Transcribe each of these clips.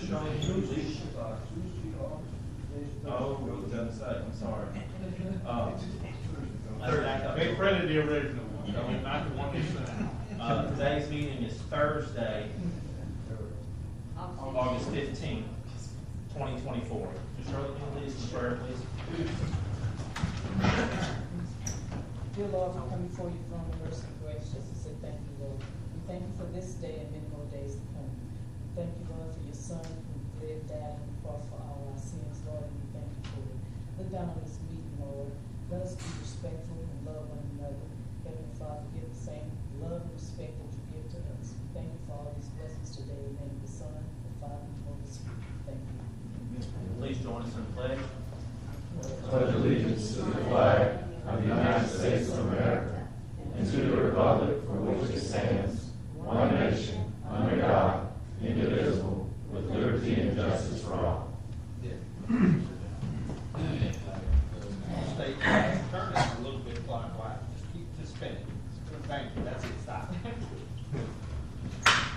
Shirley, can you lead? Oh, it doesn't say, I'm sorry. Let's back up. They printed the original one, I mean, not the one they sent out. Today's meeting is Thursday, August 15th, 2024. Ms. Shirley, can you lead us in prayer, please? Dear Lord, we come before you from the mercy and grace just to say thank you, Lord. We thank you for this day and many more days to come. We thank you, Lord, for your son who lived, died, and fought for all our sins, Lord, and we thank you for it. Look down on this meeting, Lord. Let us be respectful and love one another. Heavenly Father, give the same love and respect that you give to us. We thank you for all these blessings today. In the name of the Son, the Father, and the Holy Spirit. Thank you. Please join us in the pledge. Pledge allegiance to the flag of the United States of America and to the republic for which it stands, one nation, under God, indivisible, with liberty and justice for all. Stay quiet, turn it a little bit clockwise, just spin it. Thank you, that's it, stop.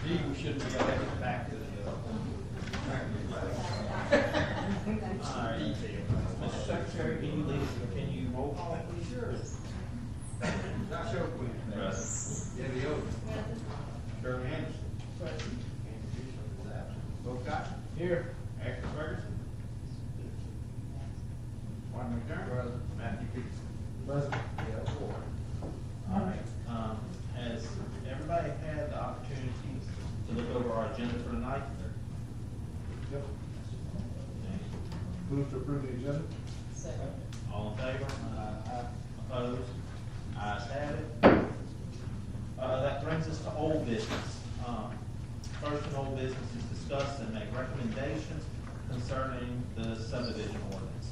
You shouldn't be able to get back to the All right. Mr. Secretary, can you lead us, can you roll call, please? Sure. Josh Oakley. Present. Debbie Oden. Shirley Anderson. Present. Andy Bishop is absent. Bo Cotton. Here. Ashley Ferguson. Martin McDermott. Matthew Peterson. Present. Yeah, four. All right, has everybody had the opportunity to look over our agenda for tonight? Yep. Okay. Move to approve the agenda. Second. All in favor? Opposed? Ayes have it. That brings us to old business. First in old business is discuss and make recommendations concerning the subdivision ordinance.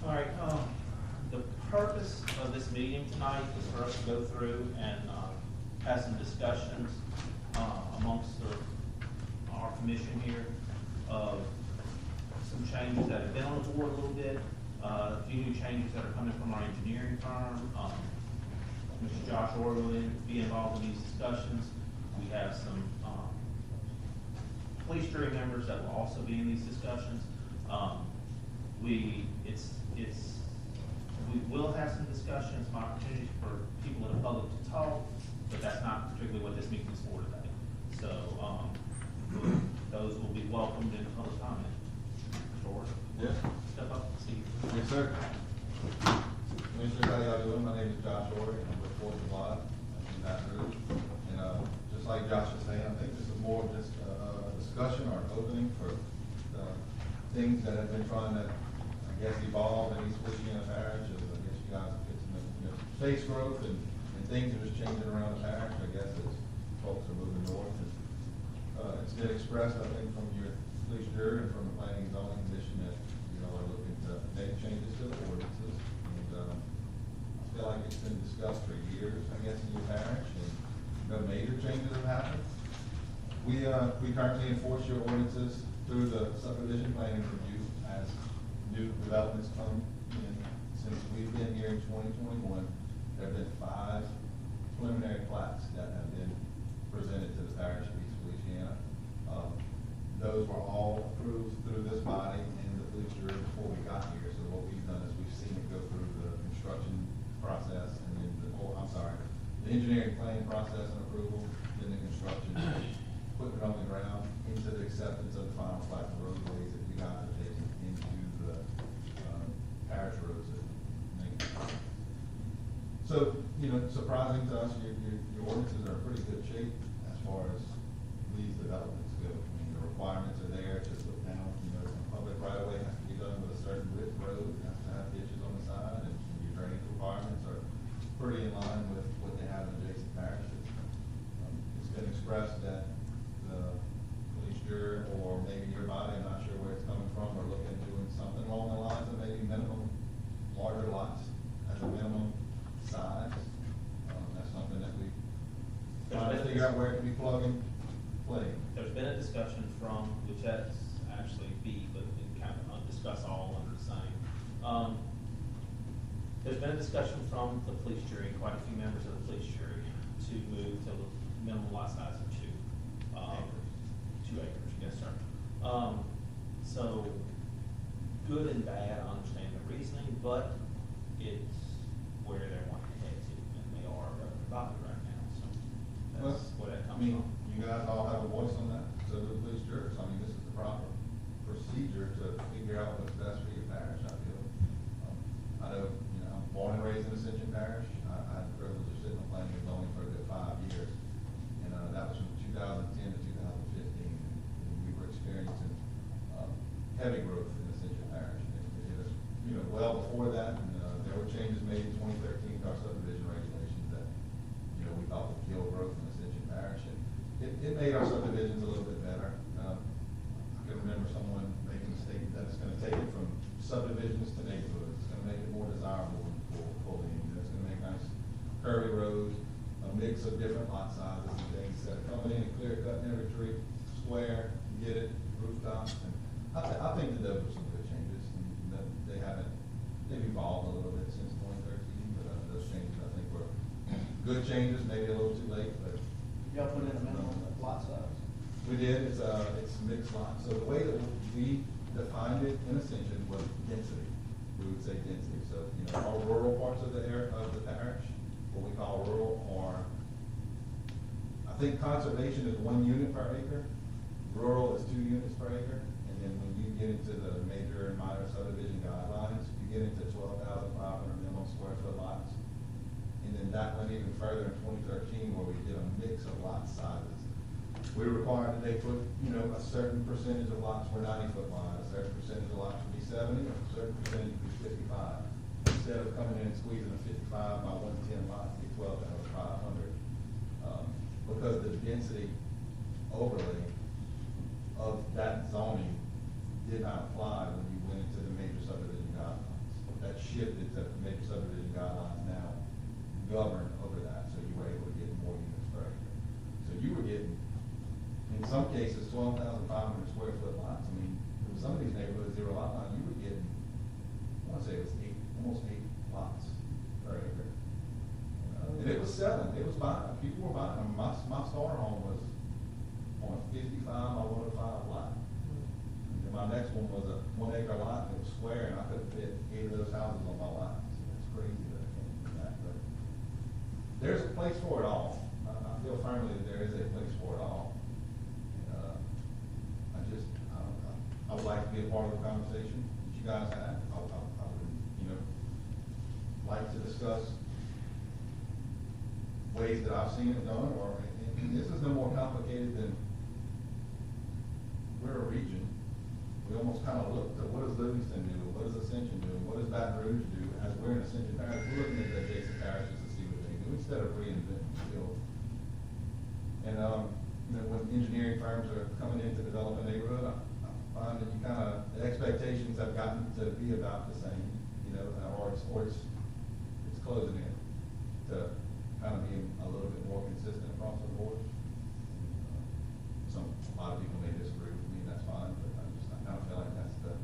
All right, the purpose of this meeting tonight is for us to go through and have some discussions amongst our commission here of some changes that have been on the board a little bit, a few new changes that are coming from our engineering firm. Mr. Josh Orr will be involved in these discussions. We have some police jury members that will also be in these discussions. We will have some discussions, some opportunities for people in the public to talk, but that's not particularly what this meeting is for today. So those will be welcomed in public comment. Mr. Orr? Yes. Step up, Steve. Yes, sir. Commissioner, how y'all doing? My name is Josh Orr. I'm with 4th and Live in Baton Rouge. And just like Josh was saying, I think this is more of just a discussion or an opening for things that have been trying to, I guess, evolve in East Feliciana Parish. As I guess you guys get some space growth and things are just changing around the parish, I guess, as folks are moving north. And it's been expressed, I think, from your police jury and from the planning and zoning commission that are looking to make changes to the ordinances. And I feel like it's been discussed for years, I guess, in your parish, and no major changes have happened. We currently enforce your ordinances through the subdivision planning review as new developments come in. Since we've been here in 2021, there have been 5 preliminary plats that have been presented to the parish of East Feliciana. Those were all approved through this body and the police jury before we got here. So what we've done is we've seen it go through the construction process and then the engineering planning process and approval, then the construction, putting it on the ground into the acceptance of the final plat of roadways that you guys are taking into the parish roads that make. So, surprising to us, your ordinances are in pretty good shape as far as these developments go. I mean, the requirements are there to put down, public right of way has to be done with a certain width road, it has to have ditches on the side, and your drainage requirements are pretty in line with what they have in adjacent parishes. It's been expressed that the police jury or maybe your body, I'm not sure where it's coming from, are looking at doing something along the lines of maybe minimum larger lots as a minimum size. That's something that we trying to figure out where it can be plug and play. There's been a discussion from, which that's actually B, but we can kind of discuss all under the same. There's been a discussion from the police jury, quite a few members of the police jury, to move to the minimum lot size of 2 acres. 2 acres, yes, sir. So, good and bad, I understand the reasoning, but it's where they're wanting to head to, and they are divided right now, so that's where that I comes mean, from. you guys all have a voice on that, so do the police jurors. I mean, this is the proper procedure to figure out what's best for your parish, I feel. I know, you know, I'm born and raised in Ascension Parish. I had the privilege of sitting on planning and zoning for a good 5 years. And, that was from 2010 to 2015. And we were experiencing, heavy growth in Ascension Parish. It was, you know, well before that, and, there were changes made in 2013 to our subdivision regulations that, you know, we thought would kill growth in Ascension Parish. And it made our subdivisions a little bit better. I can remember someone making a statement that it's gonna take it from subdivisions to neighborhoods. It's gonna make it more desirable when pulled in. It's gonna make nice curvy roads, a mix of different lot sizes and things. Instead of coming in and clear cutting every tree, square, get it, rooftop. And I think that those were some good changes. And that they've evolved a little bit since 2013, but those changes I think were good changes, maybe a little too late, but. Y'all put in a minimum lot size? We did, it's mixed lot, so the way that we defined it in Ascension was density. We would say density, so, you know, our rural parts of the parish, what we call rural, are, I think conservation is 1 unit per acre, rural is 2 units per acre, and then when you get into the major and minor subdivision guidelines, you get into 12,500 minimum square foot lots. And then that went even further in 2013 where we did a mix of lot sizes. We were required that they put, you know, a certain percentage of lots were 90-foot wide, a certain percentage of lots would be 70, a certain percentage would be 55. Instead of coming in and squeezing a 55 by 110 lot, it'd be 12 out of 500. Because the density overlay of that zoning did not apply when you went into the major subdivision guidelines. That shifted to major subdivision guidelines now govern over that, so you were able to get more units per acre. So you were getting, in some cases, 12,500 square foot lots. I mean, in some of these neighborhoods, 0 lot line, you were getting, I want to say it was almost 8 lots per acre. And it was selling, it was buying, people were buying them. My starter home was on a 55 by 105 lot. And my next one was a 1 acre lot, and it was square, and I could fit 8 of those houses on my lot. So it's crazy that I came from that, but there's a place for it all. I feel firmly that there is a place for it all. I would like to be a part of the conversation that you guys had. I would, you know, like to discuss ways that I've seen it done, and this is no more complicated than we're a region. We almost kind of look to what does Livingston do, what does Ascension do, what does Baton Rouge do, as we're in Ascension Parish, we're looking at the adjacent parishes to see what they do instead of reinventing the wheel. And, you know, when engineering firms are coming in to develop a neighborhood, I find that you kind of, the expectations have gotten to be about the same, you know, or it's closing in to kind of being a little bit more consistent across the board. A lot of people may disagree with me, that's fine, but I kind of feel like that's the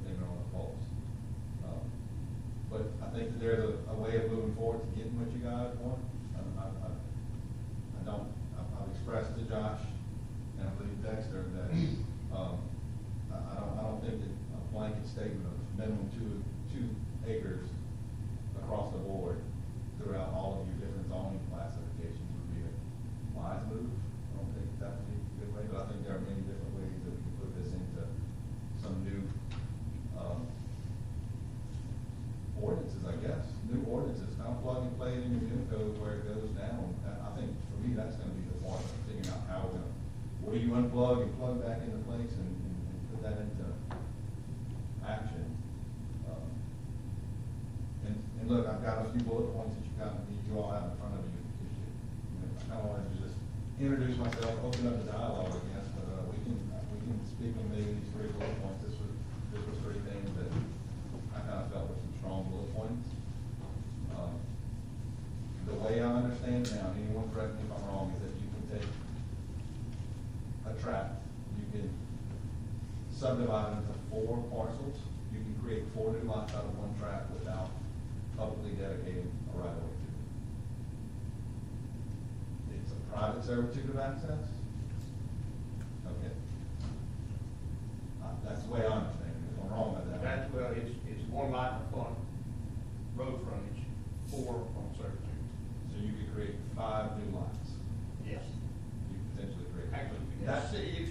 finger on the pulse. But I think that there's a way of moving forward to getting what you guys want. I've expressed to Josh and I believe Dexter that, I don't think that a blanket statement of minimum two acres across the board throughout all of your different zoning classifications would be a wise move. I don't think that would be a good way, but I think there are many different ways that we can put this into some new ordinances, I guess. New ordinances, kind of plug and play it in your new code where it goes down. I think for me that's going to be the part of figuring out how we're going to, what do you unplug and plug back into place and put that into action. And look, I've got a few bullet points that you all have in front of you. I kind of wanted to just introduce myself, open up the dialogue, I guess, but we can speak on maybe these 3 bullet points. This was 3 things that I kind of felt were some strong bullet points. The way I understand it now, and anyone correct me if I'm wrong, is that you can take a tract, you can subdivide it into 4 parcels, you can create 4 new lots out of 1 tract without publicly dedicating a right of way to it. It's a private servitude of access? Okay.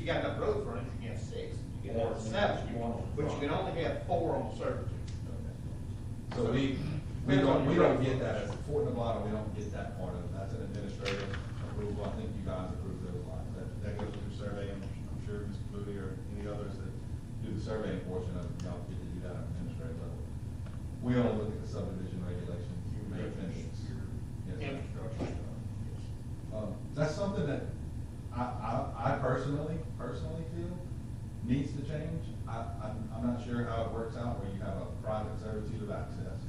you got enough road frontage, you can have 6, you can have 7, but you can only have 4 on the servitude. So we don't get that, as Fort Neblata, we don't get that part of it, that's an administrative approval, I think you guys approve those lines, that goes through surveying, I'm sure Mr. Moody or any others that do the surveying portion of it, y'all get to do that at administrative level. We only look at the subdivision regulations. Yes, sir. That's something that I personally feel needs to change. I'm not sure how it works out where you have a private servitude of access,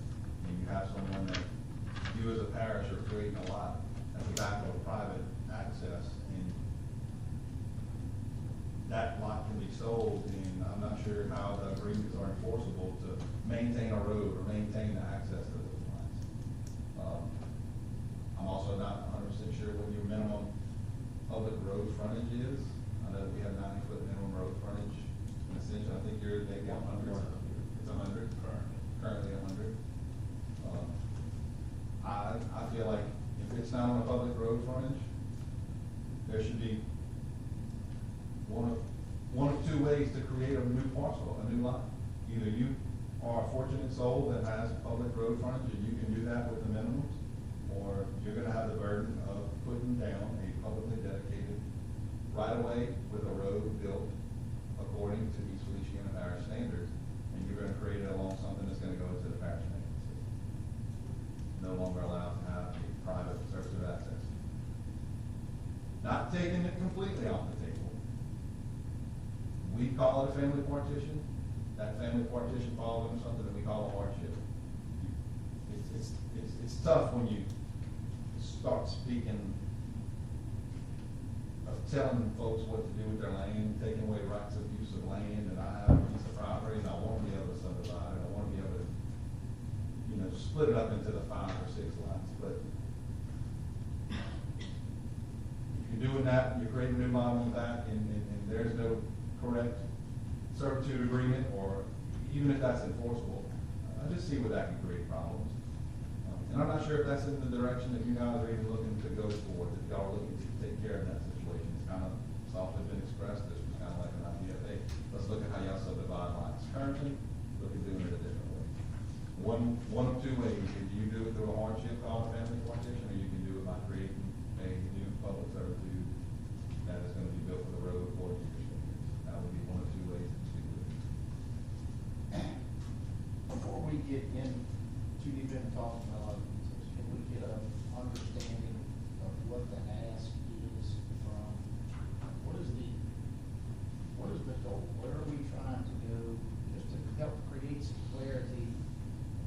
and you have someone that you as a parish are creating a lot at the back of a private access, and that lot can be sold, and I'm not sure how the agreements are enforceable to maintain a road or maintain the access to those lines. I'm also not 100% sure what your minimum public road frontage is. I know we have 90-foot minimum road frontage. In essentially, I think you're maybe 100. It's 100. Currently 100. I feel like if it's not on a public road frontage, there should be one of two ways to create a new parcel, a new lot. Either you are a fortunate soul that has public road frontage and you can do that with the minimums, or you're gonna have the burden of putting down a publicly dedicated right-of-way with a road built according to East Feliciana parish standards, and you're gonna create it along something that's gonna go into the parish maintenance system. No longer allowed to have a private service of access. Not taking it completely off the table. We call it a family partition. That family partition falls into something that we call a hardship. It's tough when you start speaking of telling folks what to do with their land, taking away rights of use of land, and I have a piece of property and I want to be able to subdivide it, I want to be able to, split it up into the 5 or 6 lots, but if you're doing that, you're creating a new lot on the back, and there's no correct servitude agreement, or even if that's enforceable, I just see where that can create problems. And I'm not sure if that's in the direction that you guys are even looking to go towards, if y'all are looking to take care of that situation. It's kind of softly been expressed, this was kind of like an idea, hey, let's look at how y'all subdivide lots currently, look at doing it a different way. One of two ways, either you do it through a hardship called a family partition, or you can do it by creating a new public servitude that is going to be built for the road according to your standards. That would be one of two ways to do it. Before we get into even talking about, can we get an understanding of what the ask is from, what is the goal? Where are we trying to go, just to help create some clarity?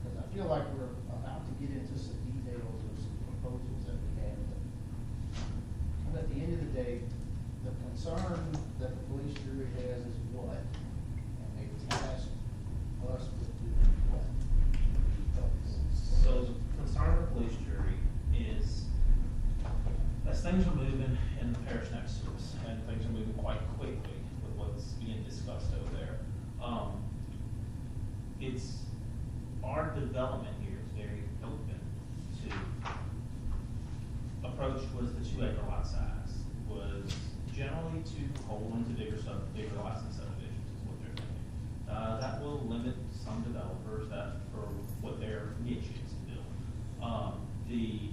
Because I feel like we're about to get into some details of some proposals that we have. But at the end of the day, the concern that the police jury has is what? And they task us with doing what? So the concern of the police jury is, as things are moving in the parish next to us, and things are moving quite quickly with what's being discussed over there, it's, our development here is very open to, approach was the 2-acre lot size, was generally to hold on to bigger lots and subdivisions is what they're thinking. That will limit some developers that for what their niche is to build. The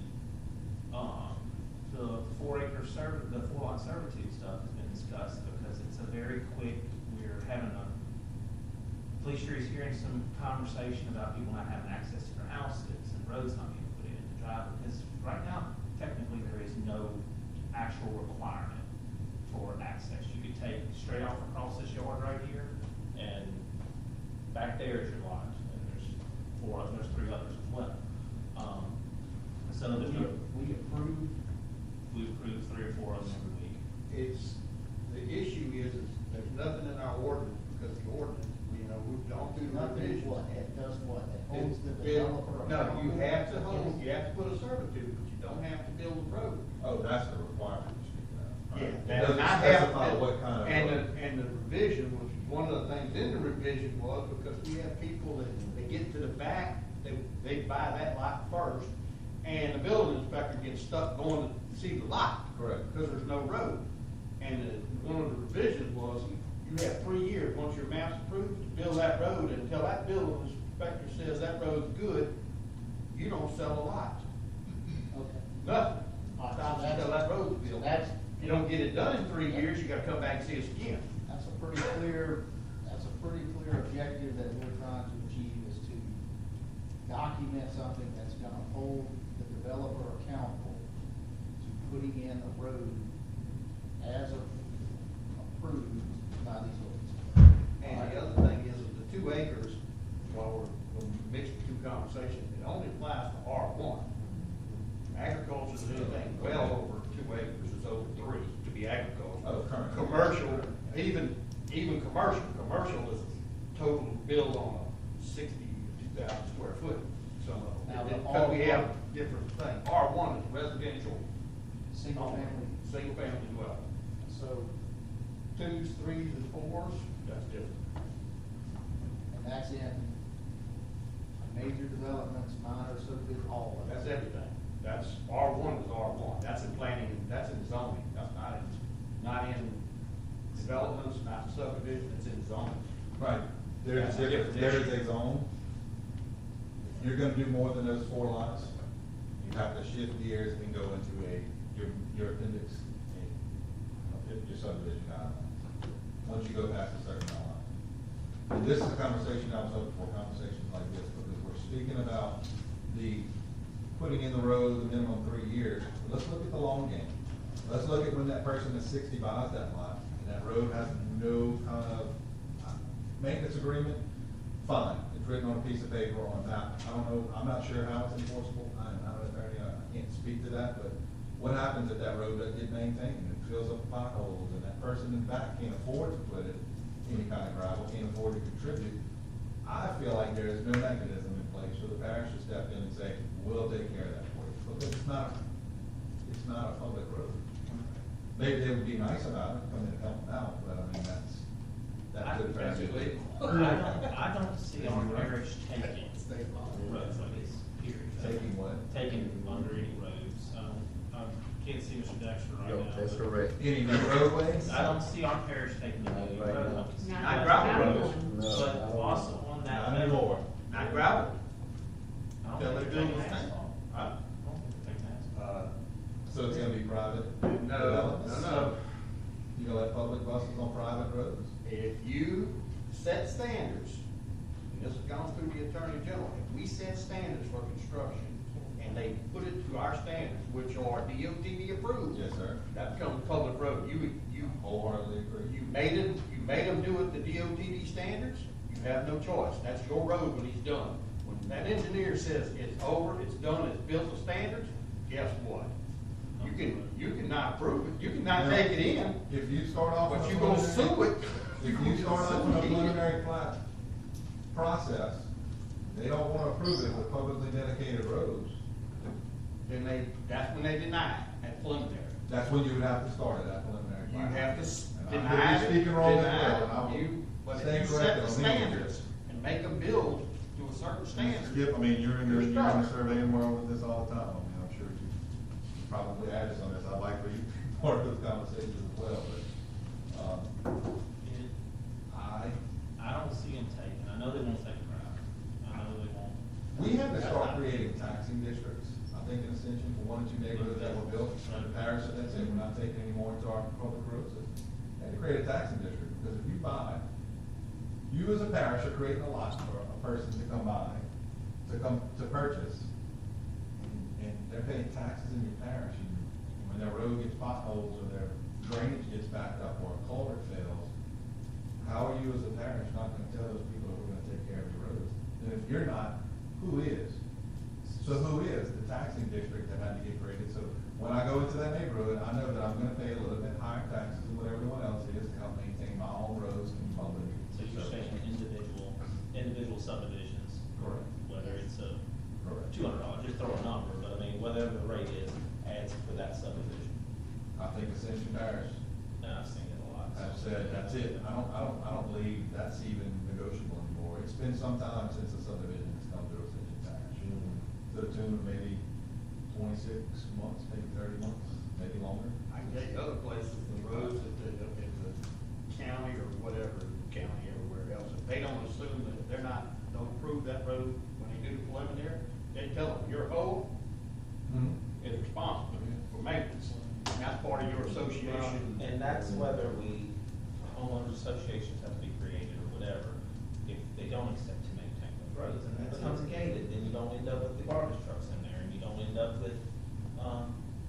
4-lot servitude stuff has been discussed because it's a very quick, we're having a, police jury's hearing some conversation about people not having access to their houses and roads not being put in to drive, because right now, technically, there is no actual requirement for access. You could take straight off across this yard right here, and back there is your lot, and there's 3 others as well. So there's no, we approve 3 or 4 of them every week. The issue is there's nothing in our ordinance, because the ordinance, we've gone through the Nothing revision. what, it does what, it holds the It- developer. No, you have to put a servitude, but you don't have to build a road. Oh, that's the requirement you're speaking of. Yeah. It doesn't specify what kind of. And the revision, which is one of the things in the revision was because we have people that, they get to the back, they buy that lot first, and the building inspector gets stuck going to see the lot. Correct. Because there's no road. one of the revisions was, you have 3 years, once your map's approved, to build that road, until that building inspector says that road's good, you don't sell a lot. Okay. Nothing. All right, so Until that road's so built. that's, If you don't get it done in 3 years, you gotta come back and see us again. that's a pretty clear objective that we're trying to achieve, is to document something that's gonna hold the developer accountable to putting in a road as approved by these ordinances. And the other thing is, that the 2 acres, while we're mixing the two conversations, it only applies to R1. Agriculture is anything well over 2 acres, is over 3 to be agriculture. Oh, current. Commercial, even commercial is total build on a 62,000 square foot, some of Now, them. the Because we R1 have different things. R1 is residential. Single only, family. Single family dwelling. So, 2s, 3s, and 4s, that's different. and that's in major developments, minor subdivision, all of it. That's everything. That's, R1 is R1. That's in planning, that's in zoning. That's not in developments, not in subdivision, it's in zoning. Right, there's That's a different there is issue. a zone. If you're gonna do more than those 4 lots, you have to shift gears and go into your appendix, your subdivision guidelines. Once you go past a certain amount. And this is a conversation I was hoping for, conversations like this, because we're speaking about the putting in the road, the minimum 3 years. Let's look at the long game. Let's look at when that person is 60 buys that lot, and that road has no kind of maintenance agreement, fine. It's written on a piece of paper or on a map. I don't know, I'm not sure how it's enforceable. I'm not an attorney, I can't speak to that, but what happens if that road doesn't get maintained and it fills up with potholes, and that person in the back can't afford to put it, any kind of gravel, can't afford to contribute? I feel like there is no mechanism in place for the parish to step in and say, we'll take care of that for you, because it's not a public road. Maybe they would be nice about it, come in and help them out, but I mean, that's good That's practice. illegal. I don't see our parish taking roads like this, period. Taking what? Taking under any roads. I can't see Mr. Dexter right now. That's but correct. Any new roadways? I don't see our parish taking any Right now. roads. Not gravel roads. But also on that. Not anymore. Not gravel. I don't Till think they they're build taking the thing. asphalt. I don't think they're taking asphalt. So it's gonna be private? No, developments? no. You gonna let public buses on private roads? If you set standards, and this has gone through the Attorney General, if we set standards for construction, and they put it to our standards, which are DOTD approved. Yes, sir. That becomes a public road. You Wholeheartedly agree. made them do it the DOTD standards, you have no choice. That's your road when he's done. When that engineer says it's over, it's done, it's built to standards, guess what? You can not approve it, you can not take it in, If you start off. but on a you gonna preliminary- sue it. If you start off on a preliminary plat process, they don't wanna approve it with publicly dedicated roads. Then that's when they deny it at preliminary. That's when you would have to start it, that preliminary You plat. have to And I deny could it, be speaking wrong as deny well, and I it, will but stand if you corrected set the on any of standards this. and make them build to a certain standard. Skip, I mean, you're in the You're stuck. surveying world with this all the time, I mean, I'm sure you probably add this on this, I'd like for you to be part of those conversations as well, but, I don't see them taking, I know they won't take ground. I know they won't. we had to start creating taxing districts, I think in Ascension, for 1 or 2 neighborhoods that were built, and the parish said, that's it, we're not taking any more into our public road system. They had to create a taxing district, because if you buy, you as a parish are creating a lot for a person to come by, to purchase, and they're paying taxes in your parish, and when their road gets potholes, or their drainage gets backed up, or a culvert fails, how are you as a parish not gonna tell those people that we're gonna take care of your roads? And if you're not, who is? So who is the taxing district that had to get created? So when I go into that neighborhood, I know that I'm gonna pay a little bit higher taxes than what everyone else is to help maintain my own roads and public. So you're saying individual subdivisions, Correct. whether it's a Correct. $200, just throw a number, but I mean, whatever the rate is, adds for that subdivision. I think Ascension Parish And I've seen it a lot. have said, that's it. I don't believe that's even negotiable anymore. It's been some time since a subdivision has come through Ascension Parish. To the tune of maybe 26 months, maybe 30 months. maybe longer. I can tell you other places, the roads in the county or whatever, county everywhere else, if they don't assume that they're not, don't approve that road when they do the preliminary, they tell them, your hole is responsible for maintenance. And that's part of your association. And that's whether homeowners associations have to be created or whatever, if they don't accept to maintain those roads, and that becomes gated, then you don't end up with the garbage trucks in there, and you don't end up with,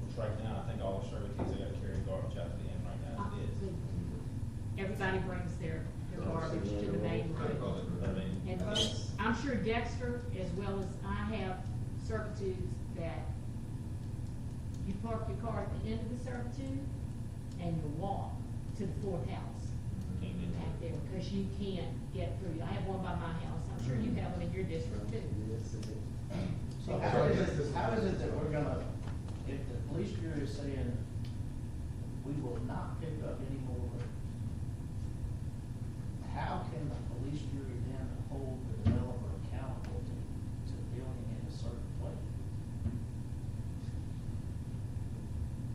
which right now, I think all the services, they gotta carry garbage out to the end right now, it is. Everybody brings their garbage to the main road. I mean, And I'm sure Dexter, as well as I have servitudes that you park your car at the end of the servitude and you walk to the fourth house can't get back there, because you can't get through. I have one by my house. I'm sure you have one in your district too. So how is it that we're gonna, if the police bureau is saying, we will not pick up any more, how can the police bureau then hold the developer accountable to building in a certain way?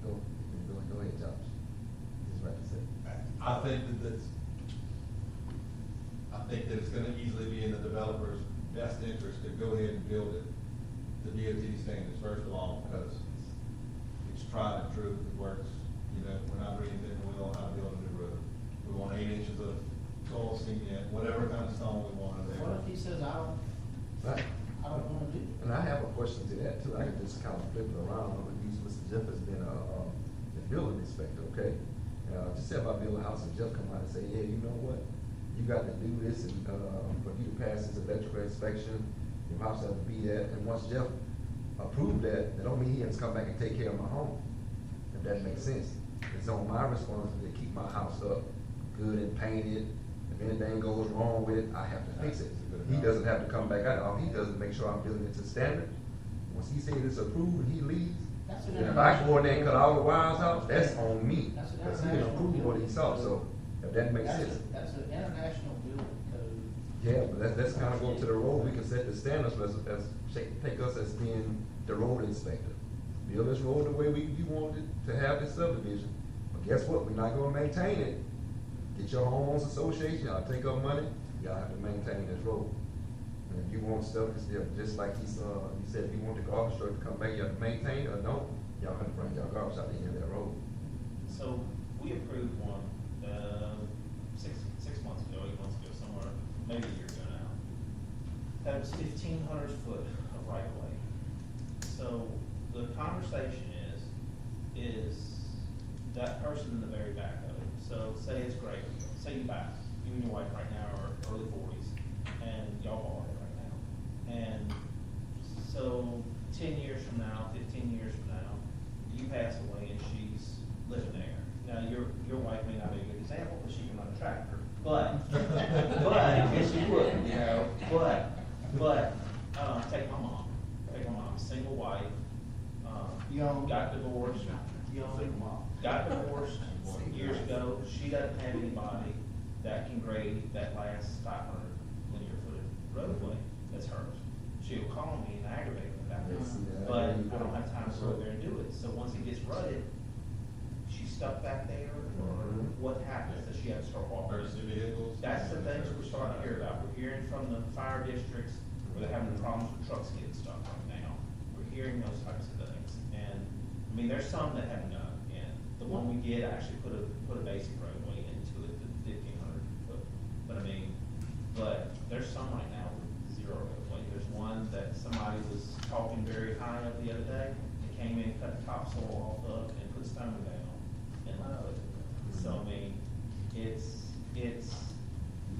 Go ahead, Josh. He's right to say. I think that it's gonna easily be in the developer's best interest to go ahead and build it, the DOT standards, first of all, because it's tried and true, it works. You know, we're not reinventing the wheel on how to build a new road. We want 8 inches of soil cement, whatever kind of stone we want in there. What if he says, I don't wanna do it? And I have a question to that too. I can just kind of flip it around. I'm gonna use Mr. Jeff as being the building inspector, okay? Just say if I build a house and Jeff come out and say, yeah, you know what? You got to do this and, for you to pass this electrical inspection, your house has to be that. And once Jeff approved that, that don't mean he has to come back and take care of my home. If that makes sense. It's on my responsibility to keep my house up, good and painted. If anything goes wrong with it, I have to fix it. He doesn't have to come back out. All he does is make sure I'm building it to standard. Once he says it's approved and he leaves, That's an and if I go in there and cut all the wires out, that's international- on me. That's an Because he didn't international approve what he building saw, code. so if that makes That's sense. That's an international building code. Yeah, but let's kind of go to the road, we can set the standards, take us as being the road inspector. Build this road the way you wanted to have this subdivision, but guess what, we're not gonna maintain it. Get your homeowners association, y'all take up money, y'all have to maintain this road. And if you want stuff, just like he said, if you want the garbage truck to come back, you have to maintain it, or don't, y'all have to bring y'all garbage out the end of that road. So, we approved one, 6 months ago, 8 months ago, somewhere, maybe a year ago now. That was 1,500 foot of right of way. So, the conversation is that person in the very back of it. So, say it's great, say you buy, you and your wife right now are early 40s, and y'all bought it right now. And so, 10 years from now, 15 years from now, you pass away and she's living there. Now, your wife may not be a good example, because she can run a tractor, but yes, she would, you know, but, take my mom, single wife, Young. got divorced, got divorced years ago, she doesn't have anybody that can grade that last 500 linear foot roadway, that's hers. She'll call me and aggravate me about this, but I don't have time to go there and do it, so once it gets rutted, she's stuck back there, or what happens, does she have to start walking? Emergency vehicles. That's the things we're starting to hear about. We're hearing from the fire districts where they're having problems with trucks getting stuck right now. We're hearing those types of things. And, I mean, there's some that haven't done, and the one we did actually put a basic roadway into it, the 1,500 foot. But I mean, there's some right now with zero roadway. There's one that somebody was talking very high of the other day, and came in, cut the topsoil off of, and put stone down, and put it. So, I mean,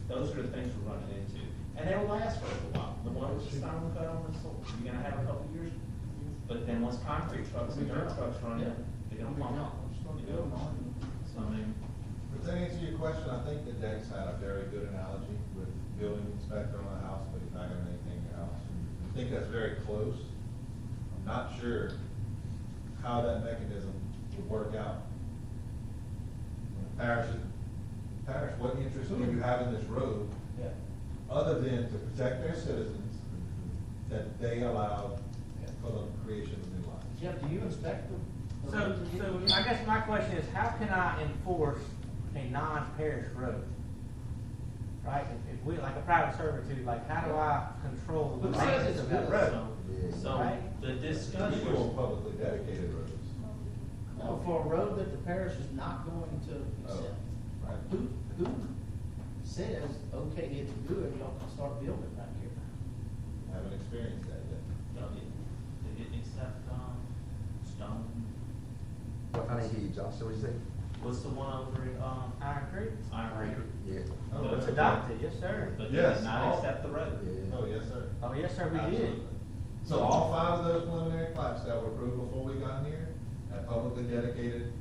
those are the things we're running into. And they'll last for a little while. The one with the stone cut on the soil, you're gonna have a couple years. But then once concrete trucks and dirt trucks run in, they're gonna pump it. You know? So, I mean, But to answer your question, I think that Dex had a very good analogy with building inspector on a house, but he's not gonna maintain your house. I think that's very close. I'm not sure how that mechanism would work out. Parish, what interest do you have in this road, Yeah. other than to protect their citizens that they allowed for the creation of new lives? Jeff, do you inspect the the So, roads are getting. so I guess my question is, how can I enforce a non-parish road? Right, if we, like a private servitude, like how do I control the Who says maintenance it's of that good? road? So Right. the You discussion. go on publicly dedicated roads. No, for a road that the parish is not going to accept. Right. Who says, okay, it's good, y'all can start building back here? Haven't experienced that yet. They didn't accept, stone. I didn't hear you, Josh, what you say? What's the one over at, Iron Creek? Iron Creek? Yeah. Oh, It's okay. adopted, yes, sir. But they Yes. did not accept the road. Yeah. Oh, yes, sir. Oh, yes, sir, we did. Absolutely. So all five of those preliminary plats that were approved before we got here had publicly dedicated,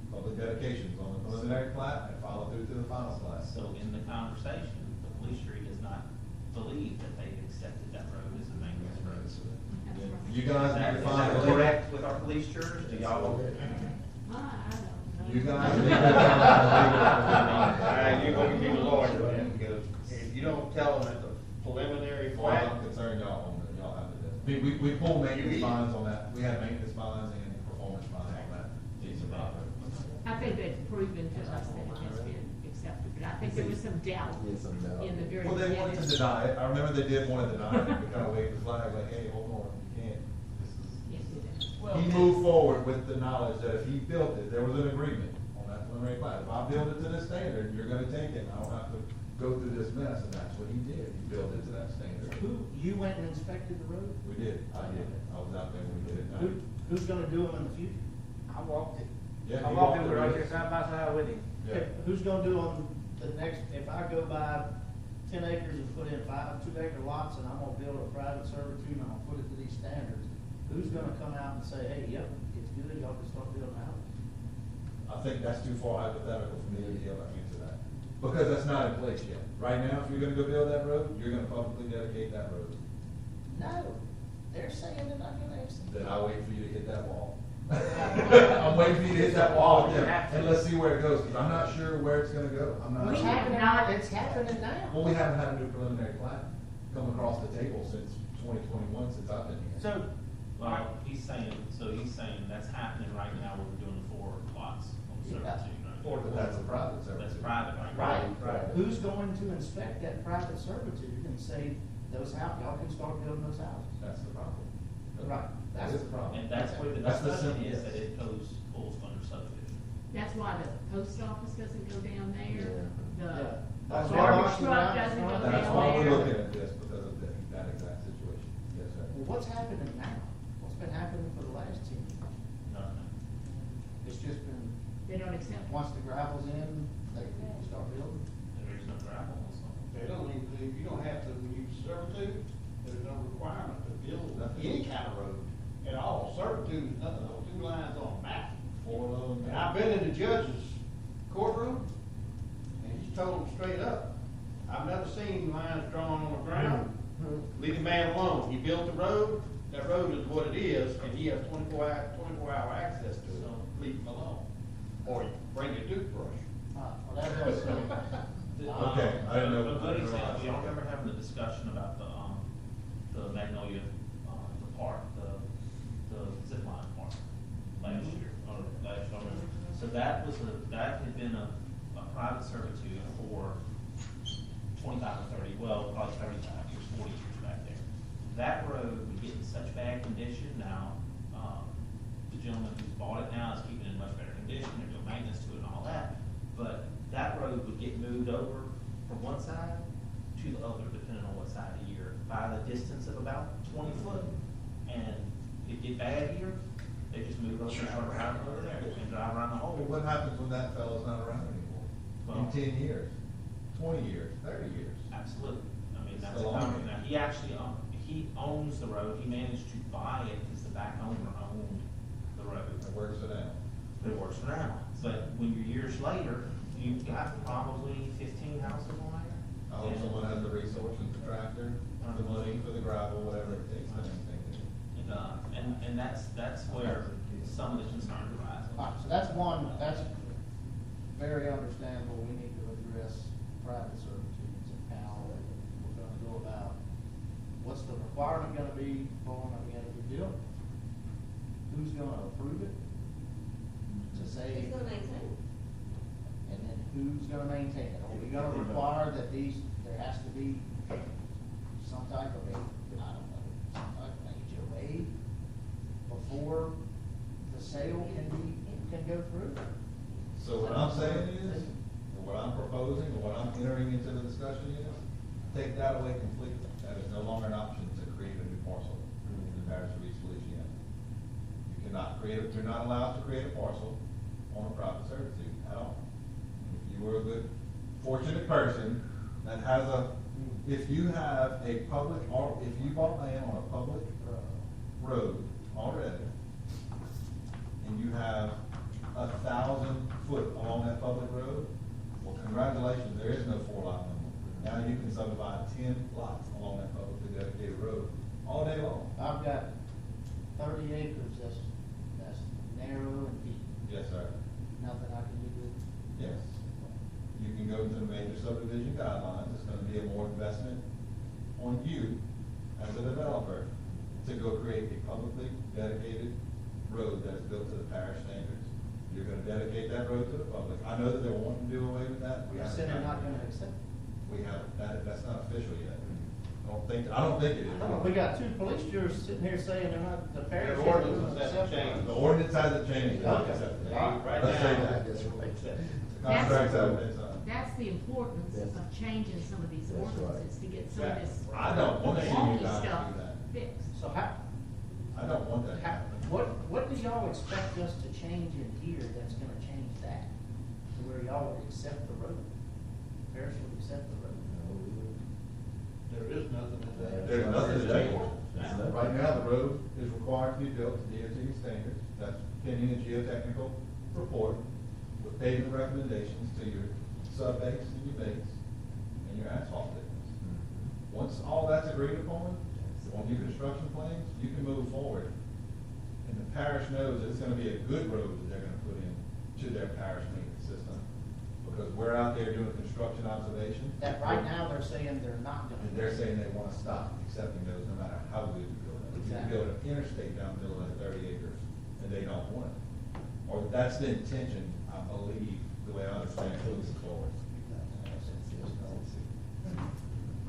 public dedications on the preliminary plat and followed through to the final plat. So in the conversation, the police jury does not believe that they accepted that road as a maintenance road. You guys need to Is find. that correct with our police jurors? Do y'all? I don't know. You guys need to find. All right, you're gonna be the lawyer then, because if you don't tell them it's a preliminary Well, plat, I'm concerned y'all own it, y'all have it. We pulled maintenance bonds on that, we had maintenance bonds and performance bonds on that piece of property. I think they've proven to us that it has been accepted, but I think there was some doubt Yeah, some doubt. in the very Well, they beginning. wanted to deny it, I remember they did want to deny it, we kind of waved the flag like, hey, hold on, you can't, this is. Yes, it is. He moved forward with the knowledge that if he built it, there was an agreement on that preliminary plat. If I build it to this standard, you're gonna take it, I don't have to go through this mess, and that's what he did, he built it to that standard. You went and inspected the road? We did, I was out there when we did it. Who's gonna do them in the future? I walked it. Yeah, I he walked walked it it right with there us. side by side with him. Yeah. Who's gonna do them the next, if I go buy 10 acres and put in 5 2-acre lots and I'm gonna build a private servitude and I'm gonna put it to these standards, who's gonna come out and say, hey, yep, it's good, y'all can start building houses? I think that's too far hypothetical for me to be able to answer that, because that's not in place yet. Right now, if you're gonna go build that road, you're gonna publicly dedicate that road. No, they're saying they're not gonna accept. Then I'll wait for you to hit that wall. I'm waiting for you to hit that wall with them, and let's see where it goes, because I'm not sure where it's gonna go, I'm not. We It's sure. have happening, not- it's happening now. Well, we haven't had a new preliminary plat come across the table since 2021, since I've been here. So, Well, he's saying that's happening right now, where we're doing 4 plots on Yeah. servitude. right? But that's a private service. That's private, Right, Right. who's going to inspect that private servitude and say, those houses, y'all can start building those houses? That's the problem. Right, That is the problem. And that's where the That's the discussion simple- is, that it pulls under subdivision. That's why the post office doesn't go down there, Yeah. the That's garbage why- truck doesn't go That's down why we're there. looking at this, because of that exact situation. Yes, sir. Well, what's happening now? What's been happening for the last 10 years? No, no. It's just been, They don't accept it. once the gravel's in, they start building. There is no gravel on some. they don't even, you don't have to, when you servitude, there's no requirement to build any kind of road at all. Servitude is nothing, those 2 lines on a map. 4 low. And I've been in the judge's courtroom, and he's told them straight up, I've never seen lines drawn on the ground. Leave the man alone. He built the road, that road is what it is, and he has 24-hour access to it. Leave him alone. Or bring your toothbrush. Well, that was, Okay, I didn't know. A good example, y'all remember having a discussion about the Magnolia, the park, the zip line park last year, or last summer. So that had been a private servitude for 25 or 30, well, probably 35 years, 40 years back there. That road would get in such bad condition now, the gentleman who's bought it now is keeping it in much better condition, they're doing maintenance to it and all that. But that road would get moved over from one side to the other, depending on what side of the year, by the distance of about 20 foot. And it get bad here, they just move over and start driving over there and drive around the Well, hole. what happens when that fellow's not around anymore? In Well- 10 years, 20 years, 30 years? Absolutely. I mean, that's a Still on company. it. Now, he actually, he owns the road, he managed to buy it because the back owner owned the road. It works it out. But it works for now. But when you're years later, you've got probably 15 houses on there. I hope And- someone has the resources, the tractor, the money for the gravel, whatever it takes to maintain it. And that's where some of the concerns arise. all right, so that's one, that's very understandable. We need to address private servitudes and how we're gonna go about, what's the requirement gonna be for them, are we gonna be built? Who's gonna approve it? you gonna require that there has to be some type of I don't know, some type of HOA before the sale can go through? So what I'm saying is, or what I'm proposing, or what I'm entering into the discussion is, take that away completely. That is no longer an option to create a new parcel in the parish of East Feliciana. You cannot you're not allowed to create a parcel on a private servitude at all. If you were a good, fortunate person that has if you have a public, or if you bought land on a public road already, and you have 1,000 foot along that public road, well, congratulations, there is no 4-lot limit. Now you can subdivide 10 lots along that publicly dedicated road all day long. I've got 30 acres that's narrow and deep. Yes, sir. Nothing I can do with it. Yes. You can go to the major subdivision guidelines. It's gonna be a more investment on you as a developer to go create a publicly dedicated road that is built to the parish standards. You're gonna dedicate that road to the public. I know that they're wanting to do away with that. You said they're not gonna accept it. We have, that's not official yet. I don't think it is. We got 2 police jurors sitting here saying they're not, the parish. Their ordinance doesn't hasn't accept it. changed. The ordinance hasn't changed. Okay. Right Let's say now, that. That's right. The contract's out there, so. That's the importance of changing some of these That's right. ordinances to get some of this I don't want to see you wonky guys stuff do that. fixed. So how, I don't want that to happen. what do y'all expect us to change in here that's gonna change that? To where y'all would accept the road? Parish would accept the road? there is nothing in that. There's nothing to change. Nothing. Right now, the road is required to be built to DOT standards, that's pending a geotechnical report with pavement recommendations to your sub-base and your base and your asphalt thickness. Once all that's agreed upon, on your construction plans, you can move forward. And the parish knows that it's gonna be a good road that they're gonna put in to their parish maintenance system, because we're out there doing construction observation. That right now, they're saying they're not gonna. And they're saying they wanna stop accepting those no matter how good you build it. You can build an interstate down the middle of that 30 acres, and they don't want it. Or that's the intention, I believe, the way I understand it, moving forward.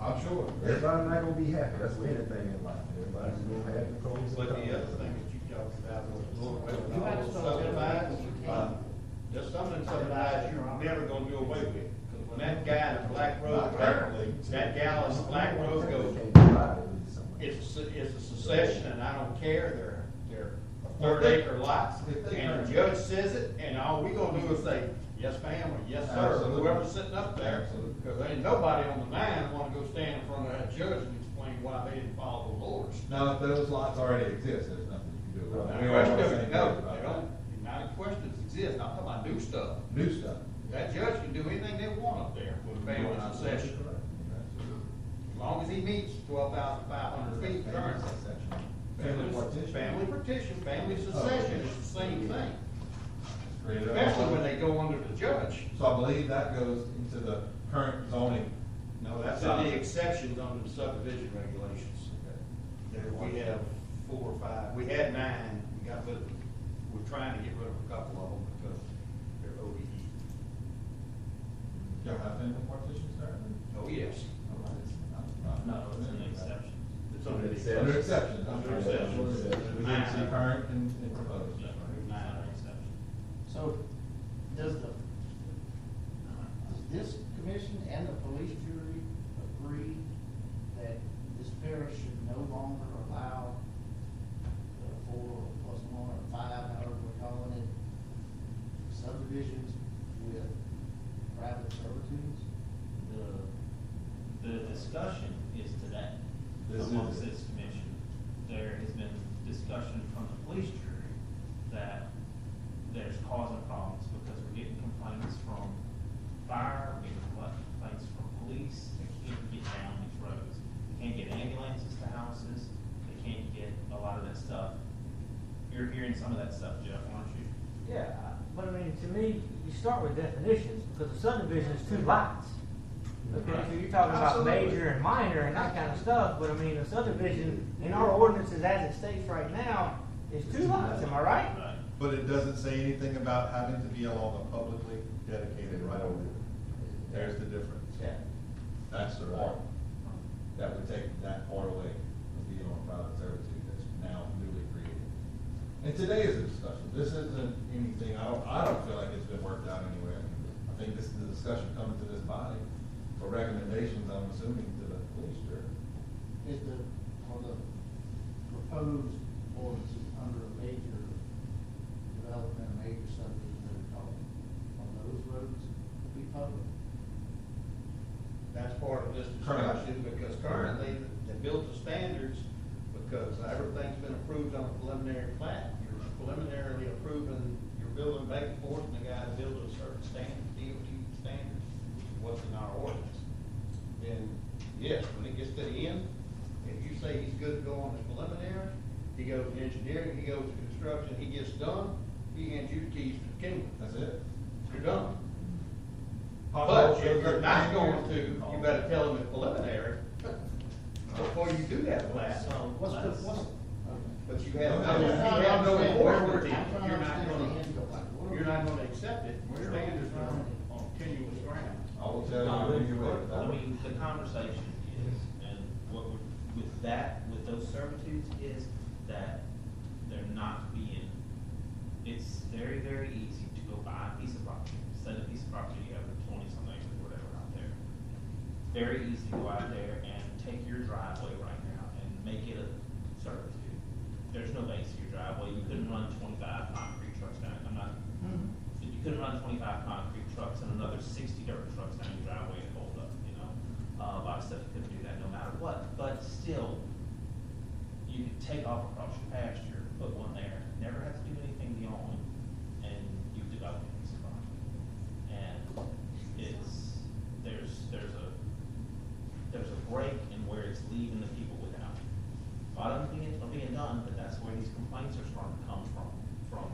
I'm sure. Everybody not gonna be happy, that's anything in life, everybody's gonna have the pros and But the cons. other thing that you talked about was going away with You all had those some subdivisions, subdivisions. you can't. There's some of them subdivisions you're never gonna do away with. Because when that guy in the Black Road, Not currently. that gal in the Black Road goes, Can't divide it with somebody. it's a secession and I don't care, they're a 3rd-acre lots. And the judge says it, and all we gonna do is say, yes ma'am, or yes sir, or Absolutely. whoever's sitting up there. Absolutely. Because there ain't nobody on the line wanna go stand in front of that judge and explain why they didn't follow the laws. Now, if those lots already exist, there's nothing you can do about it. Now, questions, no, they don't, not questions exist, I'm talking about new stuff. New stuff. That judge can do anything they want up there with a family succession. As long as he meets 12,500 feet currently. Family partition. Family partition, family succession is the same thing, Create a- especially when they go under the judge. So I believe that goes into the current zoning. No, that's in the exceptions under the subdivision regulations. There we have 4 or 5, we had 9, we got rid of, we're trying to get rid of a couple of them because they're ODE. Y'all have family partitions there? Oh, yes. No, it's an exception. It's under the Under exceptions. Under exceptions. We didn't see current and proposed. Yeah, 9 are exceptions. So, does this commission and the police jury agree that this parish should no longer allow the 4+1 or 5, however we're calling it, subdivisions with private servitudes? The discussion is today This is amongst it. this commission. There has been discussion from the police jury that there's causing problems because we're getting complaints from fire, we're getting complaints from police, they can't get down these roads. They can't get ambulances to houses, they can't get a lot of that stuff. You're hearing some of that stuff, Jeff, aren't you? Yeah, but I mean, to me, you start with definitions, because a subdivision is 2 lots. Okay, so you're talking about Absolutely. major and minor and that kind of stuff, but I mean, a subdivision, in our ordinances as it states right now, is 2 lots, am I right? Right. But it doesn't say anything about having to be along a publicly dedicated right of way. There's the difference. Yeah. That's the part that would take that part away of being on private servitude that's now newly created. And today is a discussion. This isn't anything, I don't feel like it's been worked out anywhere. I think this is the discussion coming to this body for recommendations, I'm assuming, to the police jury. Is are the proposed ordinances under a major development, a major subdivision that are called, on those roads be public? That's part of this discussion, because currently, they built the standards, because everything's been approved on a preliminary plat. You're preliminarily approving your building vacant portion, the guy to build a certain standard, DOT standards, which is what's in our ordinance. Then, yes, when it gets to the end, if you say he's good to go on the preliminary, he goes to engineering, he goes to construction, he gets done, he hands you the keys to the kingdom. That's it. You're done. But if you're not going to, you better tell them at preliminary, before you do that plat. What's the, But you have, I'm you trying to have no understand enforcement, I'm trying to you're not understand gonna, the end goal. Like, what are you're we- not gonna accept it, standards are on continuous ground. I will tell you anyway. I mean, the conversation is, and what we're, with that, with those servitudes is that they're not being, it's very, very easy to go buy a piece of property, set a piece of property, you have 20-some acres or whatever out there. Very easy to go out there and take your driveway right now and make it a servitude. There's no base to your driveway, you couldn't run 25 concrete trucks down, I'm not, you couldn't run 25 concrete trucks and another 60 dirt trucks down your driveway and hold up, you know? A lot of stuff you couldn't do that no matter what, but still, you could take off across your pasture, put one there, never have to do anything beyond, and you've developed a piece of property. And it's, there's a break in where it's leaving the people without. A lot of them are being done, but that's where these complaints are starting to come from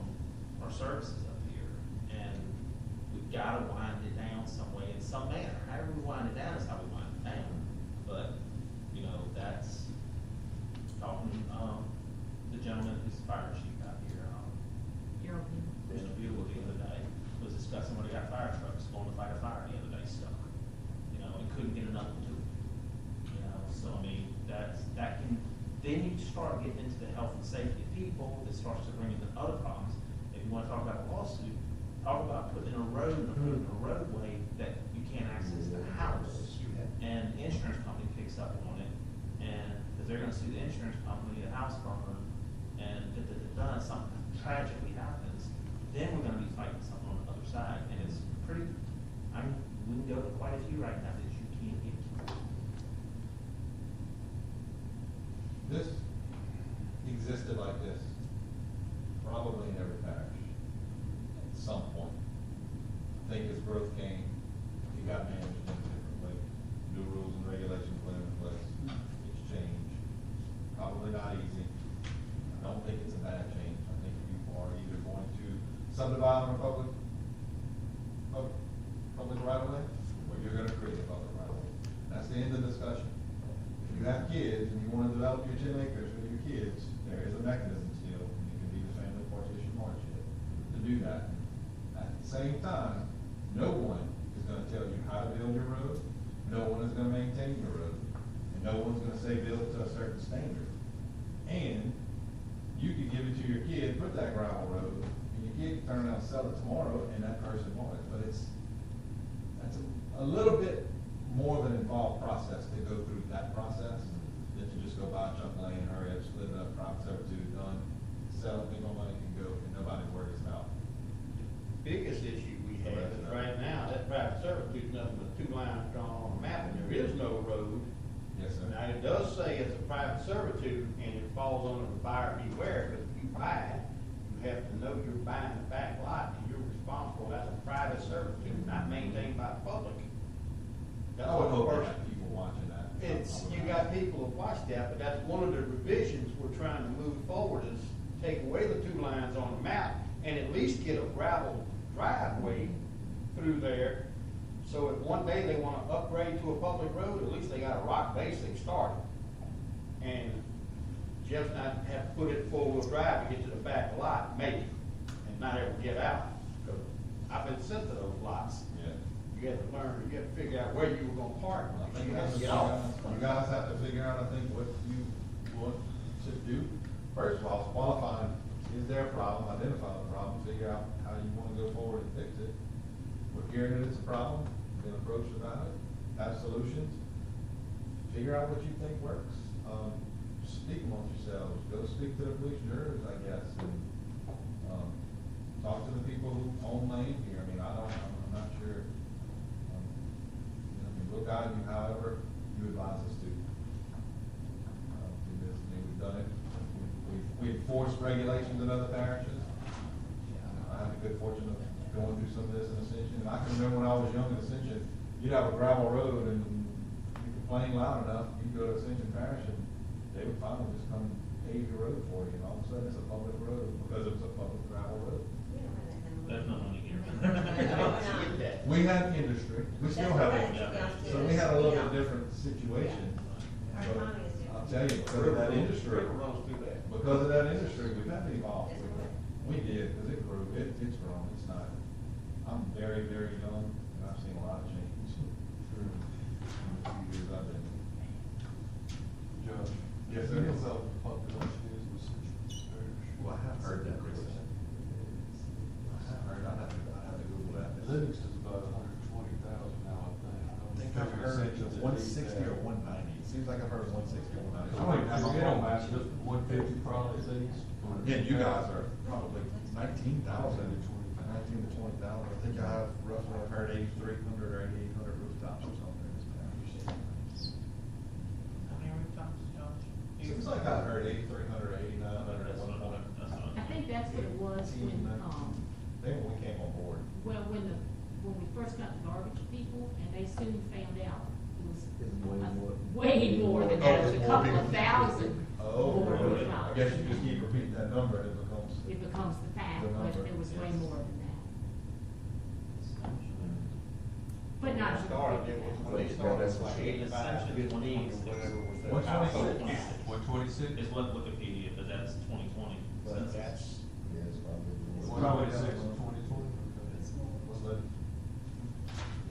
our services up here. And we've gotta wind it down some way, in some manner. However we wind it down is how we wind it down. But, you know, that's talking, the gentleman who's the fire chief out here, Mr. Buell the other day, was discussing where they got fire trucks going to fight a fire the other day stuck. You know, and couldn't get enough to do it. You know, so I mean, that can, then you start getting into the health and safety of people, it starts to bring into other problems. If you wanna talk about a lawsuit, talk about putting in a road, approving a roadway that you can't access the house. And the insurance company picks up on it, and, cause they're gonna sue the insurance company, the house burner, and something tragically happens, then we're gonna be fighting something on the other side, and it's pretty, we can go to quite a few right now that you can't get to. This existed like this, probably in every parish at some point. I think as growth came, it got managed in a different way. New rules and regulations went in place, it's changed. Probably not easy. I don't think it's a bad change. I think you are either going to subdivide on a public right of way, or you're gonna create a public right of way. That's the end of the discussion. If you have kids and you wanna develop your 10 acres with your kids, there is a mechanism still, and it can be the family partition hardship, to do that. At the same time, no one is gonna tell you how to build your road, no one is gonna maintain your road, and no one's gonna say build it to a certain standard. And you could give it to your kid, put that gravel road, and your kid can turn around and sell it tomorrow, and that person won't. But that's a little bit more of an involved process to go through that process than to just go buy a chunk of land, hurry up, split it up, private servitude, done, sell it, make all money can go, and nobody worries about it. Biggest issue we have is right now, that private servitude, nothing but 2 lines drawn on a map, and there is no road. Yes, sir. Now, it does say it's a private servitude, and it falls under the buyer beware, because if you buy it, you have to know you're buying the back lot, and you're responsible, that's a private servitude, not maintained by the public. That's I would what hope the they first- have people watching that. You got people who watch that, but that's one of the revisions we're trying to move forward, is take away the 2 lines on the map, and at least get a gravel driveway through there. So if one day they wanna upgrade to a public road, at least they got a rock base they started. And just not have to put it 4-wheel drive to get to the back lot, maybe, and not ever get out. 'Cause I've been sent to those lots. Yeah. You had to learn, you had to figure out where you were gonna park. I think You had that's to what get off. you guys have to figure out, I think, what you want to do. First of all, qualifying, is there a problem, identify the problem, figure out how you wanna go forward and fix it. We're hearing that it's a problem, then approach about it, have solutions, figure out what you think works. Speak amongst yourselves, go speak to the police jurors, I guess, and, talk to the people who own land here. I mean, I'm not sure. We'll guide you however you advise us to. Do this, I mean, we've done it. We enforce regulations in other parishes. I had the good fortune of going through some of this in Ascension. And I can remember when I was young in Ascension, you'd have a gravel road and you complain loud enough, you'd go to Ascension Parish and they would finally just come pave your road for you. And all of a sudden it's a public road because it was a public gravel road. There's no money here. We had industry, we still have industry, so we had a little bit different situation. Our So, economy is different. I'll tell you, because of that industry, River runs through that. because of that industry, we've had to evolve. We did, because it grew, it's grown, it's not, I'm very, very young, and I've seen a lot of change through the few years I've been. Judge. Yes, Do sir. you know what the population is in Ascension Parish? Well, I have heard that recently. I have heard, I'd have to Google that. Livingston's about 120,000 now, I think. I think I've heard it's 160 or 190. It seems like I've heard 160 or 190. I don't even have my phone, man, just 150 probably at least. Yeah, you guys are probably 19,000, 19 20,000. to 20,000. I think I have roughly, I've heard 8,300 or 8,800 rooftops or something in this parish. How many rooftops, Josh? Seems like I heard 8,300, 8,900 at one point. I think that's what it was when, Then when we came on board. well, when we first got the garbage people, and they soon found out it was way more than that, it was a couple of thousand Oh, more really? I rooftops. guess you just keep repeating that number and it becomes. It becomes the fact, The but number, it was way yes. more than that. But not. Started, it was, when they started, it's like 85, 15 or whatever was the. 126. 126? Is what Wikipedia, but that's 2020. But that's, Yeah, it's probably. 126 in 2020?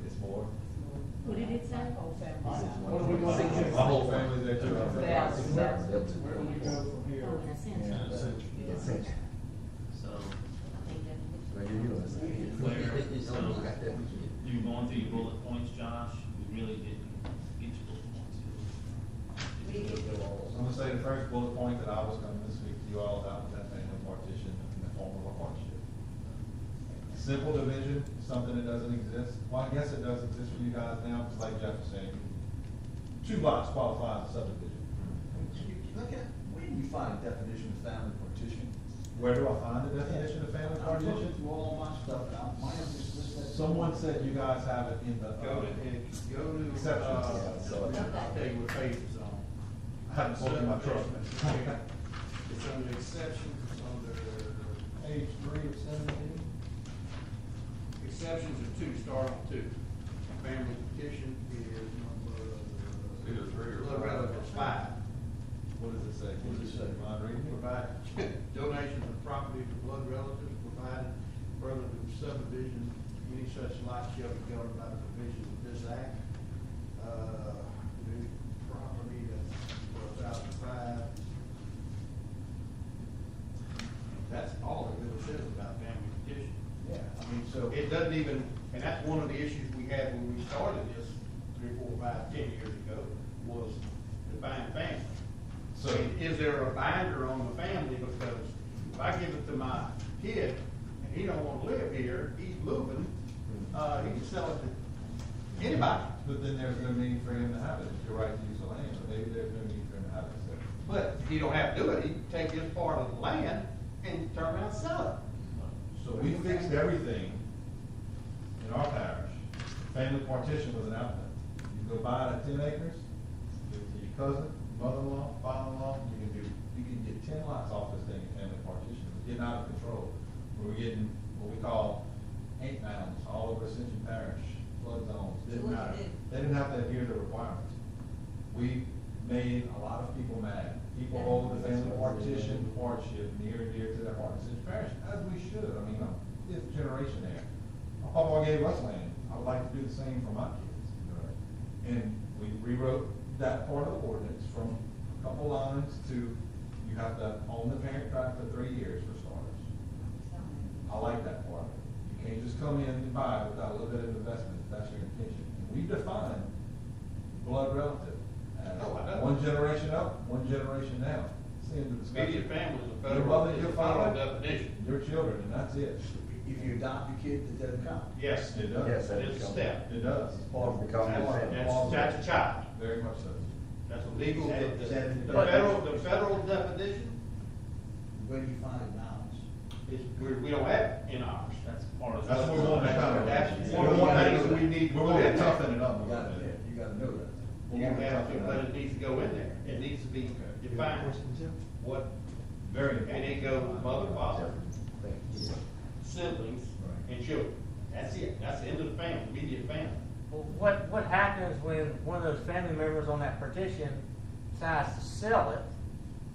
It's more. What did it say? Whole family. What are we gonna do? My whole family's there too. Thousands. Where do we go from here? Oh, in a sense. So, Well, you know, it's- so, you were going through your bullet points, Josh, we really didn't get your bullet points. I'm gonna say the first bullet point that I was coming to speak to you all about was that family partition in the form of a hardship. Simple division, something that doesn't exist. Well, I guess it does exist for you guys now, because like Jeff was saying, 2 lots qualify as a subdivision. Look at, where do you find a definition of family partition? Where do I find the definition of family I'm looking partition? through all my stuff, now, mine is just listed. Someone said you guys have it in the. go to, Exceptions. I'll tell you what page it's on. I haven't pulled in my truck. It's under exceptions, it's under page 3 of 17. Exceptions are 2, start on 2. Family petition is number. Either 3 or Blood 5. relatives, 5. What does it say? What does it say? Mind reading it? Provide donations of property to blood relatives, provided further to subdivision, any such lot shall be governed by the provisions of this act. New property that's 4,005. That's all it really says about family petition. Yeah. I mean, so it doesn't even, and that's one of the issues we had when we started this 3, 4, 5, 10 years ago, was define family. So. Is there a binder on the family, because if I give it to my kid, and he don't wanna live here, he's moving, he can sell it to anybody. But then there's no need for him to have it, it's your right to use the land, so maybe there's no need for him to have it, so. But he don't have to do it, he can take his part of the land and turn around and sell So we fixed everything in our parish. Family partition was an outlet. You go buy it at 10 acres, give it to your cousin, mother-in-law, father-in-law, you can get 10 lots off this thing in family partition. It's getting out of control. We were getting what we call ant mounds all over Ascension Parish, flood zones, didn't So what matter. you did? They didn't have to adhere to the requirements. We made a lot of people mad. People hold the family partition hardship near and dear to their heart. Ascension Parish, as we should. I mean, I'm fifth generation there. My papa gave us land. I would like to do the same for my kids. And we rewrote that part of the ordinance from a couple lines to, you have to own the parent tract for 3 years for starters. I like that part. You can't just come in and buy it without a little bit of investment, if that's your intention. We define blood relative as Oh, I know. one generation up, one generation down. It's the end of the discussion. Immediate family is a Your federal, mother, is your a federal father, definition. your children, and that's it. If you adopt your kid, it doesn't count. Yes, It does. Yes, that it's a becomes- step. It does. Part of the common That's a child. Very much so. That's a legal, Is that- the federal definition, Where do you find it now? is, we don't have it in ours. That's part of. That's what we want to kind of. That's one of the things that we need to We're put going in to there. toughen it up a You little gotta, bit. you gotta know that. We're You gonna have toughen to, it but up. it needs to go in there. It needs to be defined. What, Very and important. it goes mother, father, Yeah. siblings, and children. That's it. That's the end of the family, immediate family. Well, what happens when one of those family members on that partition decides to sell it,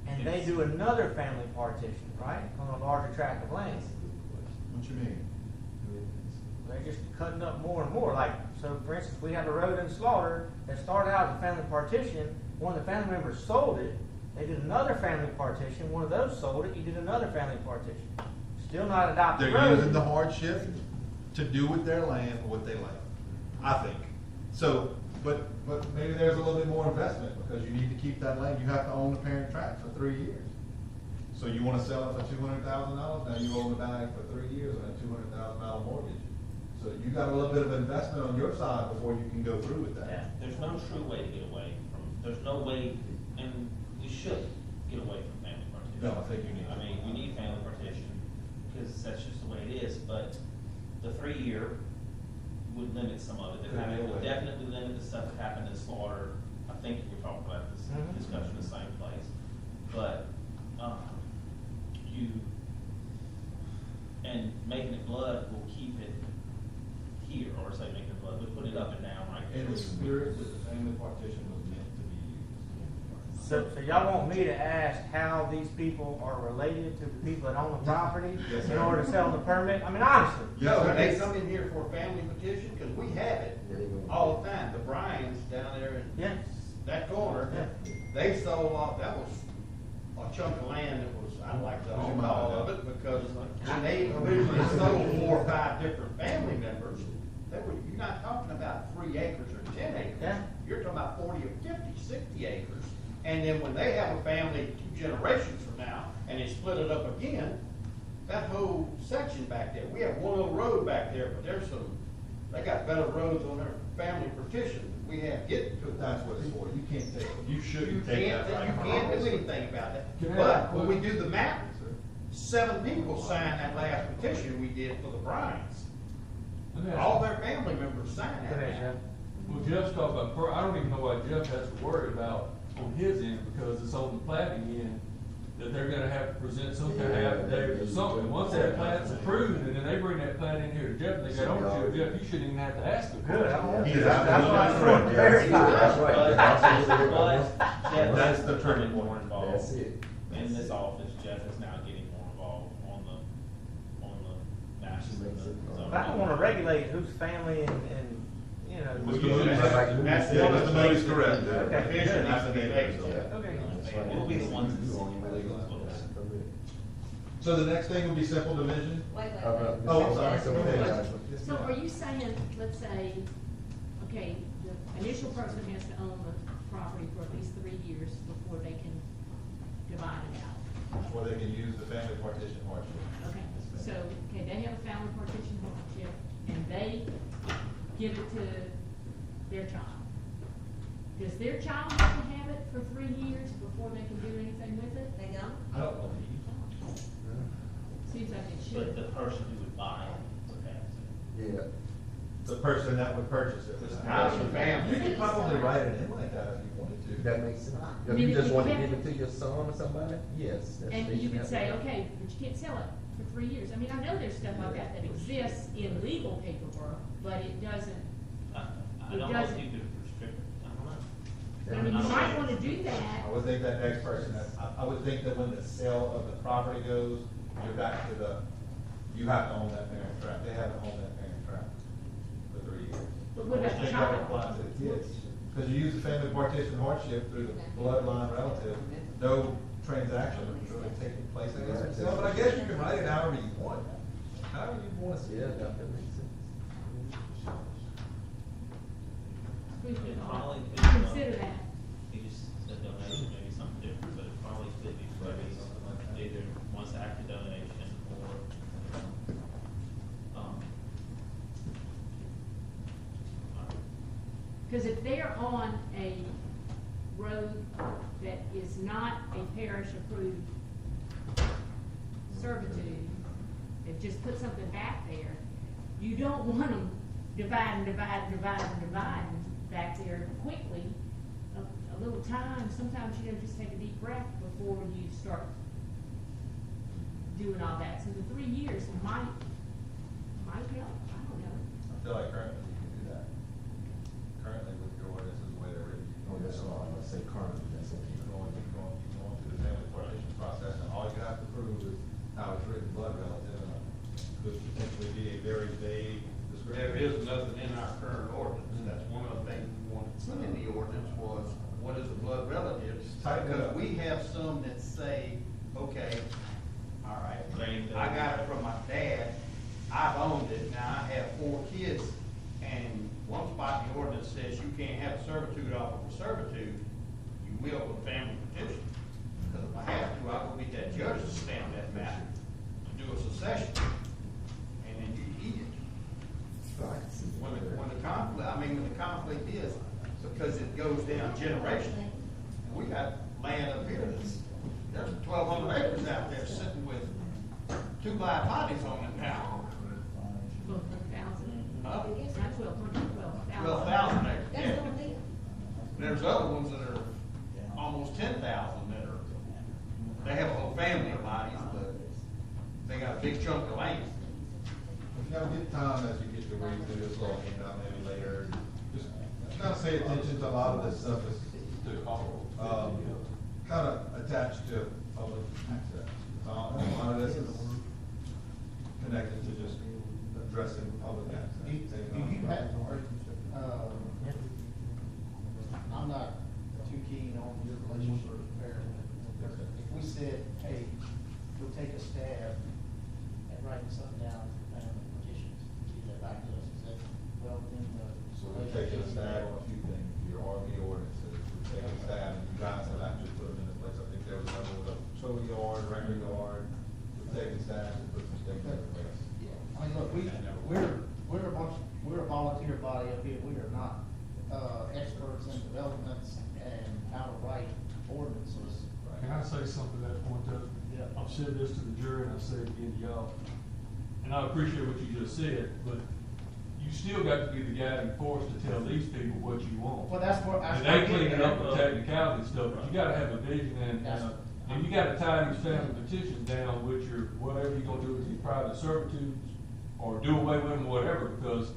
and they do another family partition, right, on a larger tract of land? What you mean? They're just cutting up more and more, like, so for instance, we have a road in Slaughter that started out as a family partition, one of the family members sold it, they did another family partition, one of those sold it, you did another family partition. Still not adopted road. They're using the hardship to do with their land what they like, I think. So, but maybe there's a little bit more investment, because you need to keep that land, you have to own the parent tract for 3 years. So you wanna sell it for $200,000, now you own the bag for 3 years on a $200,000 mortgage. So you got a little bit of investment on your side before you can go through with Yeah, that. there's no true way to get away from, there's no way, and we should get away from family partition. No, I think you need to. I mean, we need family partition, because that's just the way it is, but the 3 year would limit some of it. Could be It a would way. definitely limit the stuff that happened in Slaughter. I think we're talking about this Mhm. discussion in the same place. But, and making it blood will keep it here, or say making it blood, we put it up and down right here. In the spirit that the family partition was meant to be used. So y'all want me to ask how these people are related to the people that own the property Yes, in sir. order to sell the permit? I mean, honestly. Yes, No, sir. when they come in here for a family petition, because we have it all the time. The Bryans down there in Yeah. that corner, Yeah. they sold off, that was a chunk of land that was, I'd like to own all of it, because when they originally sold 4 or 5 different family members, you're not talking about 3 acres or 10 acres. Yeah. You're talking about 40 or 50, 60 acres. And then when they have a family 2 generations from now, and they split it up again, that whole section back there, we have one little road back there, but they got better roads on their family partition than we have getting to it. That's what it's for, you can't take, you You shouldn't take can't, that. you can't do anything about it. Can I But ask a when we question? do the map, 7 people signed that last petition we did for the Bryans. Let me ask All you- their family members signed Go that. ahead, Jeff. Well, Jeff's talking about, I don't even know why Jeff has to worry about on his end, because it's on the planning end, that they're gonna have to present some kind of affidavit or something. Once that plat's approved, and then they bring that plat in here to Jeff, and they got ownership, Jeff, you shouldn't even have to ask them. Good, I don't want He's to. That's absolutely what I was correct. trying to verify. That's right. But Jeff That's is the becoming turning more point. involved. That's it. In this office, Jeff is now getting more involved on the national. But I don't wanna regulate whose family and, you know. Mr. Moody's, yeah, Mr. Moody's correct. Okay. Petition needs to be made. Okay. We'll be the ones that see So the next thing will be simple division? Wait. Oh, I'm sorry. Go ahead. So are you saying, let's say, okay, the initial person has to own the property for at least 3 years before they can divide it out? Or they can use the family partition hardship. Okay, so, okay, they have a family partition hardship, and they give it to their child. Does their child have to have it for 3 years before they can do anything with it? They don't? I don't believe. Seems like it But should. the person who would buy it would have to. Yeah. The person that would purchase it. House and family. You could probably write it in like that if you wanted to. That makes sense. I If mean, you just if want to you give have- it to your son or somebody, yes. that's- And they you should could have say, it. okay, but you can't sell it for 3 years. I mean, I know there's stuff like that that exists in legal paperwork, but it doesn't, I It don't know if doesn't- you could restrict it, I don't know. I mean, you might wanna do that. I would think that next person, I would think that when the sale of the property goes, you're back to you have to own that parent tract, they have to own that parent tract for 3 years. But what about the State law child? applies to the kids. Because you use the family partition hardship through the bloodline relative, no transaction is really taking place against itself. But I guess you can write it however you want. However you want to see Yeah, it. that makes sense. We could It probably could, consider that. You just said donation, maybe something different, but it probably could be phrased either once after donation or, Because if they're on a road that is not a parish-approved servitude, it just put something back there, you don't want them dividing back there quickly. A little time, sometimes you know, just take a deep breath before you start doing all that. So the 3 years might help, I don't know. I feel like currently you can do that. Currently with your ordinances, the way they're written, you Oh, can that's all, I say currently, that's okay. You're going through the family partition process, and all you have to prove is how it's written, blood relative, and could potentially be a very vague description. There is nothing in our current ordinance, that's one of the things we wanted to put in the ordinance was, what is a blood relative? Tighten it Because up. we have some that say, okay, all right, Right. I got it from my dad, I've owned it, now I have 4 kids, and one spot in the ordinance says you can't have a servitude off of a servitude, you will with a family petition. Because if I have to, I'll go get that judge to stamp that map, to do a succession, and then you eat it. When the conflict is, because it goes down generation. We got land up here there's 1,200 acres out there sitting with 2 live bodies on it now. 12,000. Huh? Not 1,200, 12,000. 12,000 acres, yeah. There's other ones that are almost 10,000 that are, they have a whole family of bodies, but they got a big chunk of land. If you ever get time as you get to read through this law, maybe later, just kind of pay attention to a lot of this stuff is kind of attached to public access. A lot of this is connected to just addressing public access. Do you have, I'm not too keen on your relationship with parents. If we said, hey, we'll take a stab at writing something down, petitions, give that back to us, is that well within the? So we're taking a stab on a few things, your RV ordinances, we're taking a stab, and you guys have actually put them into place. I think there was another with a tow yard, record yard, we're taking stabs and put some things into place. I mean, look, we're a volunteer body up here, we are not, experts in developments and how to write ordinances. Can I say something to that point though? Yeah. I've said this to the jury and I've said it again to y'all. And I appreciate what you just said, but you still got to be the guiding force to tell these people what you want. Well, that's what. And they clean it up with technicality stuff, but you gotta have a vision and you gotta tie these family petitions down with your, whatever you're gonna do with these private servitudes, or do away with them, whatever, because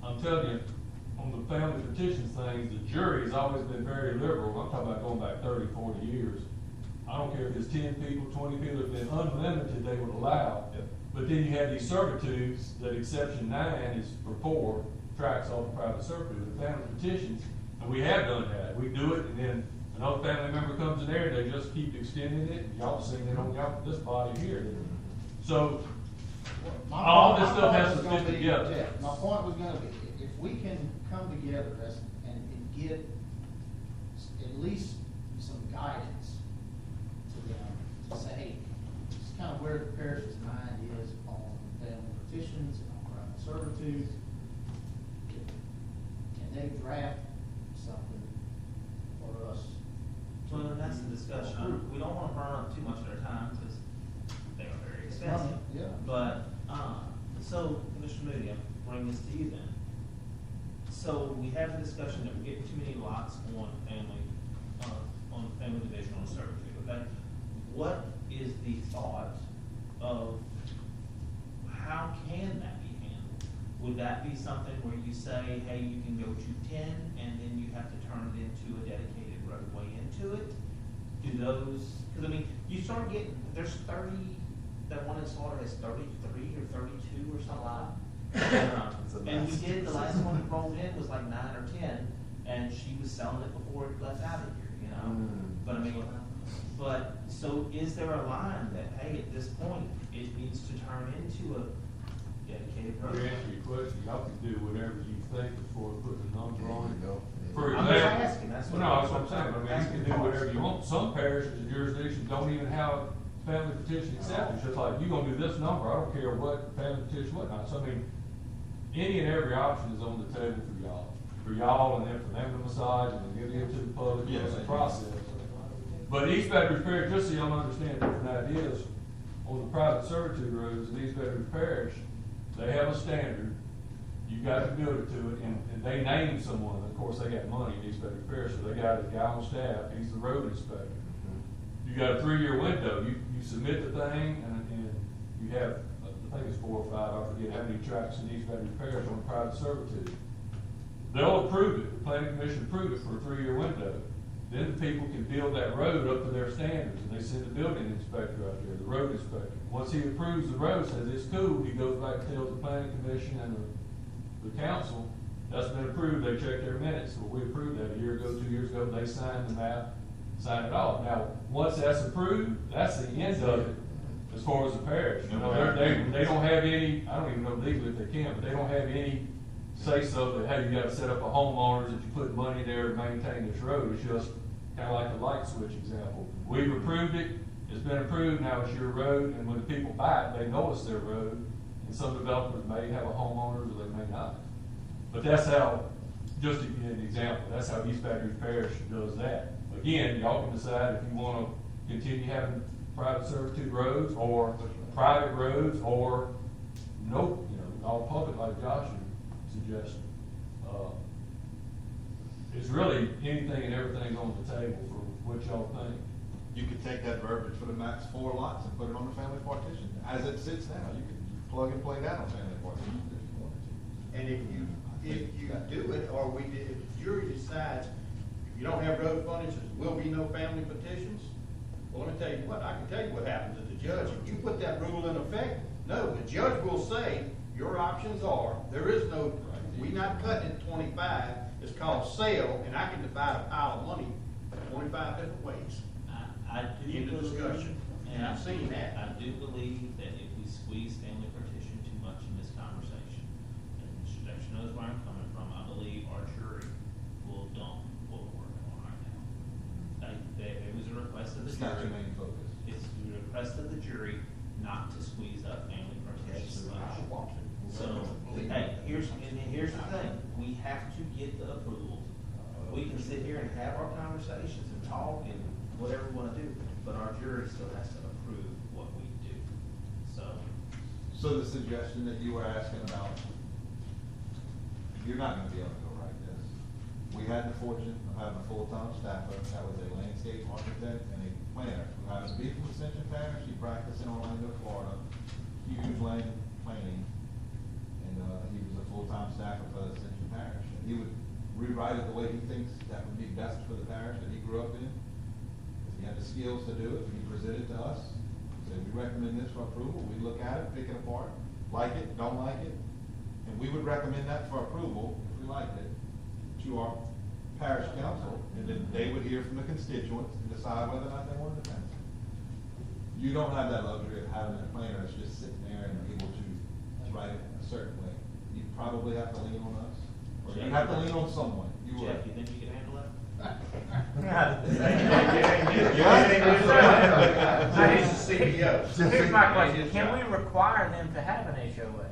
I'm telling you, on the family petitions things, the jury has always been very liberal. I'm talking about going back 30, 40 years. I don't care if it's 10 people, 20 people, if it's unlimited, they would allow. Yep. But then you have these servitudes, that exception 9 is for 4, tracks off the private servitude, the family petitions, and we have done that. We do it, and then another family member comes in there, and they just keep extending it, and y'all seen it on y'all, this body here. So, all this stuff has to fit together. My point was gonna be, if we can come together and get at least some guidance to them, to say, hey, this is kind of where the parish's mind is on family petitions and on private servitude. Can they draft something for us? well, and that's the discussion. We don't want to burn up too much of their time because they are very expensive. Yeah. But, so, Mr. Moody, I'm bringing this to you then. So we have the discussion that we're getting too many lots on family division on servitude, okay? What is the thought of how can that be handled? Would that be something where you say, hey, you can go to 10 and then you have to turn it into a dedicated roadway into it? Do those, because I mean, you start getting, there's 30, that one in Slaughter has 33 or 32 or something. And we did, the last one that rolled in was like 9 or 10, and she was selling it before it left out of here, you know? But I mean, but, so is there a line that, hey, at this point, it needs to turn into a dedicated To road? answer your question, y'all can do whatever you think before putting a number on it. go. For I'm just example, asking, that's what. no, that's what I'm saying, but I mean, you can do whatever you want. Some parishes and jurisdictions don't even have family petition acceptance, just like, you gonna do this number, I don't care what family petition, whatnot. So I mean, any and every option is on the table for y'all, and then for them to massage, and then give it to the public, it's a process. But East Baton Rouge Parish, just so y'all understand different ideas, on the private servitude roads in East Baton Rouge Parish, they have a standard, you got to build it to it, and they name someone, of course, they got money in East Baton Rouge Parish, so they got a guy on staff, he's the road inspector. You got a 3-year window, you submit the thing, and you have, I think it's 4 or 5, I forget how many tracks in East Baton Rouge Parish on private servitude. They'll approve it, the planning commission approve it for a 3-year window. Then the people can build that road up to their standards, and they send the building inspector out there, the road inspector. Once he approves the road, says it's cool, he goes back and tells the planning commission and the council, that's been approved, they check their minutes. Well, we approved that a year ago, 2 years ago, they signed the map, signed it off. Now, once that's approved, that's the end of it as far as the parish. You know, they don't have any, I don't even know legally if they can, but they don't have any say-so that, hey, you gotta set up a homeowners that you put money there to maintain this road. It's just kind of like the light switch example. We've approved it, it's been approved, now it's your road, and when the people buy it, they know it's their road. And some developers may have a homeowners or they may not. But that's how, just to give you an example, that's how East Baton Rouge Parish does that. Again, y'all can decide if you wanna continue having private servitude roads, or private roads, or nope, you know, all public like Josh suggested. It's really anything and everything on the table for what y'all think. You could take that verbiage for the max 4 lots and put it on the family partition. As it sits now, you can plug and play that on family partition if you wanted to. And if you do it, or if the jury decides you don't have road frontage, there will be no family petitions, well, let me tell you what, I can tell you what happens as a judge. If you put that rule in effect, no, the judge will say, your options are, there is no, we not cutting it 25, it's called sale, and I can divide a pile of money 25 different ways. I do In the believe, discussion. And I've seen that. I do believe that if we squeeze family partition too much in this conversation, and Mr. Dexter knows where I'm coming from, I believe our jury will dump what we're working on right now. It was a request of the It's not your jury. main focus. It's a request of the jury not to squeeze up family partition too much. So, hey, here's the thing, we have to get the approval. We can sit here and have our conversations and talk and whatever we wanna do, but our jury still has to approve what we do, so. So the suggestion that you were asking about, you're not gonna be able to go write this. We had the fortune of having a full-time staffer that was a landscape architect and a planner who happens to be from Ascension Parish. He practiced in Orlando, Florida, huge land planning, and he was a full-time staffer for the Ascension Parish. And he would rewrite it the way he thinks that would be best for the parish that he grew up in. He had the skills to do it. He presented to us, said, we recommend this for approval. We look at it, pick it apart, like it, don't like it, and we would recommend that for approval, if we liked it, to our parish council, and then they would hear from the constituents and decide whether or not they wanted to pass it. You don't have that luxury of having a planner that's just sitting there and able to write it a certain way. You probably have to lean on us, or you have to lean on someone. You would. Jeff, you think you can handle that? He's the CEO. Here's my question, can we require them to have an HOA?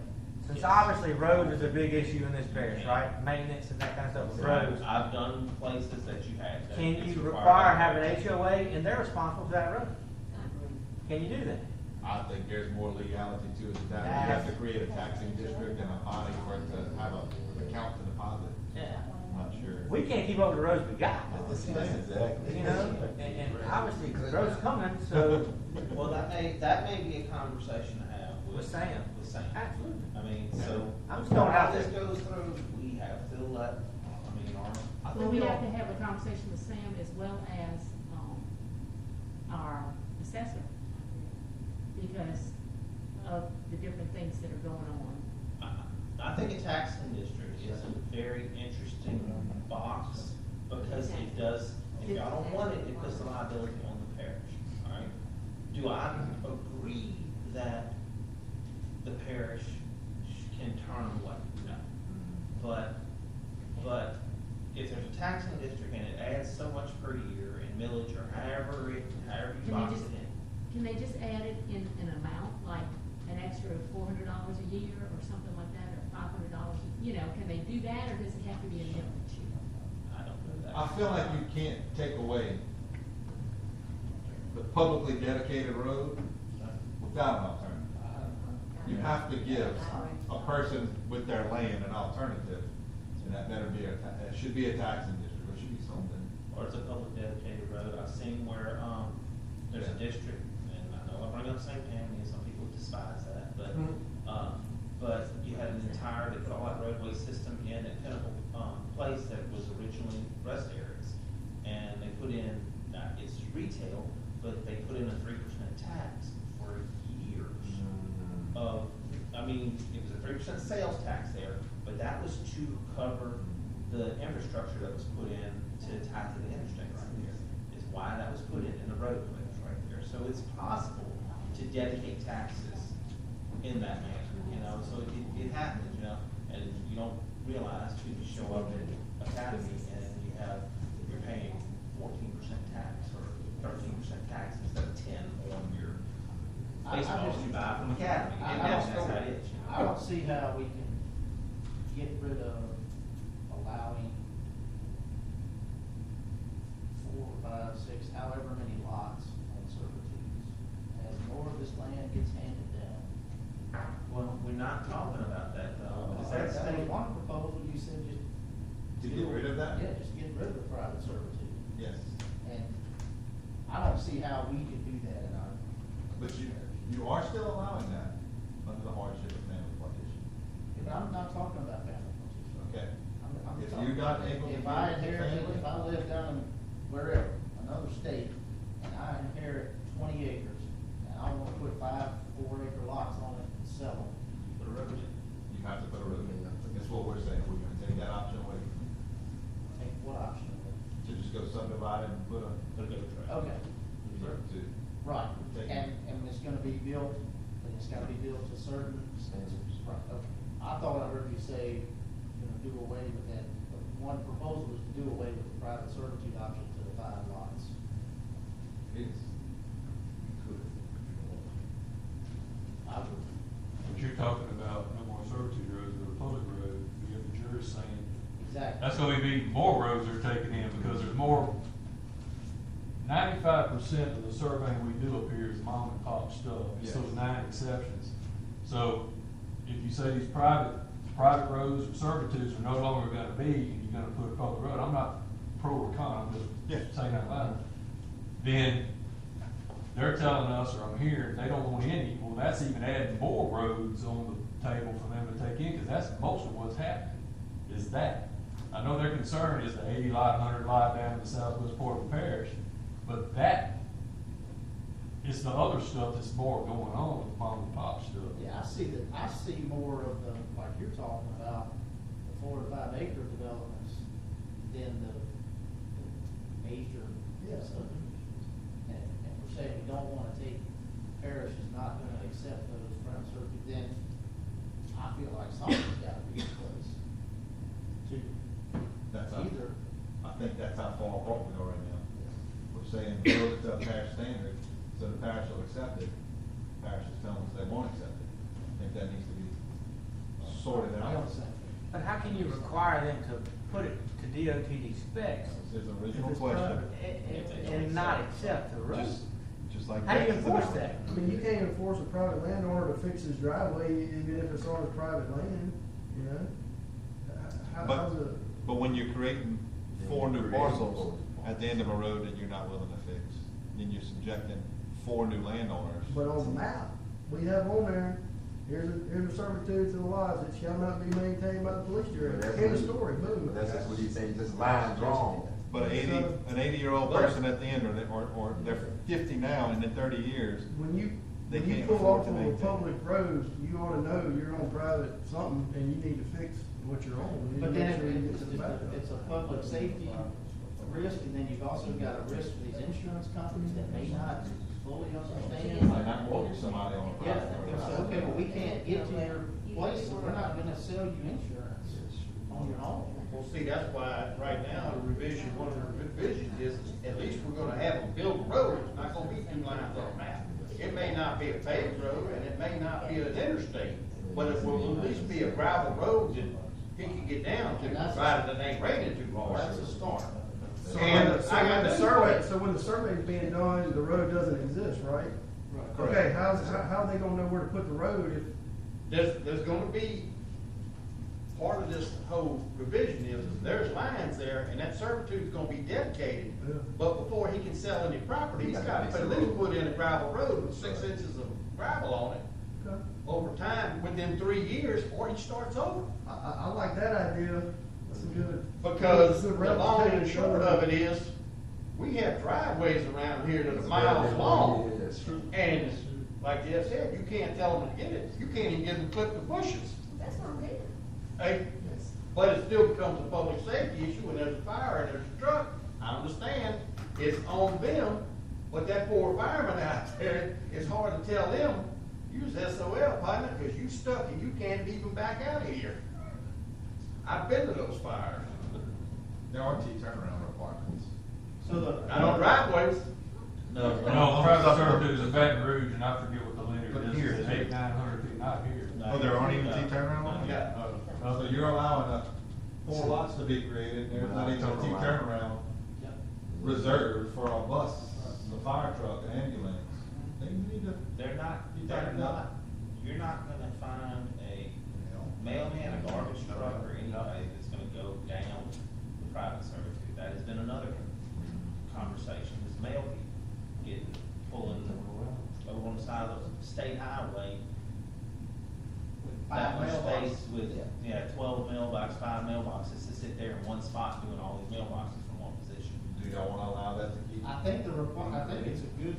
Since obviously road is a big issue in this parish, right? Maintenance and that kind of stuff with roads. I've done places that you had. that Can it's you required. require having an HOA and they're responsible for that road? Can you do that? I think there's more legality to it than that. You have to create a taxing district and a body for it to have an account to deposit. Yeah. I'm not sure. We can't keep up with the roads we got. Exactly. You know, and obviously the road's coming, so. Well, that may be a conversation to have With Sam. With Sam. Absolutely. I mean, so. I'm just throwing it out how this there. goes through, we have to let, I mean, our. Well, we have to have a conversation with Sam as well as, our assessor, because of the different things that are going on. I think a taxing district is a very interesting box, because it does, if y'all don't want it, it puts the liability on the parish, all right? Do I agree that the parish can turn away? No. But if there's a taxing district and it adds so much per year in millage or however you Can box they just, it in. can they just add it in an amount, like an extra $400 a year or something like that, or $500, you know, can they do that, or does it have to be a millage? I don't know that. I feel like you can't take away the publicly dedicated road without an alternative. You have to give a person with their land an alternative, and that better be it should be a taxing district, or it should be something. Or it's a public dedicated road. I've seen where, there's a district, and I know I'm running on the same family, and some people despise that, but you had an entire, they put all that roadway system in a Pinnacle, place that was originally rest areas. And they put in, it's retail, but they put in a 3% tax for years of, I mean, it was a 3% sales tax there, but that was to cover the infrastructure that was put in to tie to the interstate right there, is why that was put in the roadways right there. So it's possible to dedicate taxes in that manner, you know, so it happens, you know, and you don't realize till you show up at Academy and you're paying 14% tax or 13% tax instead of 10 on your baseballs you buy from Academy, and that's how it is, you know. I don't see how we can get rid of allowing 4, 5, 6, however many lots on servitudes. As more of this land gets handed down. Well, we're not talking about that though, because That that's. was one proposal, you said just. To get rid of that? Yeah, just get rid of the private servitude. Yes. And I don't see how we could do that in our. But you are still allowing that under the hardship of family partition. But I'm not talking about family partition. Okay. I'm If talking you got about able to if get I the inherited, family- if I live down in wherever, another state, and I inherit 20 acres, and I wanna put 5 4-acre lots on it and sell them. Put a road in. You have to put a road in. That's what we're saying. We're gonna take that option away. Take what option? To just go subdivide and put a. Put a go track. Okay. To- Right, Take- and it's gonna be built, and it's gotta be built to certain standards. Right, okay. I thought I heard you say, you're gonna do away with that, one proposal was to do away with the private servitude option to the 5 lots. It's, you could. I would, But you're talking about no more servitude roads, but a public road, you have the jurist saying, exactly. that's gonna be more roads they're taking in, because there's more. 95% of the surveying we do up here is mom and pop stuff, it's those 9 exceptions. So, if you say these private roads or servitudes are no longer gonna be, and you're gonna put a public road, I'm not pro or con, I'm just saying out loud. Then, they're telling us, or I'm hearing, they don't want any, well, that's even adding more roads on the table for them to take in, because that's most of what's happening, is that. I know their concern is the 80 lot, 100 lot down in the southwest part of the parish, but that is the other stuff that's more going on with mom and pop stuff. Yeah, I see more of the, like you're talking about, the 4 to 5 acre developments than the major subdivisions. And we're saying we don't wanna take, parish is not gonna accept those front circuit, then I feel like something's gotta be in place to That's either. I think that's how far apart we are right now. We're saying build it to a parish standard, so the parish will accept it. Parish is telling us they won't accept it. I think that needs to be sorted I out. don't think. But how can you require them to put it to DOTD specs That was his if original it's question. private, and not accept the road? Just like. How do you Jackson's enforce about. that? I mean, you can't enforce a private landowner to fix his driveway even if it's on his private land, you know? How's it? But when you're creating 4 new parcels at the end of a road that you're not willing to fix, then you're subjecting 4 new landowners. But on the map, we have on there, here's a servitude to the lots, it shall not be maintained by the police director. End of story, boom. But that's just what he's saying, this line's wrong. But an 80-year-old person at the end, or they're 50 now, and in 30 years, When they When you can't pull afford off to on a maintain. public road, you ought to know you're on private something, and you need to fix what you're on. You But need to then make sure you get it's, to the back. it's a public safety risk, and then you've also got a risk for these insurance companies that may not fully understand. Might not quote somebody on a Yeah, private they road. say, okay, well, we can't get to your place, so we're not gonna sell you insurance on your home. Well, see, that's why right now, the revision, one of the revisions is, at least we're gonna have them build a road, it's not gonna be 2 lines on a map. It may not be a paved road, and it may not be an interstate, but it will at least be a gravel road that he can get down to, provided it ain't raining too hard. That's a start. So And when the- so I when got the this survey, point. so when the survey's being done, the road doesn't exist, right? Okay, how are they gonna know where to put the road if, There's gonna be, part of this whole revision is there's lines there, and that servitude's gonna be dedicated. Yeah. But before he can sell any property, he's gotta at least put in a gravel road with 6 inches of gravel on it okay. over time, within 3 years, or he starts over. I like that idea, that's a good. Because the good long and reputation. short of it is, we have driveways around here that are miles long. Yeah, that's true. And like Jeff said, you can't tell them to get it, you can't even get them to clip the bushes. That's what I'm getting. Hey, but it still becomes a public safety issue when there's a fire and there's a truck. I understand, it's on them, but that poor fireman out there, it's hard to tell them, use SOL, partner, because you stuck and you can't even back out of here. I've been to those fires. There are T turnaround requirements. So the. Not on driveways. No, private servitudes in Baton Rouge, and I forget what the linear But is, here, it's 800-900 feet, not here. Oh, there aren't even T turnaround ones? Yeah. So you're allowing 4 lots to be created, and there's not even a T turnaround reserved for a bus, the fire truck, an ambulance. They need to. They're not, you're not gonna find a mailman, a garbage truck, or anybody that's gonna go down the private servitude. That has been another conversation, is mail people getting, pulling over on the side of the state highway. That much space with, 12 mailboxes, 5 mailboxes to sit there in one spot doing all these mailboxes from one position. Do y'all wanna allow that to keep? I think I think it's a good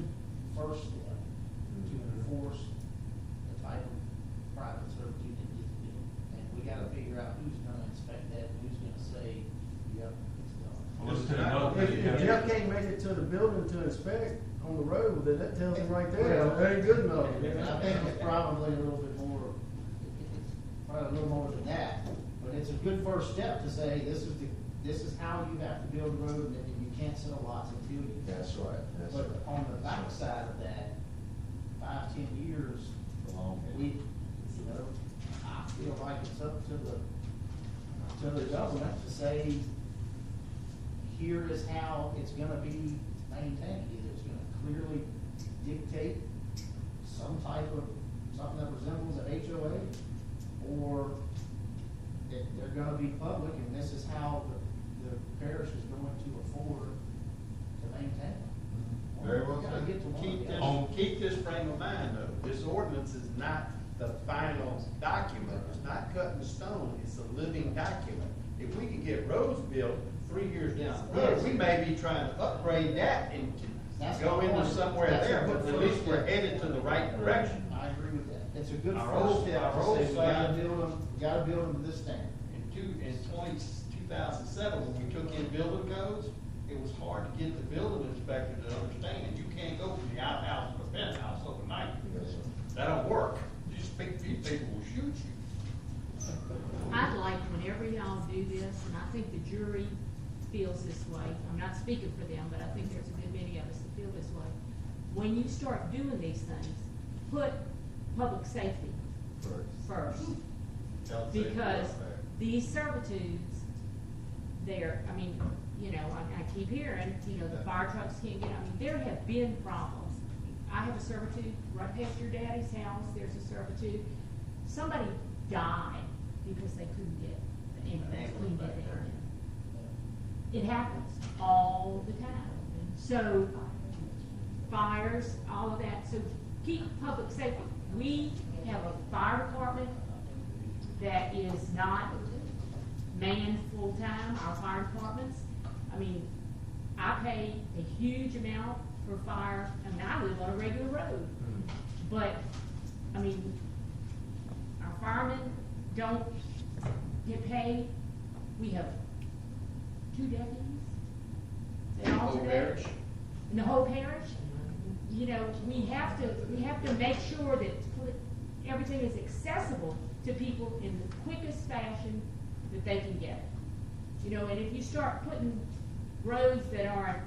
first step to enforce the type of private servitude that needs to be. And we gotta figure out who's gonna inspect that, and who's gonna say, yep, it's done. Well, let's take another If, thing. if Jeff can't make it to the building to inspect on the road, then that tells him right there, that ain't good enough. I think it's probably a little bit more, probably a little more than that, but it's a good first step to say, this is how you have to build a road, and you can't sell lots until you. That's right, that's But right. on the backside of that, 5-10 years, we, I feel like it's up to the government to say, here is how it's gonna be maintained. Either it's gonna clearly dictate some type of, something that resembles an HOA, or that they're gonna be public, and this is how the parish is going to afford to maintain them. Very well We gotta said. get to one. Keep this frame of mind though, this ordinance is not the final document, it's not cut in stone, it's a living document. If we can get roads built 3 years down the road, we may be trying to upgrade that and That's go my into point. somewhere That's a there, good but at first least we're step. headed to the right direction. I agree with that. It's a good Our first old- step our to old say, we gotta saying- build them, gotta build them to this standard. In 2007, when we took in building codes, it was hard to get the building inspector to understand, you can't go from the outhouse to the penthouse overnight. That don't work. These people will shoot you. I'd like whenever y'all do this, and I think the jury feels this way, I'm not speaking for them, but I think there's a good many of us that feel this way. When you start doing these things, put public safety first. Health, safety, Because welfare. these servitudes, I mean, I keep hearing, the fire trucks can't get, there have been problems. I have a servitude right past your daddy's house, there's a servitude. Somebody died because they couldn't get the ambulance cleaned that area. It happens all the time. So, fires, all of that, so keep public safety. We have a fire department that is not manned full-time, our fire departments. I pay a huge amount for fire, I live on a regular road. But, I mean, our firemen don't get paid. We have 2 deputies. They Whole alternate. parish? In the whole parish. You know, we have to make sure that everything is accessible to people in the quickest fashion that they can get it. You know, and if you start putting roads that aren't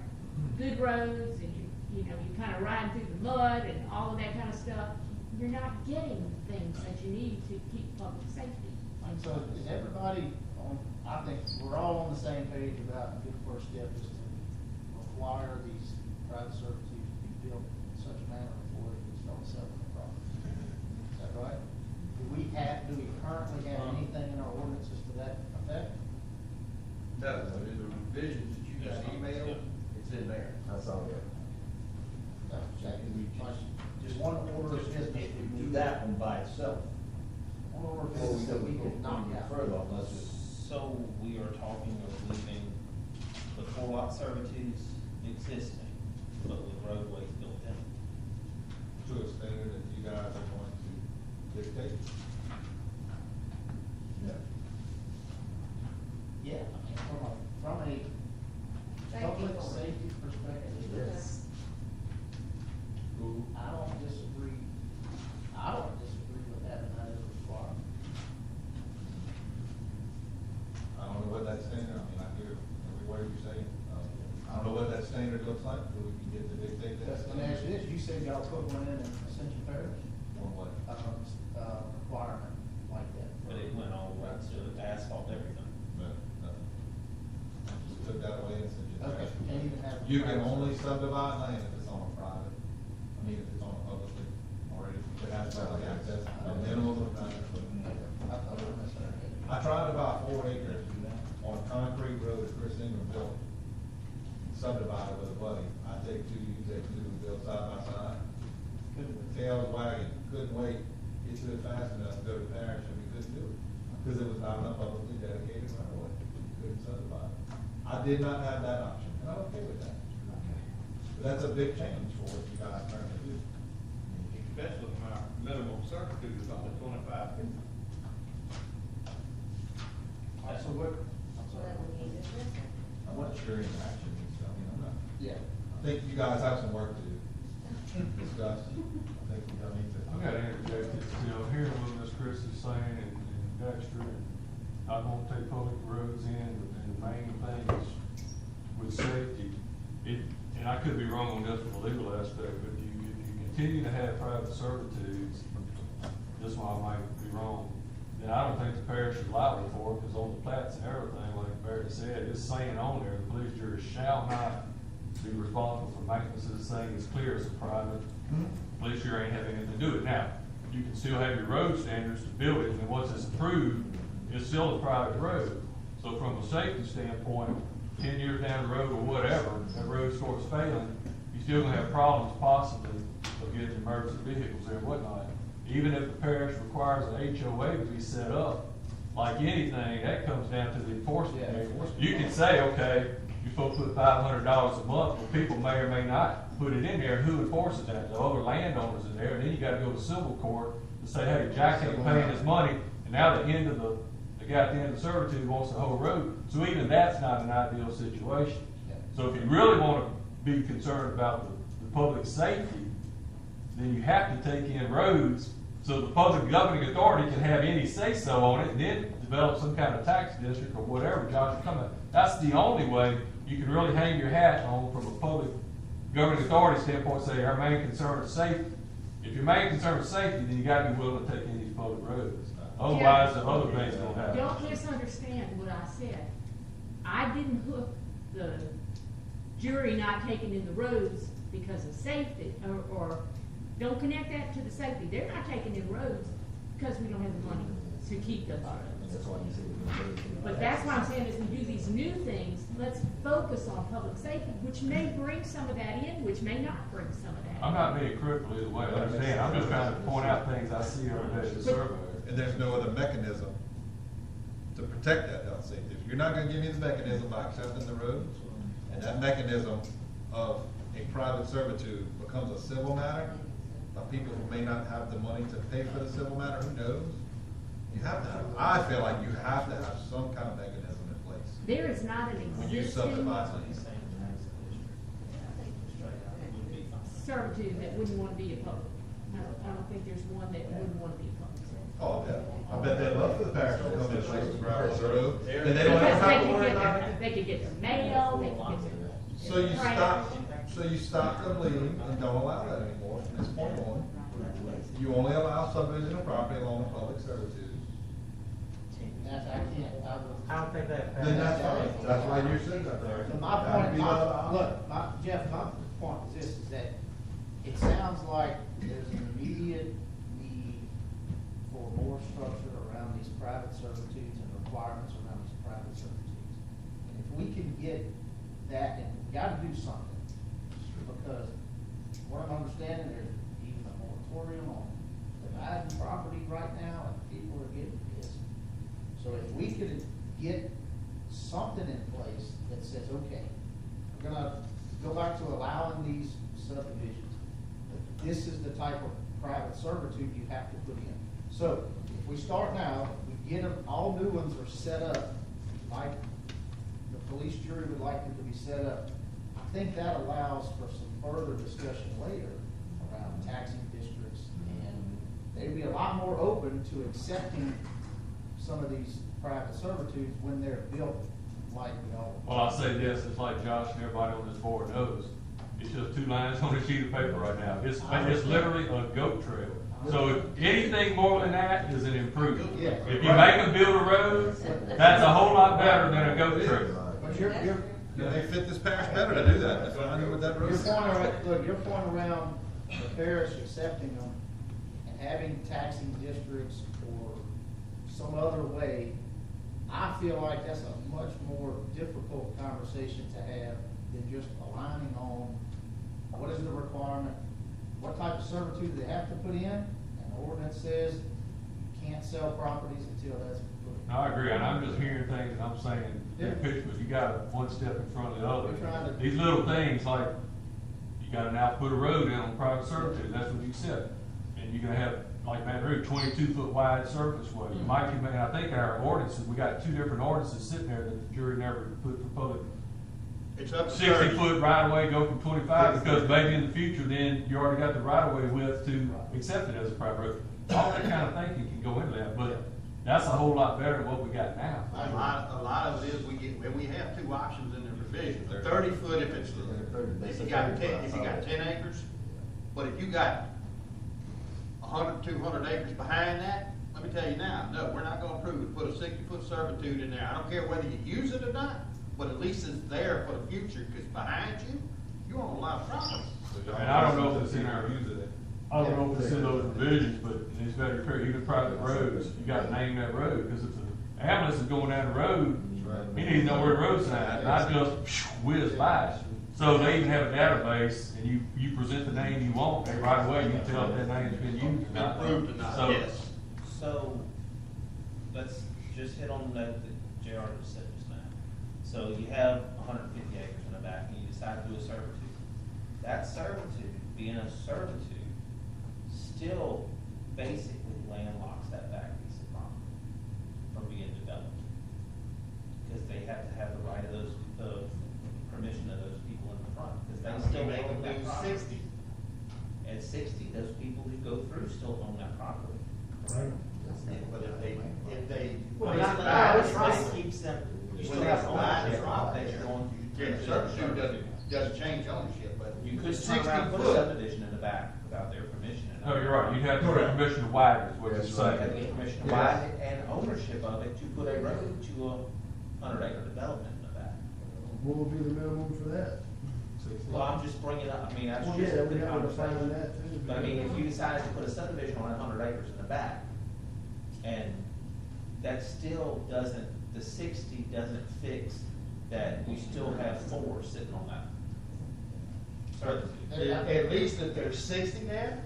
good roads, and you know, you kind of riding through the mud and all of that kind of stuff, you're not getting the things that you need to keep public safety. And so is everybody on, I think we're all on the same page about the first step is to require these private services to be built in such a manner before they can start selling the property. Is that right? Do we currently have anything in our ordinances to that effect? No, but in the revisions that you just emailed, it's in there. That's all, yeah. That's exactly, just one order of business. If we do that one by itself, One order of before we business that we go can knock out. further, unless it's. So we are talking of leaving the 4-lot servitudes existing, but with roadways built in. To a standard that you guys are going to dictate. Yeah. Yeah, I mean, from a public safety perspective, Yes. I don't disagree with having that as a requirement. I don't know what that standard, I mean, I hear every word you're saying. I don't know what that standard looks like, so we can get to dictate that. Let me ask you this, you said y'all put one in Ascension Parish, One way. requirement like that. But it went all the way to asphalt everything. No, nothing. Just took that away and said. Okay, you can't even have. You can only subdivide land if it's on a private, I mean, if it's on a publicly, already, it has public access, a minimum of private. I thought it was necessary. I tried to buy 4 acres on a concrete road that Chris Ingram built, subdivided with a buddy. I take 2, you take 2, we built side by side. The tail was wagging, couldn't wait, get to it fast enough to go to parish, and we couldn't do it. Because it was not a publicly dedicated right away, couldn't subdivide. I did not have that option, and I'm okay with that. But that's a big change for what you guys currently do. Especially when our minimum servitude is only 25 feet. So what, I'm sorry. I want your interaction, so, I mean, I'm not, Yeah. I think you guys have some work to do, discuss. I think we need to. I gotta interject, you know, hearing what Ms. Chris is saying and Dexter, and I won't take public roads in, and the main thing is with safety. And I could be wrong on this from the legal aspect, but if you continue to have private servitudes, this one I might be wrong, then I don't think the parish is liable for it, because on the plats and everything, like Barry said, it's saying on there, the police jury shall not be responsible for maintenance of this thing as clear as a private. Police jury ain't having anything to do with it. Now, you can still have your road standards to build it, and once it's approved, it's still a private road. So from a safety standpoint, 10 years down the road or whatever, that road starts failing, you're still gonna have problems possibly of getting emergency vehicles there and whatnot. Even if the parish requires an HOA to be set up, like anything, that comes down to the enforcement. Yeah, enforcement. You can say, okay, you're supposed to put $500 a month, but people may or may not put it in there. Who enforces that? The other landowners in there, and then you gotta go to civil court to say, hey, Jack ain't paying his money, and now the end of the guy at the end of the servitude wants the whole road. So even that's not an ideal situation. So if you really wanna be concerned about the public safety, then you have to take in roads so the public governing authority can have any say-so on it, and then develop some kind of tax district or whatever Josh is talking about. That's the only way you can really hang your hat on from a public governing authority standpoint, say our main concern is safety. If your main concern is safety, then you gotta be willing to take in these public roads. Otherwise, the other things don't happen. Don't misunderstand what I said. I didn't hook the jury not taking in the roads because of safety, or don't connect that to the safety. They're not taking in roads because we don't have the money to keep those roads. That's why you see. But that's what I'm saying, is we do these new things, let's focus on public safety, which may bring some of that in, which may not bring some of that in. I'm not being critical either way, I understand. I'm just trying to point out things I see every day as a surveyor. And there's no other mechanism to protect that health safety. If you're not gonna give me the mechanism by accepting the road, and that mechanism of a private servitude becomes a civil matter, of people who may not have the money to pay for the civil matter, who knows? You have to have, I feel like you have to have some kind of mechanism in place There is not an when you existing subdivide something. servitude that wouldn't want to be a public. I don't think there's one that wouldn't want to be a public. Oh, definitely. I bet they'd love for the parish to come in place for Broward's Road. And they don't Because have to worry about it. they could get their mail, they could get their. So you stop the bleeding and don't allow that anymore, from this point on. You only allow subdivision of property along with public servitude. That's, I can't, I don't think that. Then that's fine, that's why you said that there. So my point, Jeff, my point is this, is that it sounds like there's an immediate need for more structure around these private servitudes and requirements around these private servitudes. And if we can get that, and we gotta do something, because what I'm understanding, there's even a moratorium on dividing property right now, and people are getting pissed. So if we could get something in place that says, okay, we're gonna go back to allowing these subdivisions, but this is the type of private servitude you have to put in. So if we start now, we get them, all new ones are set up like the police jury would like them to be set up. I think that allows for some further discussion later around taxing districts, and they'd be a lot more open to accepting some of these private servitudes when they're built like we all. Well, I'll say this, it's like Josh and everybody on this board knows, it's just 2 lines on a sheet of paper right now. It's literally a goat trail. So if anything more than that is an improvement. Yeah. If you make them build a road, that's a whole lot better than a goat trail. But you're They fit this parish better to do that, that's what I do with that road. your point around the parish accepting them and having taxing districts or some other way, I feel like that's a much more difficult conversation to have than just aligning on what is the requirement, what type of servitude do they have to put in, and the ordinance says you can't sell properties until that's complete. I agree, and I'm just hearing things and I'm saying, Yeah. Pittsburgh, you got one step in front of the other. We're trying to- These little things like, you gotta now put a road in on private servitude, that's what you said. And you're gonna have, like Baton Rouge, 22-foot wide surface way. You might, and I think our ordinances, we got 2 different ordinances sitting there that the jury never put for public. It's up to 60-foot right of way go from 25, because maybe in the future, then you already got the right of way width to accept it as a private road. All that kind of thinking can go into that, but that's a whole lot better than what we got now. A lot of it is, we have 2 options in the revision. The 30-foot if it's, if you got 10 acres, but if you got 100, 200 acres behind that, let me tell you now, no, we're not gonna approve it. Put a 60-foot servitude in there. I don't care whether you use it or not, but at least it's there for the future, because behind you, you won't allow property. And I don't know if it's in our, I don't know if it's in those revisions, but it's very clear, even private roads, you gotta name that road, because if an ambulance is going down the road, he needs to know where the road's at, not just whiz by it. So they even have a database, and you present the name you want, and right away, you can tell if that name's been used or not. Been approved or not, So- yes. So, let's just hit on the note that JR just said just now. So you have 150 acres in the back, and you decide to do a servitude. That servitude, being a servitude, still basically landlocks that back piece of property from being developed. Because they have to have the right of those, the permission of those people in the front, because they still Make own them that lose property. 60. At 60, those people who go through still own that property. But if they. Well, that's right. This keeps them, you still When have they buy ownership, the property, they're going to. Yeah, the servitude doesn't change ownership, but. You could turn 60 around and put a foot. subdivision in the back without their permission. No, you're right, you'd have to get permission to widen, is what you're So you have to saying. get permission to widen it and ownership of it to put a road to a 100-acre development in the back. What would be the minimum for that? Well, I'm just bringing up, I mean, that's Well, just yeah, the we have to define conversation. that too. But I mean, if you decided to put a subdivision on 100 acres in the back, and that still doesn't, the 60 doesn't fix that you still have 4 sitting on that. At least if there's 60 there,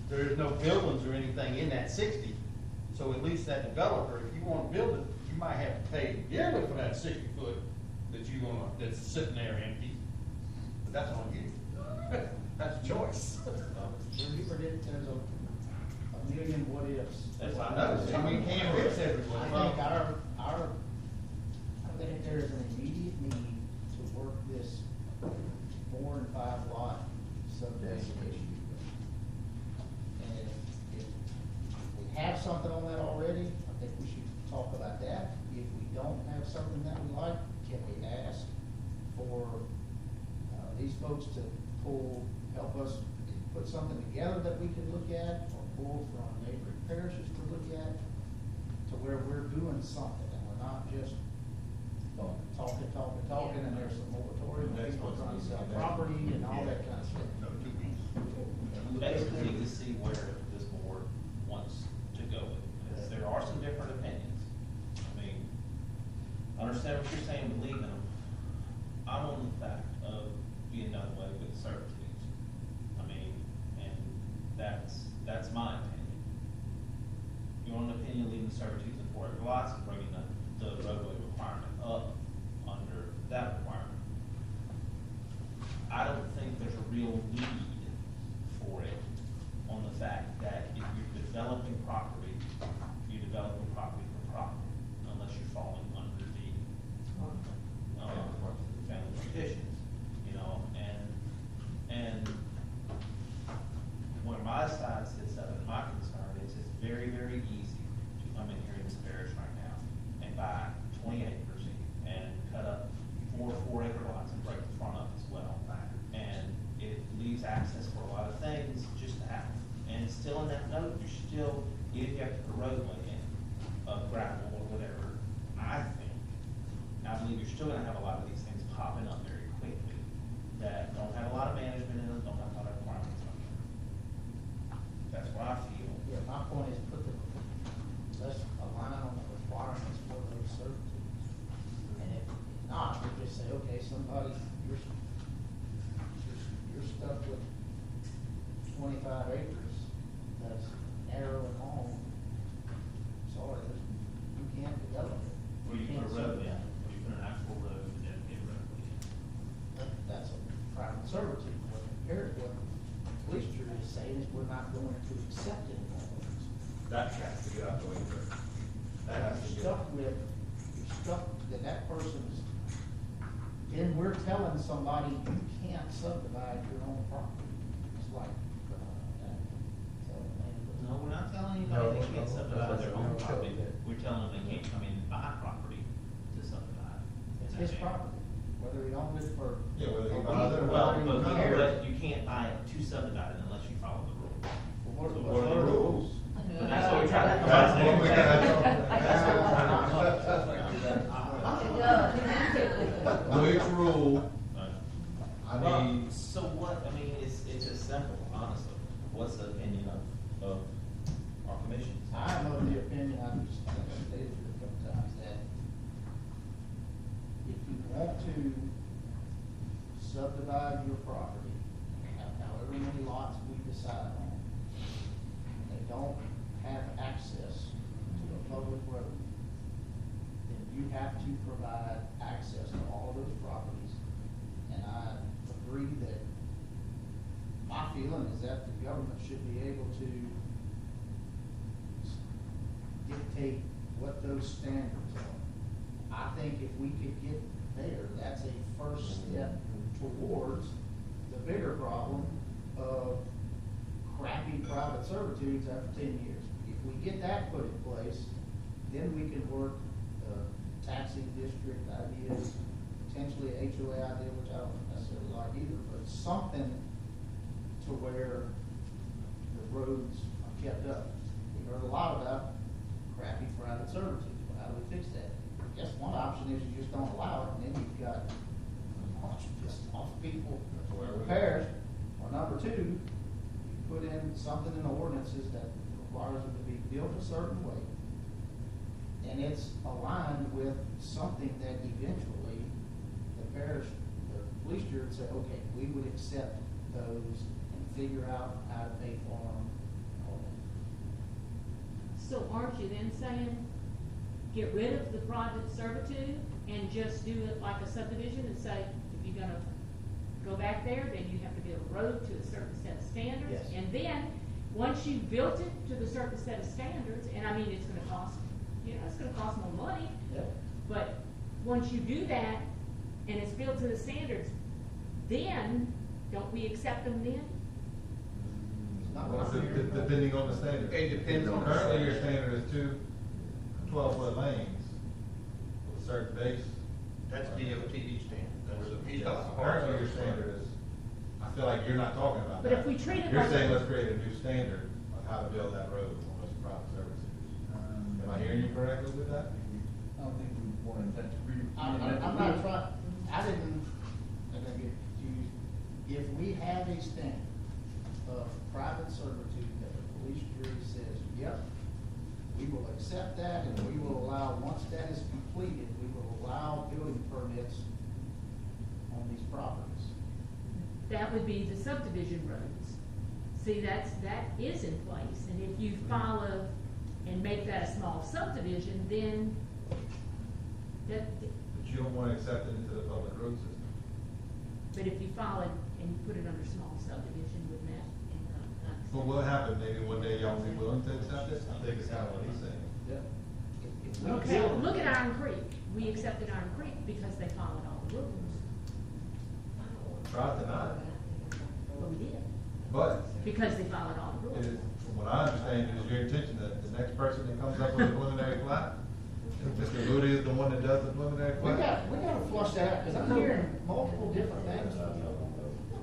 there is no buildings or anything in that 60. So at least that developer, if you want to build it, you might have to pay yearly for that 60 foot that's sitting there empty. But that's on you. That's a choice. Superintendent, there's a million what ifs. That's I what know, I mean, can't fix I everything. think I think there's an immediate need to work this 4 and 5 lot subdivision issue. And if we have something on that already, I think we should talk about that. If we don't have something that we like, can we ask for, these folks to help us put something together that we can look at, or pull from neighboring parishes to look at, to where we're doing something, and we're not just talking, and there's some moratorium, and people trying to sell property and all that kind of stuff. We basically need to see where this board wants to go with it, because there are some different opinions. I mean, I understand what you're saying, but leaving them, I'm on the fact of being done away with servitudes. I mean, and that's my opinion. You're on the opinion of leaving servitudes in 4 acre lots and bringing the roadway requirement up under that requirement. I don't think there's a real need for it on the fact that if you're developing property for profit, unless you're falling under the family petitions, you know, and where my side sits up, and my concern is it's very, very easy to come in here in this parish right now and buy 20 acres and cut up 4 4-acre lots and break the front up as well. And it leaves access for a lot of things just to happen. And still in that note, you're still, even if you have to put a roadway in, of gravel or whatever, I believe you're still gonna have a lot of these things popping up very quickly that don't have a lot of management in them, don't have a lot of requirements on them. That's what I feel. Yeah, my point is let's align on the requirements for those servitudes. And if not, we just say, okay, somebody, you're stuck with 25 acres that's narrow and long. Sorry, you can't develop it. Where you put a road in, where you put an actual road and then a road in. That's a private servitude. What the Leaster is saying is we're not going to accept it anymore. That has to get out the way first. That has to get. You're stuck that person's, then we're telling somebody you can't subdivide your own property. It's like, No, we're not telling anybody they can't subdivide their own property, we're telling them they can't come in and buy property to subdivide. it's his property, whether he owns it for. Yeah, whether he for buys it or Well, whether he but inherits. you can't buy it to subdivide it unless you follow the rules. What What are the rules? That's what we're trying to. That's what we're Which rule, I Well, mean, so what, I mean, it's just simple, honestly. What's the opinion of our commission? I am of the opinion, I've just stated it a couple times, that if you want to subdivide your property, however many lots we decide on, and they don't have access to a public road, then you have to provide access to all those properties. And I agree that my feeling is that the government should be able to dictate what those standards are. I think if we could get there, that's a first step towards the bigger problem of crappy private servitudes after 10 years. If we get that put in place, then we can work taxing district ideas, potentially a HOA idea, which I don't necessarily like either, but something to where the roads are kept up. We heard a lot about crappy private servitudes. Well, how do we fix that? I guess one option is you just don't allow it, and then you've got a bunch of just off people repairs. Or number two, you put in something in the ordinances that requires them to be built a certain way. And it's aligned with something that eventually the parish, the police would say, okay, we would accept those and figure out how to pay for them. So aren't you then saying, get rid of the private servitude and just do it like a subdivision and say, if you're gonna go back there, then you have to build a road to a certain set of standards. Yes. And then, once you've built it to the certain set of standards, and I mean, it's gonna cost, it's gonna cost more money, Yep. but once you do that, and it's built to the standards, then, don't we accept them then? Not Well, what I'm hearing. depending on the standard. It depends on the Currently, your standard. standard is two 12-foot lanes with a certain base. That's DOTD standard, that's what he's talking about. Currently, your standard is, I feel like you're not talking about But that. if we treat it You're like- saying let's create a new standard of how to build that road on those private services. Am I hearing you correctly with that? I don't think we wanted that to be. I'm not trying, I didn't get confused. If we have a standard of private servitude that the police jury says, yep, we will accept that and we will allow, once that is completed, we will allow building permits on these properties. That would be the subdivision roads. See, that is in place, and if you follow and make that a small subdivision, then that, But you don't want to accept it into the public road system. but if you follow it and you put it under small subdivision, wouldn't that? But what happened, maybe one day y'all will be willing to accept it? I think it's kind of what he's saying. Yep. If we Okay, build- look at Iron Creek. We accepted Iron Creek because they followed all the rules. Tried to not, Well, we did, but because they followed all the it rules. is, from what I understand, it is your intention that the next person that comes up with a preliminary plat, Mr. Moody is the one that does the preliminary We plat. gotta flush that out, because I'm hearing multiple different things.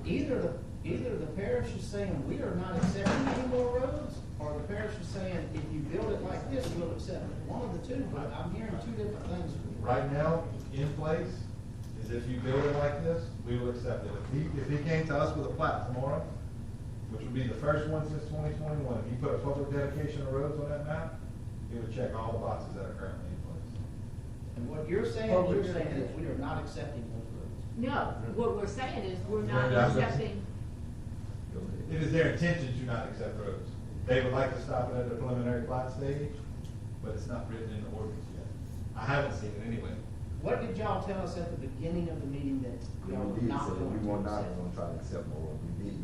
Either the parish is saying, we are not accepting any more roads, or the parish is saying, if you build it like this, we'll accept it. One of the two, but I'm hearing two different things. Right now, in place, is if you build it like this, we will accept it. If he came to us with a plat tomorrow, which would be the first one since 2021, if he put a public dedication of roads on that map, it would check all the boxes that are currently in place. And what you're saying is we are not accepting those roads. No, what we're saying is, we're not Yeah, that's- accepting, It is their intention to not accept roads. They would like to stop it at the preliminary plat stage, but it's not written in the ordinance yet. I haven't seen it anyway. What did y'all tell us at the beginning of the meeting that y'all were We did not say going we to were not accept? gonna try to accept more, we did.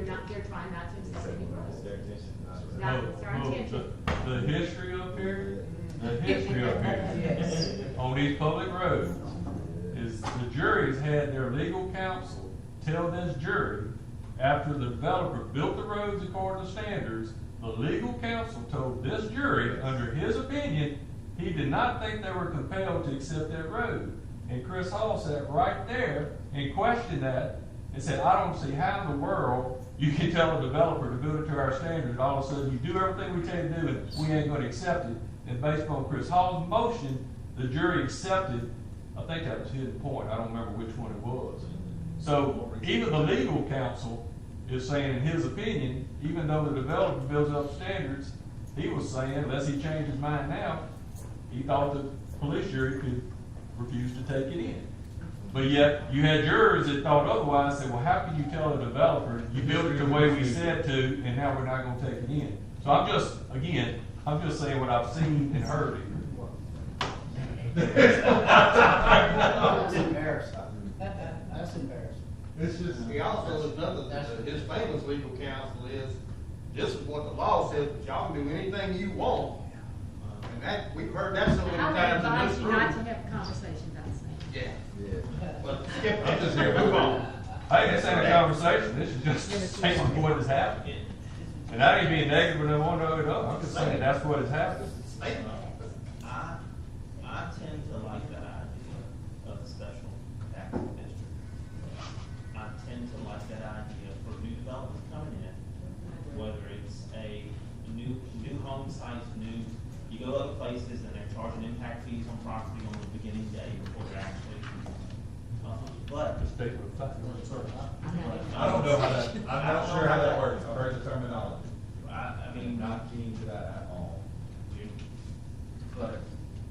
they're trying not to accept any It's roads. their intention to not accept. Not- it's our Look, intention. The history up here, Yes. on these public roads, is the jury's had their legal counsel tell this jury, after the developer built the roads according to standards, the legal counsel told this jury, under his opinion, he did not think they were compelled to accept that road. And Chris Hall sat right there and questioned that, and said, I don't see how in the world you can tell a developer to build it to our standards, all of a sudden you do everything we tell you to do, and we ain't gonna accept it. And based on Chris Hall's motion, the jury accepted, I think that was his point, I don't remember which one it was. So even the legal counsel is saying, in his opinion, even though the developer builds up standards, he was saying, unless he changed his mind now, he thought the police jury could refuse to take it in. But yet, you had jurors that thought otherwise, said, well, how can you tell a developer, you built it the way we said to, and now we're not gonna take it in? So I'm just saying what I've seen and heard here. That's embarrassing. That's embarrassing. It's just. He also, is another, his famous legal counsel is, this is what the law says, but y'all can do anything you want. And that, we've heard that so many I would times in advise this you room. not to have a conversation about that. Yeah, Yeah. but skip I'm just here, move on. Hey, this ain't a conversation, this is just saying what has happened. And I ain't being negative when I want to it up, I'm just saying that's what has happened. I tend to like that idea of the special tax district. I tend to like that idea for new developments coming in, whether it's a new home sites, you go other places and they're charging impact fees on property on the beginning day before they're actually, but Just take it with fact. I don't know how that, I'm not sure how that works, I've heard the terminology. I mean, Not keen to that at all. but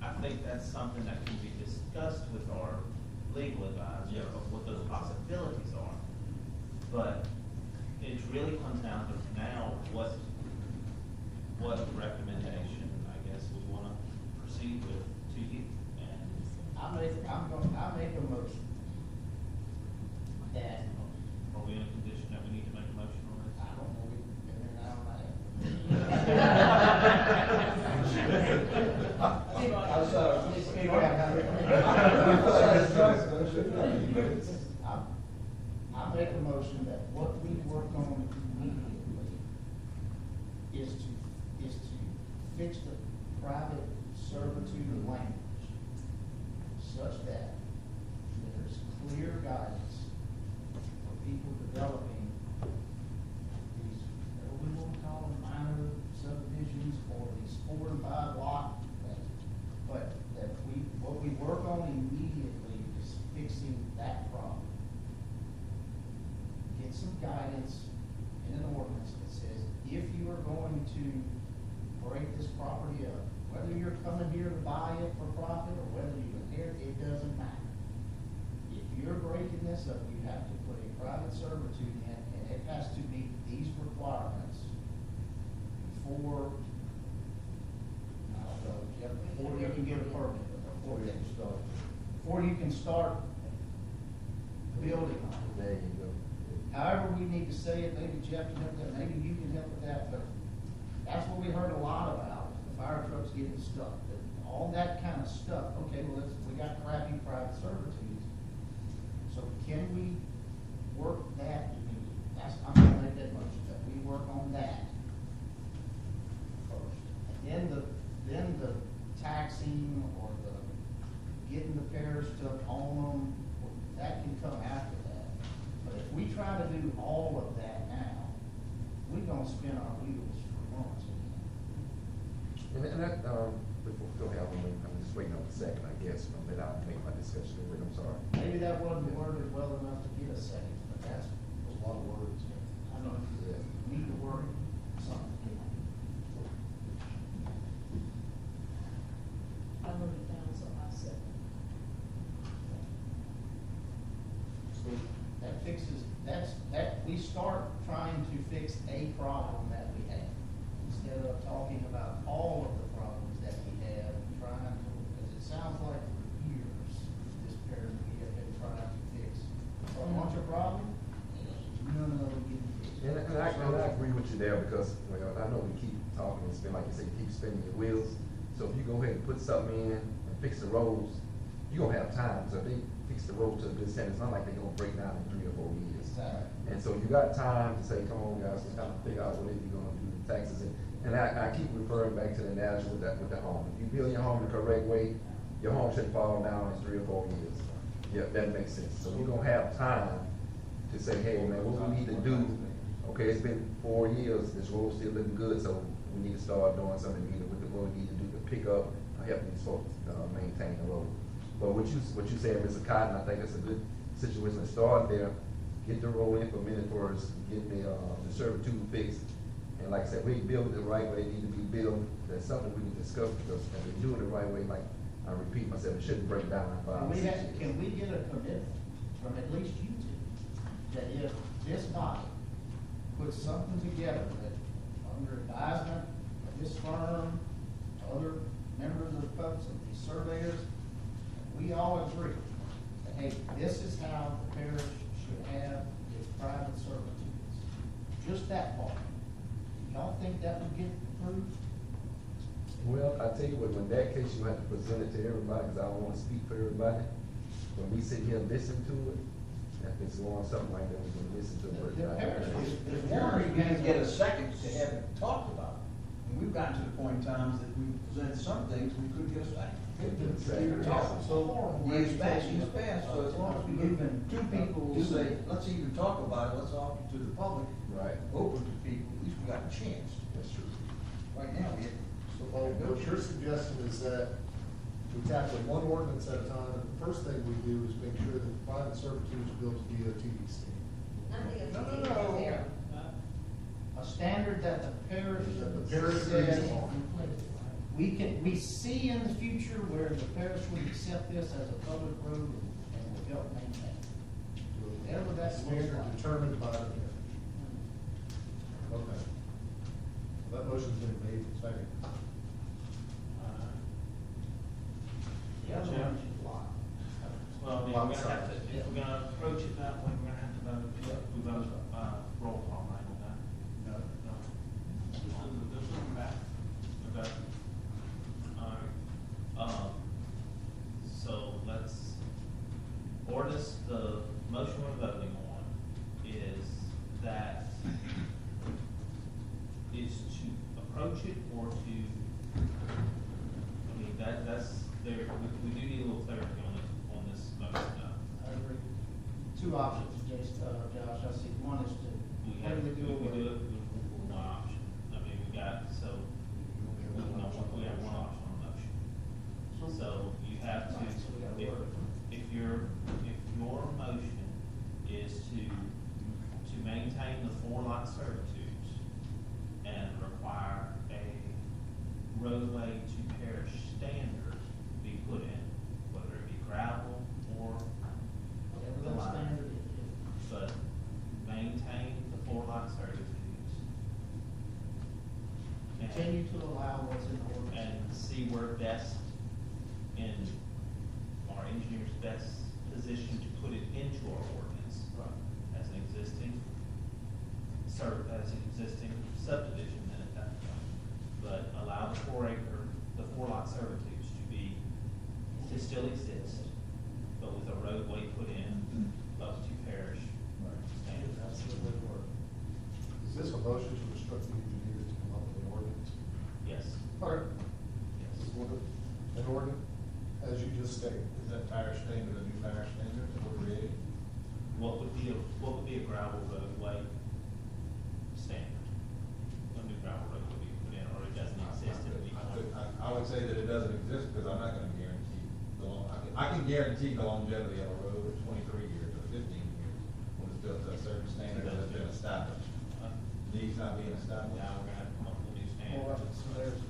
I think that's something that can be discussed with our legal advisor of what those possibilities are. But it really comes down to now, what recommendation, I guess, we wanna proceed with to you. And I make a motion that are we make a motion that what we work on immediately is to fix the private servitude language such that there's clear guidance for people developing these, whatever we want to call them, minor subdivisions or these 4 and 5 lot things. But that what we work on immediately is fixing that problem. Get some guidance in an ordinance that says, if you are going to break this property up, whether you're coming here to buy it for profit or whether you inherit, it doesn't matter. If you're breaking this up, you have to put a private servitude in, and it has to meet these requirements before, I don't know, Jeff, before you can get a permit, or before you can start building on it. There you go. However we need to say it, maybe Jeff can help that, maybe you can help with that, but that's what we heard a lot about, the fire trucks getting stuck, all that kind of stuff. Okay, well, we got crappy private servitudes, so can we work that? I'm gonna make that motion, that we work on that first. And then the taxing or the getting the parish to own them, that can come after that. But if we try to do all of that now, we're gonna spin our wheels for months. And that, before, go ahead, I'm just waiting on the second, I guess, then I'll make my discussion, I'm sorry. Maybe that wasn't worded well enough to get a second, but that's a lot of words. I know, Yeah. need to word something. I wrote it down, so I said. That fixes, we start trying to fix a problem that we have, instead of talking about all of the problems that we have, and trying to, because it sounds like for years, this parent, we have been trying to fix a bunch of problems, none of them getting fixed. And I agree with you there, because, well, I know we keep talking, it's been like you say, you keep spinning your wheels. So if you go ahead and put something in and fix the roads, you're gonna have time, so if they fix the road to a good standard, it's not like they're gonna break down in 3 or 4 years. Exactly. And so you got time to say, come on, guys, let's kind of figure out what it is you're gonna do with taxes. And I keep referring back to the analogy with the home. If you build your home the correct way, your home should fall down in 3 or 4 years. Yeah, that makes sense. So we're gonna have time to say, hey, man, what we need to do, okay, it's been 4 years, this road's still looking good, so we need to start doing something either with the road we need to do to pick up, help these folks maintain the road. But what you said, Mr. Cotton, I think it's a good situation to start there, get the road implemented for us, get the servitude fixed. And like I said, we build it the right way, it need to be built, that's something we can discuss, because if we do it the right way, like I repeat myself, it shouldn't break down in 5 or 6 years. Can we get a commitment from at least you two, that if this body puts something together that, under advisement of this firm, other members of the folks, of these surveyors, we all agree that, hey, this is how the parish should have its private servitudes. Just that part. Y'all think that would get approved? Well, I tell you what, in that case, you have to present it to everybody, because I don't want to speak for everybody. When we sit here and listen to it, if it's on something like that, we can listen to it. The parish is- If you're gonna get a second to have it talked about, and we've gotten to the point in times that we presented some things, we could get a second. So, Years past, so as long as we give them 2 people who say, let's even talk about it, let's offer to the public, Right, open to people, at least we got a chance. that's true. Right now, we have. So, what your suggestion is that we tackle one ordinance at a time, and the first thing we do is make sure that the private servitude is built to DOT standard. No. a standard that the parish That the parish says, agrees on. we see in the future where the parish would accept this as a public road and will help maintain it. Whatever that Standard standard determined by the parish. Okay. That motion's been made, second. The other one is blocked. Well, I mean, we're gonna have to, if we're gonna approach it that way, we're gonna have to vote, we vote, roll call, right, on that? No. No. This is back. Okay. Alright. So let's, ordinance, the motion we're voting on two options, Jason, Josh, I see. One is to We have, totally do we away. do it with one option. I mean, we got, so, we have one option on motion. So you have to, if your motion is to maintain the 4 lot servitudes and require a roadway to parish standard be put in, whether it be gravel or Whatever the that line. standard is. But maintain the 4 lot servitudes. Continue to allow what's in the ordinance. And see where best in our engineer's best position to put it into our ordinance. As an existing subdivision then at that point. But allow the 4 lot servitudes to still exist, but with a roadway put in up to parish standards. That's the way it works. Is this a motion to instruct the engineer to come up with an ordinance? Yes. Or, Yes. an ordinance, as you just stated. Is that fire standard, a new fire standard that we're creating? What would be a gravel roadway standard? A new gravel road would be put in, or it doesn't exist in the. I would say that it doesn't exist because I'm not gonna guarantee I can guarantee the longevity of a road of 23 years or 15 years when it's built to a certain standard that has been established. Needs not being established. Now we're gonna have to come up with a new Well, standard. so there's,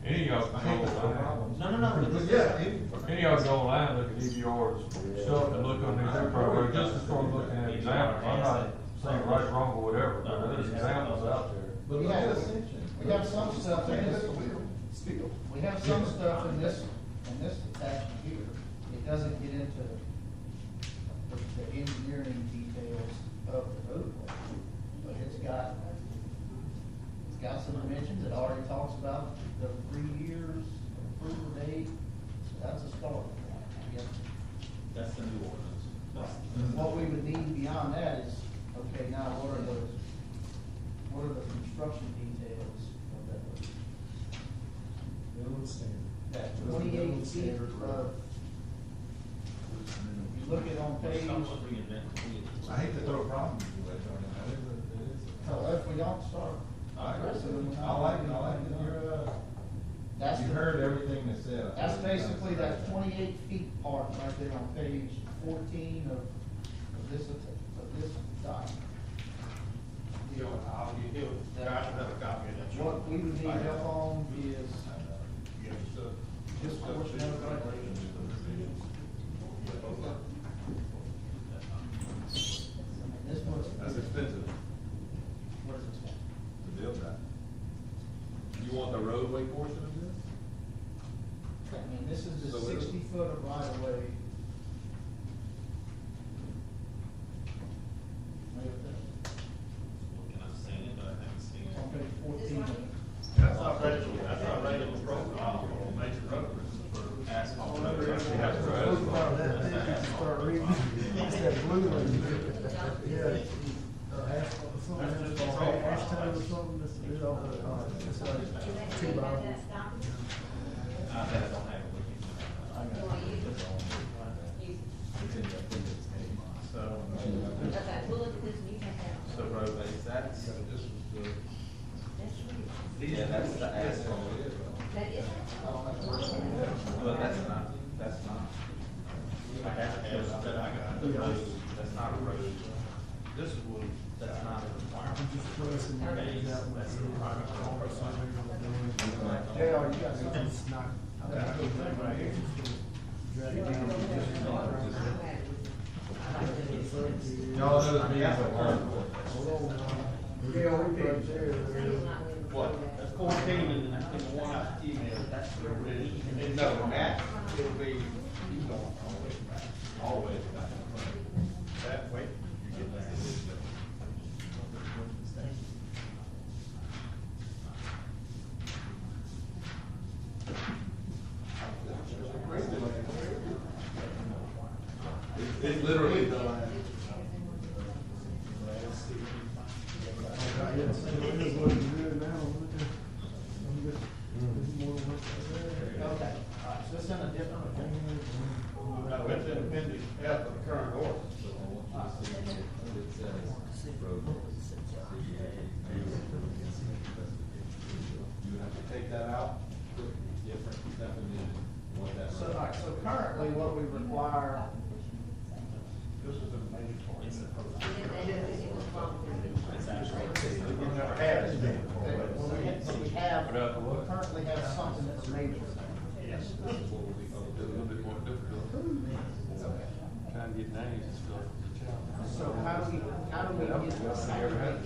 Any of y'all I can hate go to throw online. problems. No. But yeah, Any of y'all go online, look at EVR's stuff and look on these programs, just to start looking at examples. I'm not saying right, wrong, or whatever, but there's examples out there. But look at Ascension. we have some stuff in this, we have some stuff in this attachment here. It doesn't get into the engineering details of the roadway. But it's got some dimensions. It already talks about the 3 years approval date. So that's a start. I guess. That's the new ordinance. What we would need beyond that is, okay, now what are the construction details of that road? Minimum standard. That What is the 28 minimum feet standard road? of, you look at on page, Someone reinvent the wheel. I hate to throw problems your way, Tony. It is. so if we don't start. I like it, you're, That's you the- heard everything that said. That's basically that 28 feet part right there on page 14 of this document. I'll give you, Josh will have a copy of that. What we would need help on is Yes, sir. this portion of it right there. This one's. That's expensive What is this one? to build that. You want the roadway portion of this? I mean, this is the So it'll- 60 foot of right of way. Looking, I've seen it, but I haven't seen It's on it. page 14. That's not regular protocol on major roads for Asphalt road. We have to Those about that thick, you can start reading. It's that blue one. Yeah. Asphalt, something, That's just asphalt, profile. ashtone or something, it's like 2 by 4. I bet I don't have it with me. So, so roadways, that's, This was the. yeah, that's the asphalt. But that's not. I have to ask that I got. The road, that's not a road. This is what. That's not a requirement. Just pressing that one. That's a private JR, you got something? It's not. That's a good thing right here. Drag it down. Y'all know the meetings are hard. Hold on now. Yeah, we page there. What? That's 14 and I think one I emailed, that's the original. And no, that, it'll be, you going all the way back, all the way back. That way, you get that. It's literally the. Yes, it is looking good now. Look at- there's more work there. Okay, all right, so it's in a different, okay. names and stuff is a challenge. So how do we get this segregate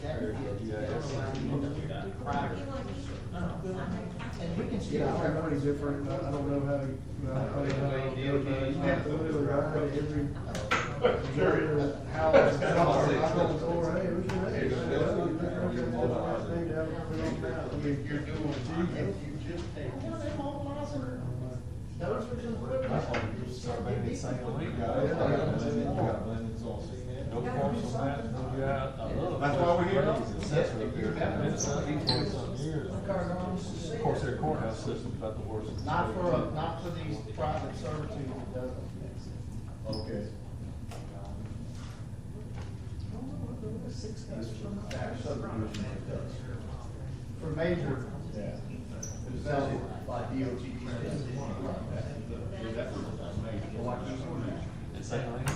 that private? And we can see. Yeah, I think pretty different, I don't know how, you have to literally ride every house, knock on the door, hey, who's your name? You're doing, if you just take. Those are just. That's why we just start making it same link. You got blendings on cement, no force on that, no doubt. I love. That's why we're here. Assessor up there, been a 20-something years. Of course, their courthouse system's about the worst. in the Not state. not for these private servitudes, it doesn't. Okay. For major. Yeah. Especially like DOT. It's same link?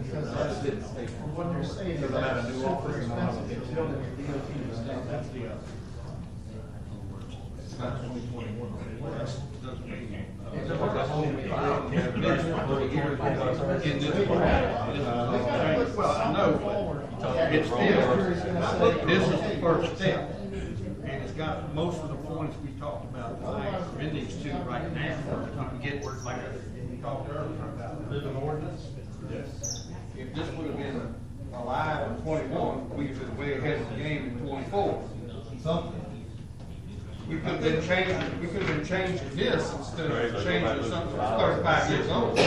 Because that's, what they're saying is that's super expensive to build a DOT stuff, that's the other. It's not 2021. That's, doesn't mean. Well, I know, but it's still, this is the first step. And it's got most of the points we talked about tonight are in these two right now. We can get where, like we talked earlier about living ordinance. Yes. If this would have been alive in 21, we could have been way ahead of the game in 24. Something. We could have been changing this instead of changing something that's 35 years old.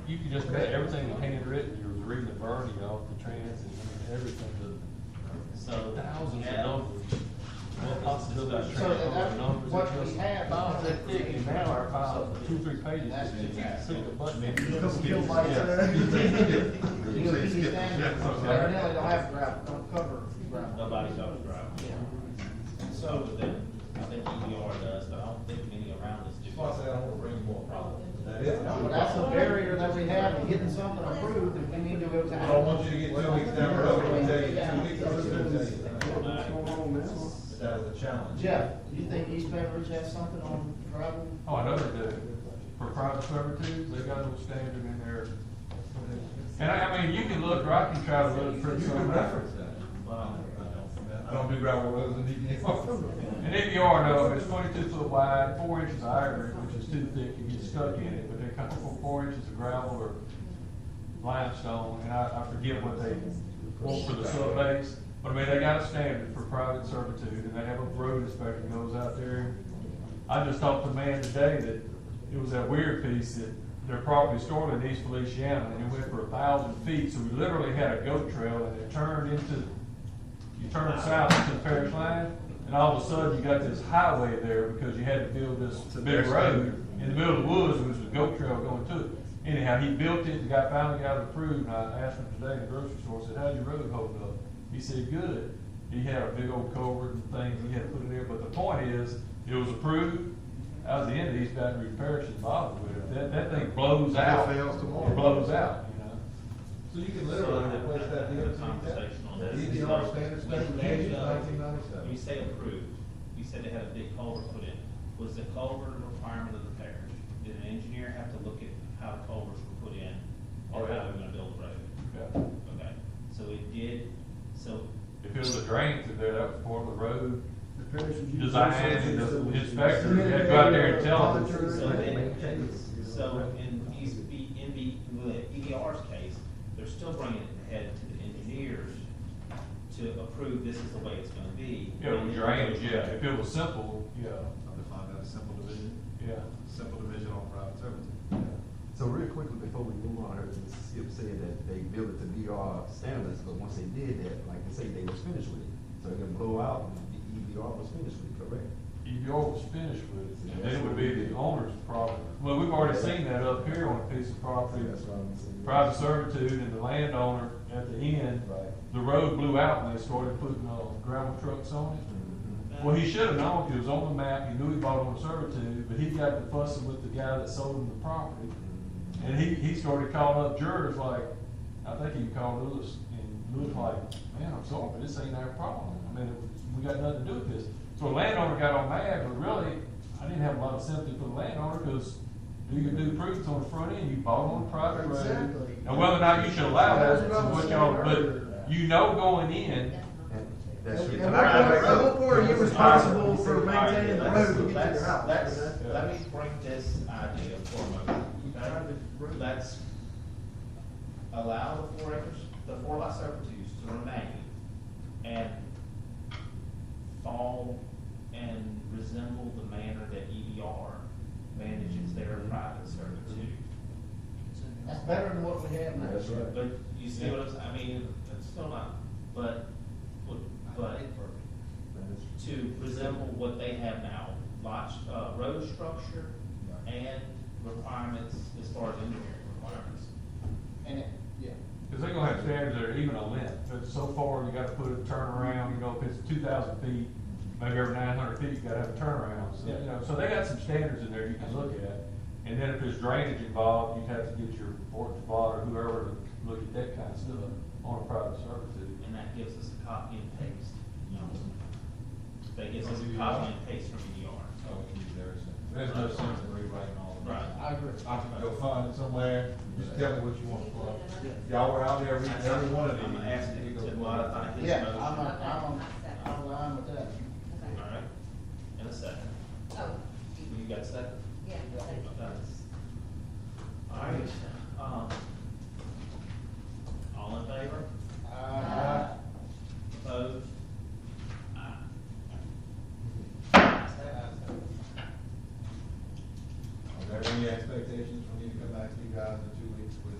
You can just bet everything was handwritten, you was reading the Bernie off the transit, I mean, everything, So, thousands of yeah. numbers. What possibility of So transfer that's numbers? what It we just- have. Files that thick, and now our files are 2-3 pages, That's you just click the button. and you Couple just- kilobytes there. DOT standards, evidently don't have gravel, don't cover gravel. nobody knows, right? So then, I think EDR does, but I don't think many around us do. That's why I say I don't want to bring more problems. That is. Well, that's a barrier that we have in getting something approved, and we need to go to. I don't want you to get 2 weeks down the road, and tell you 2 weeks, I'm just gonna tell you. What's going on now? But that is a challenge. Jeff, do you think East Baton Rouge has something on gravel? Oh, I know they do. For private servitudes, they got a little standard in there. And I mean, you can look, or I can try to look for You can some reference reference. that. I don't do gravel roads and DPR. And EBR though, it's 22 foot wide, 4 inches of iron, which is too thick to get stuck in it, but they come from 4 inches of gravel or limestone, and I forget what they want for the sub base. But I mean, they got a standard for private servitude, and they have a road inspector that goes out there. I just talked to a man today that it was that weird piece that their property stored in East Feliciana, and it went for 1,000 feet, so we literally had a goat trail, and it turned into, you turn south into the parish line, and all of a sudden you got this highway there because you had to build this big road in the middle of the woods, which was a goat trail going to it. Anyhow, he built it, the guy finally got it approved, and I asked him today in the grocery store, I said, how's your road holding up? He said, good. He had a big old culvert and things he had to put in there, but the point is, it was approved. That was the end of East Baton Rouge Parish involved with it. That thing blows out. It fails tomorrow. It blows out, you know. So you can literally replace that Conversation on this. EDR standard specification, When you 1997. say approved, you said they had a big culvert put in. Was the culvert a requirement of the parish? Did an engineer have to look at how the culverts were put in? Or Oh, yeah. how they were gonna build the road? Yeah. Okay, so it did, so, If it was a drain through there, that was part of the road The parish is using design, and the inspector had to go out there and tell them. so then, so in EDR's case, they're still bringing it ahead to the engineers to approve this is the way it's gonna be. Yeah, with drainage, yeah. If it was simple, yeah, I define that as simple division, yeah. simple division on private servitude. So real quickly, before we move on, I heard Mr. Skip say that they built it to DR standards, but once they did that, like they say, they was finished with it. So it can blow out, and the EBR was finished with it, correct? EBR was finished with it, and then it would be the owner's property. Well, we've already seen that up here on a piece of property. That's what I'm saying. Private servitude, and the landowner at the end, Right. the road blew out when they started putting gravel trucks on it. Mm-hmm. Well, he should have known, it was on the map, he knew he bought on servitude, but he got to fussing with the guy that sold him the property. And he started calling up jurors like, I think he called Lewis, and Lewis like, man, I'm sorry, but this ain't our problem. I mean, we got nothing to do with this. So the landowner got all mad, but really, I didn't have a lot of sympathy for the landowner, because do your due prudence on the front end, you bought on a private road. Exactly. And whether or not you should allow that, That's what I was is what y'all, saying earlier. but you know going in, And that's And what- what part are you responsible for maintaining the road to get to Let's- your house? let's- You know? Let me bring this idea forward. Let's allow the 4 lot servitudes to remain and fall and resemble the manner that EDR manages their private servitude. That's better than what we have now. That's right. But you see what I'm saying, I mean, it's still not, but to resemble what they have now, road structure and requirements as far as engineering requirements. And it, yeah. cause they're gonna have standards that are even a length, but so far, you gotta put a turnaround, you know, if it's 2,000 feet, maybe every 900 feet, you gotta have a turnaround, so, you know, so they got some standards in there you can look at. And then if there's drainage involved, you'd have to get your board of water, whoever, to look at that kind of stuff on a private servitude. And that gives us a copy and paste, you know. That gives us a copy and paste from EDR. Oh, we can use theirs. There's no sense in rewriting all of it. Right. I agree. I can go find it somewhere, just tell me what you want to plug. Y'all were out there reading every one of these. I'm asking you to modify his Yeah, motion. I'm aligned with that. All right, in a second. Oh, You got a second? yeah. Okay. All right, all in favor? Opposed? Aye. Are there any expectations for me to come back to you guys in 2 weeks with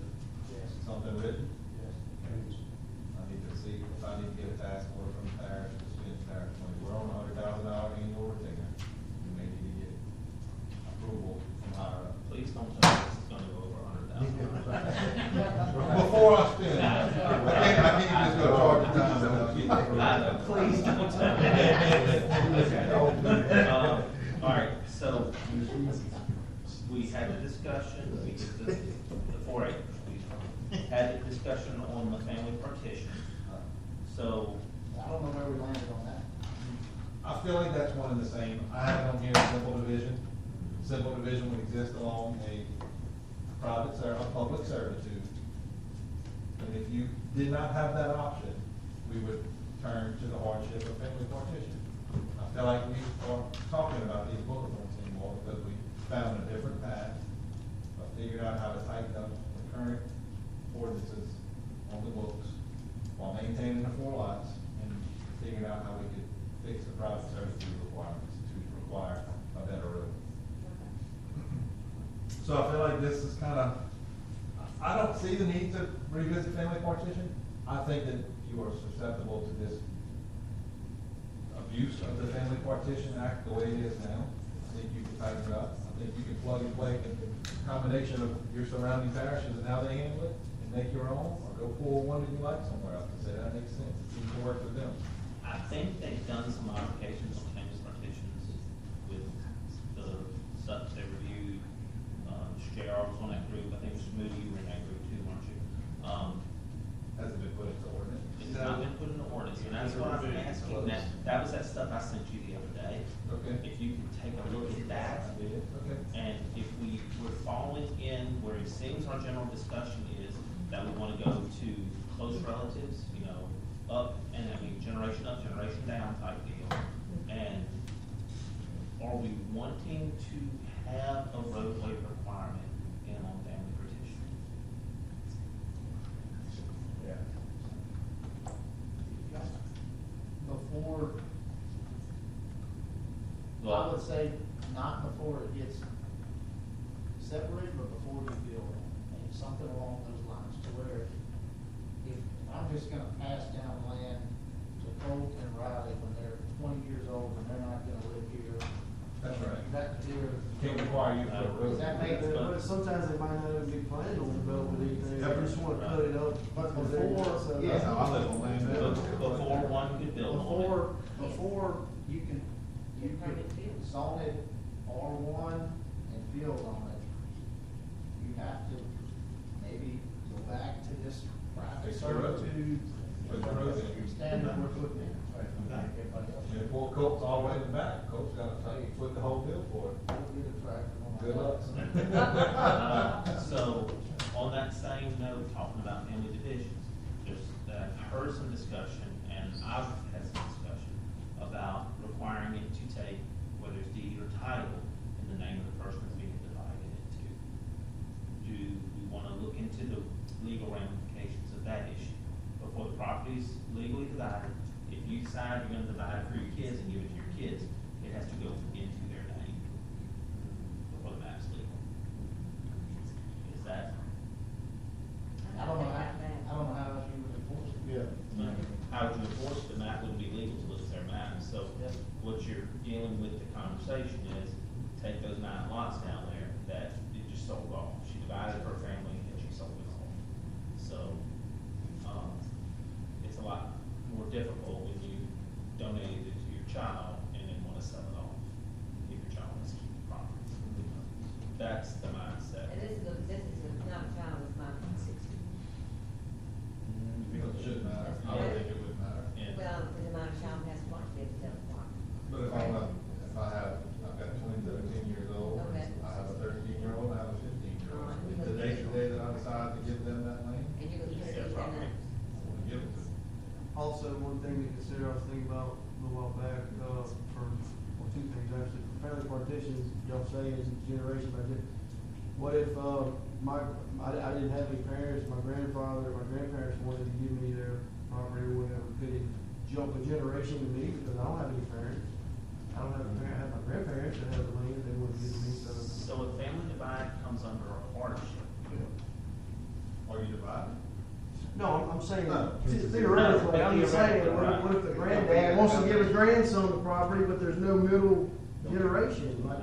something written? Yes. I need to see if I need to get a task order from the parish, to spend parish money. We're on $100,000 annual retainer. We may need to get approval from higher up. Please don't tell us it's gonna go over $100,000. Before I spend, I can't just go charge the time without getting approval. Please don't tell me. All right, so we had the discussion, we did the 4 acres. We had the discussion on the family partition. So, I don't know where we landed on that. I feel like that's one and the same. I have on here simple division. Simple division would exist along a public servitude. And if you did not have that option, we would turn to the hardship of family partition. I feel like we are talking about these bullet points anymore because we found a different path, figured out how to tighten up the current ordinances on the books while maintaining the 4 lots and figuring out how we could fix the private servitude requirements to require a better road. So I feel like this is kind of, I don't see the need to revisit family partition. I think that you are susceptible to this abuse of the Family Partition Act the way it is now. I think you can tighten it up. I think you can plug and play a combination of your surrounding parishes and how they handle it and make your own, or go pull one that you like somewhere else and say that makes sense. It seems to work for them. I think they've done some modifications to family partitions with the stuff they reviewed. JR was on that group, I think Moody, you were in that group too, weren't you? Has it been put into ordinance? It's not been put in the ordinance, and that's what I'm asking, that was that stuff I sent you the other day. Okay. If you could take a look at that, I did, okay. and if we were falling in where it seems our general discussion is, that we wanna go to close relatives, you know, up, and I mean, generation up, generation down type deal. And are we wanting to have a roadway requirement in on family partition? Yeah. Before, I Well, would say not before it gets separated, but before you build it. And something along those lines to where if I'm just gonna pass down land to Colt and Riley when they're 20 years old and they're not gonna live here. That's right. That here. Can't require you to put a road. Does that make But sometimes they might not even be planning on developing anything, they just wanna cut it up. But because they're- before- so- yeah. That's how I live on land now. before one could build on it. Before you can zone it R1 and build on it, you have to maybe go back to this private Fix the road. servitude. Put the road in. Standard we're putting in. Everybody else. And poor Colt's all the way in the back. Colt's got to foot the whole bill for it. We'll get a tractor on Good that. luck. heard some discussion, and I've had some discussion about requiring it to take, whether it's deed or title, in the name of the person that's being divided into. Do we wanna look into the legal ramifications of that issue? Before the property's legally divided, if you decide you're gonna divide it for your kids and give it to your kids, it has to go into their name before the map's legal. Is that? I don't know how else you would enforce it. Yeah. How would you enforce it? The map wouldn't be legal till it's their map. So Yep. what you're dealing with the conversation is, take those 9 lots down there that you just sold off. She divided her family and she sold it off. So, it's a lot more difficult when you donated it to your child and then wanna sell it off, if your child wants to keep the property. That's the mindset. And this is not a child, it's my 60. It shouldn't matter, I don't think it would matter. And- Well, the amount of child has one kid, the other one. But if I've got twins that are 10 years old, Okay. I have a 13-year-old, I have a 15-year-old. The day that I decide to give them that land, And you would put Yeah, it in property. a, I want to give it to them. Also, one thing to consider, I was thinking about a little while back, two things actually, for family partitions, y'all say is a generation by generation. What if, I didn't have any parents, my grandparents wanted to give me their property or whatever, could it jump a generation to me because I don't have any parents? I don't have a parent, I have my grandparents that have the land, they wouldn't give me, so. So a family divide comes under a hardship. Are you divided? No, I'm saying No. theoretically, I'm just saying, what if the granddad wants to give his grandson the property, but there's no middle generation? Like,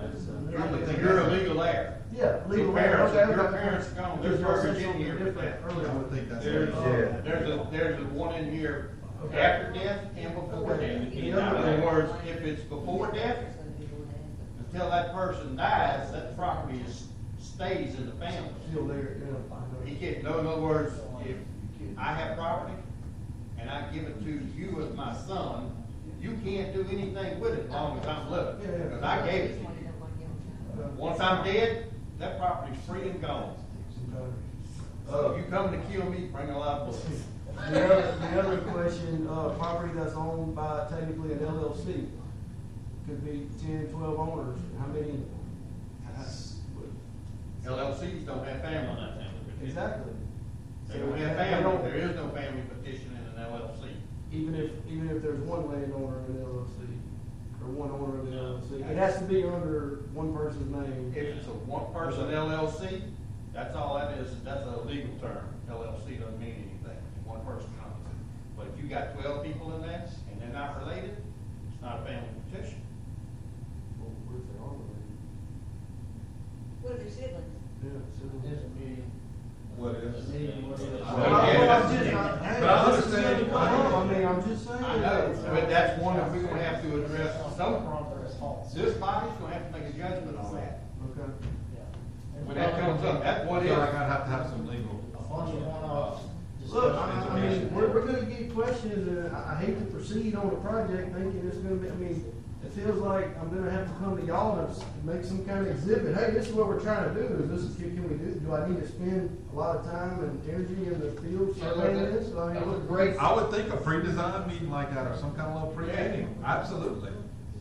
You're a legal heir. Yeah, legal Your parents, heir, okay, if your okay. parents are gone, there's Because y'all verbiage said in something here for different that. earlier. I would think that's. There's a one in here Okay. after death and before Okay. death. The In other other one- words, if it's before death, it's gonna be doing that. until that person dies, that property stays in the family. Still there, He yeah. can't, in other words, if I have property and I give it to you as my son, you can't do anything with it as long as I'm living, Yeah, yeah. because I gave it to you. Once I'm dead, that property's free and gone. So if you come to kill me, bring a lot of bullets. The other question, property that's owned by technically an LLC, could be 10, 12 owners, how many? LLCs don't have On family. that family. Exactly. They don't have family, there is no family petition in an LLC. Even if there's one landowner in the LLC, or one owner of the LLC, it has to be under one person's name. If it's a one-person LLC, that's all that is, that's a legal term. LLC doesn't mean anything, one person owns it. But if you got 12 people in that, and they're not related, it's not a family petition. Well, what if they are related? What if they're siblings? Yeah, so There's a million. What is? I'm just saying. I know, but that's one that we're gonna have to address some. Progress halts. This body's gonna have to make a judgment on that. Okay. Yeah. When that comes up, that's I what it feel is. like I'd have to have some legal. A bunch of one-offs. Look, I mean, we're gonna get questions, and I hate to proceed on a project thinking it's gonna be, I mean, it feels like I'm gonna have to come to y'all and make some kind of exhibit, hey, this is what we're trying to do, can we do I need to spend a lot of time and energy in the field surveying this? I mean, That was look, great. I would think a pre-design meeting like that, or some kind of little pre-meeting, absolutely.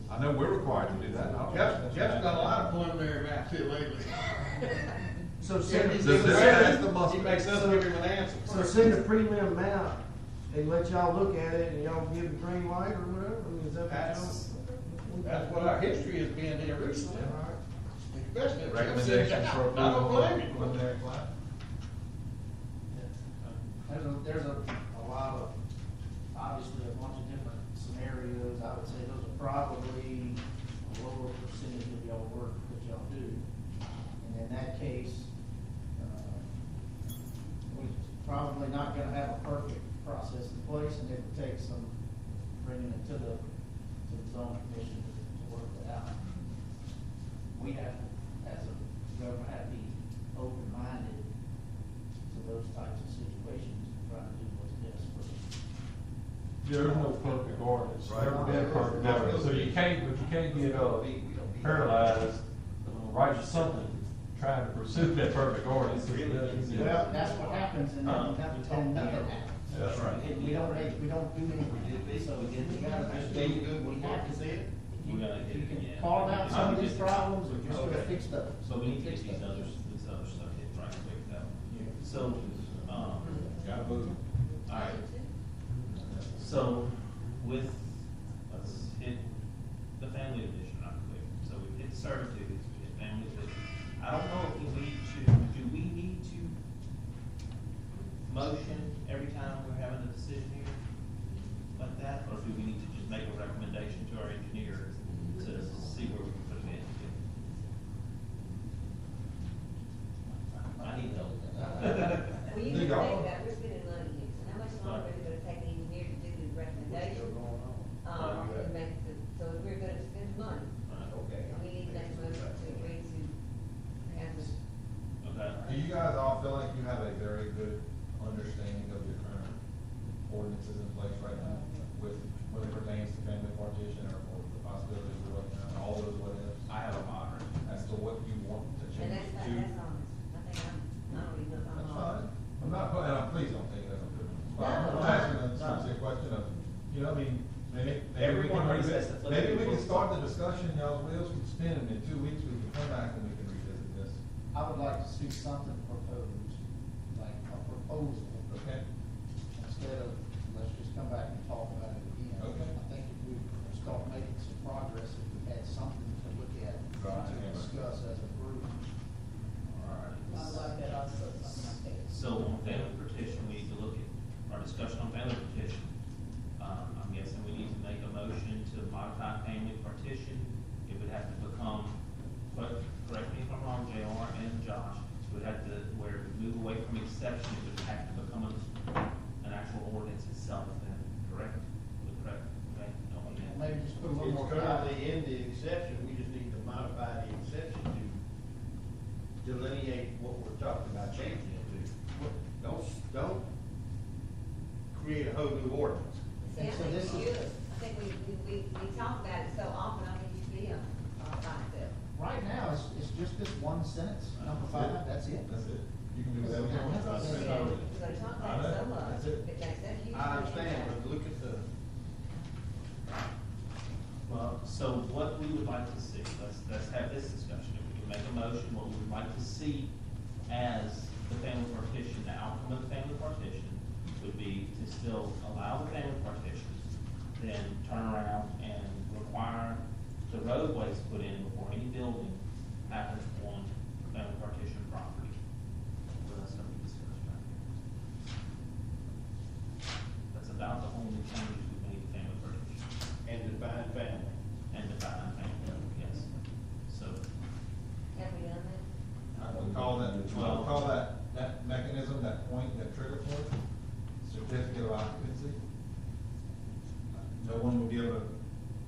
I know we're required to do that. Jeff's done a lot of preliminary maps here lately. So send, He's Does given this us- has the muscle? He makes us give him an answer. so send a prelim map and let y'all look at it and y'all give the green light or whatever, I mean, is that what y'all? That's what our history has been here recently. Especially. Recommendations for I don't approval. blame you. Preliminary plat. There's a lot of, obviously, a bunch of different scenarios. I would say those are probably a lower percentage of y'all work that y'all do. And in that case, we're probably not gonna have a perfect process in place, and it would take some bringing it to the zone commission to work that out. We have to, as a government, have to be open-minded to those types of situations and try to do what's best for them. There's no perfect ordinance, Right. never been perfect ordinance, so you can't get, paralyzed, write something, trying to pursue that perfect ordinance. Well, that's what happens, and then nothing happens. That's right. And we don't do any, so we gotta just Then do you good what with we have to what you do. said? You We're gonna get you it, can yeah. carve out some of these problems, or just Okay. fix those. So we need to get these other stuff hit right quick though. So, Gotta move. alright, so with, let's hit the family edition right quick. So we hit servitudes, we hit family edition. I don't know if do we need to motion every time we're having a decision here like that? Or do we need to just make a recommendation to our engineer to see where we can put it in? I need help. Well, you can think about, we're spending money here, so how much longer is it gonna take the engineer to do the recommendation? And make the, so if we're gonna spend money, we need to make a motion to agree to have this. Okay. Do you guys all feel like you have a very good understanding of your current ordinances in place right now with, when it pertains to family partition or the possibilities of what, all those what ifs? I have a moderate. As to what you want to And change that's, to? that's honest, I think I don't even know if I'm That's on. fine. I'm not, please don't take it as a criticism. I'm asking a sincere question of, you know, I mean, maybe we Everyone can, always has to flip maybe it we can before- start the discussion, y'all's wheels can spin, and in 2 weeks, we can come back and we can revisit this. I would like to see something proposed, like a proposal, Okay? instead of, let's just come back and talk about it again. Okay. I think if we start making some progress, if we had something to look at, Right. to discuss as a group. Alright. I like that also, something like that. So on family petition, we need to look at our discussion on family petition. I'm guessing we need to make a motion to modify family partition. It would have to become, but correct me if I'm wrong, JR and Josh, it would have to, where we move away from exception, it would have to become an actual ordinance itself then, correct? Correct, okay? Don't we have- Maybe just put a little It's more. currently in the exception, we just need to modify the exception to delineate what we're talking about changing it to. Don't create a whole new ordinance. See, I And so think this we is- should, I think we talk about it so often, I think it should be by itself. Right now, it's just this one sentence, number 5, that's it. That's it. You can do whatever you want. That's We're it. gonna talk about it so much, That's it. but that's huge. I understand, but look at the, Well, so what we would like to see, let's have this discussion. If we can make a motion, what we would like to see as the family partition, the outcome of the family partition would be to still allow the family partitions, then turn around and require the roadways put in before any building happens on family partition property. So that's gonna be discussed right here. That's about the only changes we made to family partition. and define family. And define family, yes. So, Have we done that? I would call that mechanism, that point, that trigger point, certificate of occupancy. No one will be able to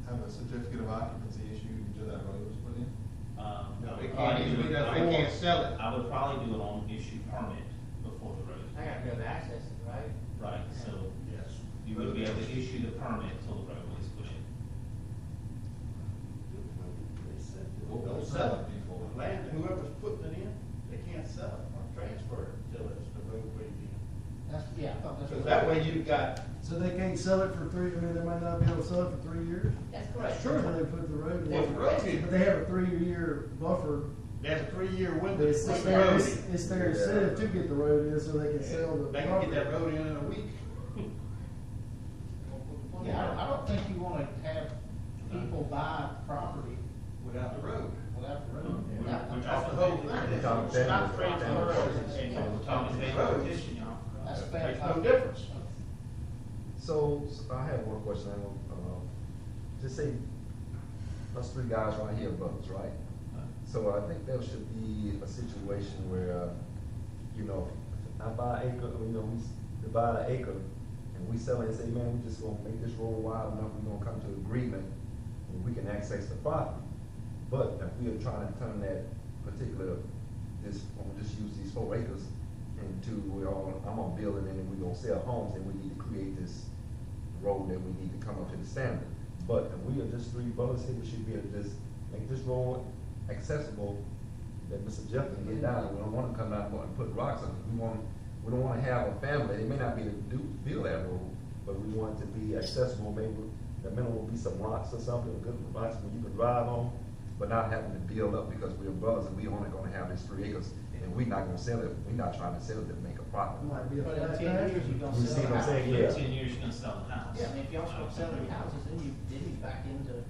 have a certificate of occupancy issued until that road was put in. No, they can't even, they can't sell it. I would probably do it on issue permit before the road. I gotta be able to access it, right? Right, so Yes. you would be able to issue the permit till the road is put in. Don't sell it before. Land, whoever's putting it in, they can't sell it or transfer it until it's the roadway in. That's, yeah, I thought that's. Because that way you've got, So they can't sell it for 3, I mean, they might not be able to sell it for 3 years? That's correct. Sure, they put the road in. Well, the road is- But they have a 3-year buffer. there's a 3-year window. But it's to put the their, road it's, in. it's their incentive to get the road in so they can sell the They can property. get that road in a week. Yeah, I don't think you wanna have people buy property Without the road. without the road. We're- That- we're That's the whole thing. We're talking Stop family- transferring family roads partition. and We're talking family roads. partition, y'all. That's Makes bad. no difference. So, I have one question, just say, us 3 guys right here, brothers, right? So I think there should be a situation where, you know, I buy an acre, you know, we divide an acre, and we sell it and say, man, we just gonna make this road wide enough, we're gonna come to agreement, and we can access the property. But if we are trying to turn that particular, I'm gonna just use these 4 acres into, I'm gonna build it and then we're gonna sell homes, and we need to create this road that we need to come up to the standard. But if we are just 3 brothers here, we should be able to just make this road accessible, that Mr. Jeff can get down. We don't wanna come out and put rocks on it. We we don't wanna have a family, it may not be to build that road, but we want it to be accessible, maybe the minimum will be some rocks or something, good rocks where you can drive on, but not having to build up because we're brothers and we only gonna have this 3 acres, and we're not gonna sell it, we're not trying to sell it to make a profit. But in 10 years, you're gonna You sell see the what I'm house. saying? In Yeah. 10 years, you're gonna sell the house. Yeah, I mean, if y'all start selling houses, then you back into.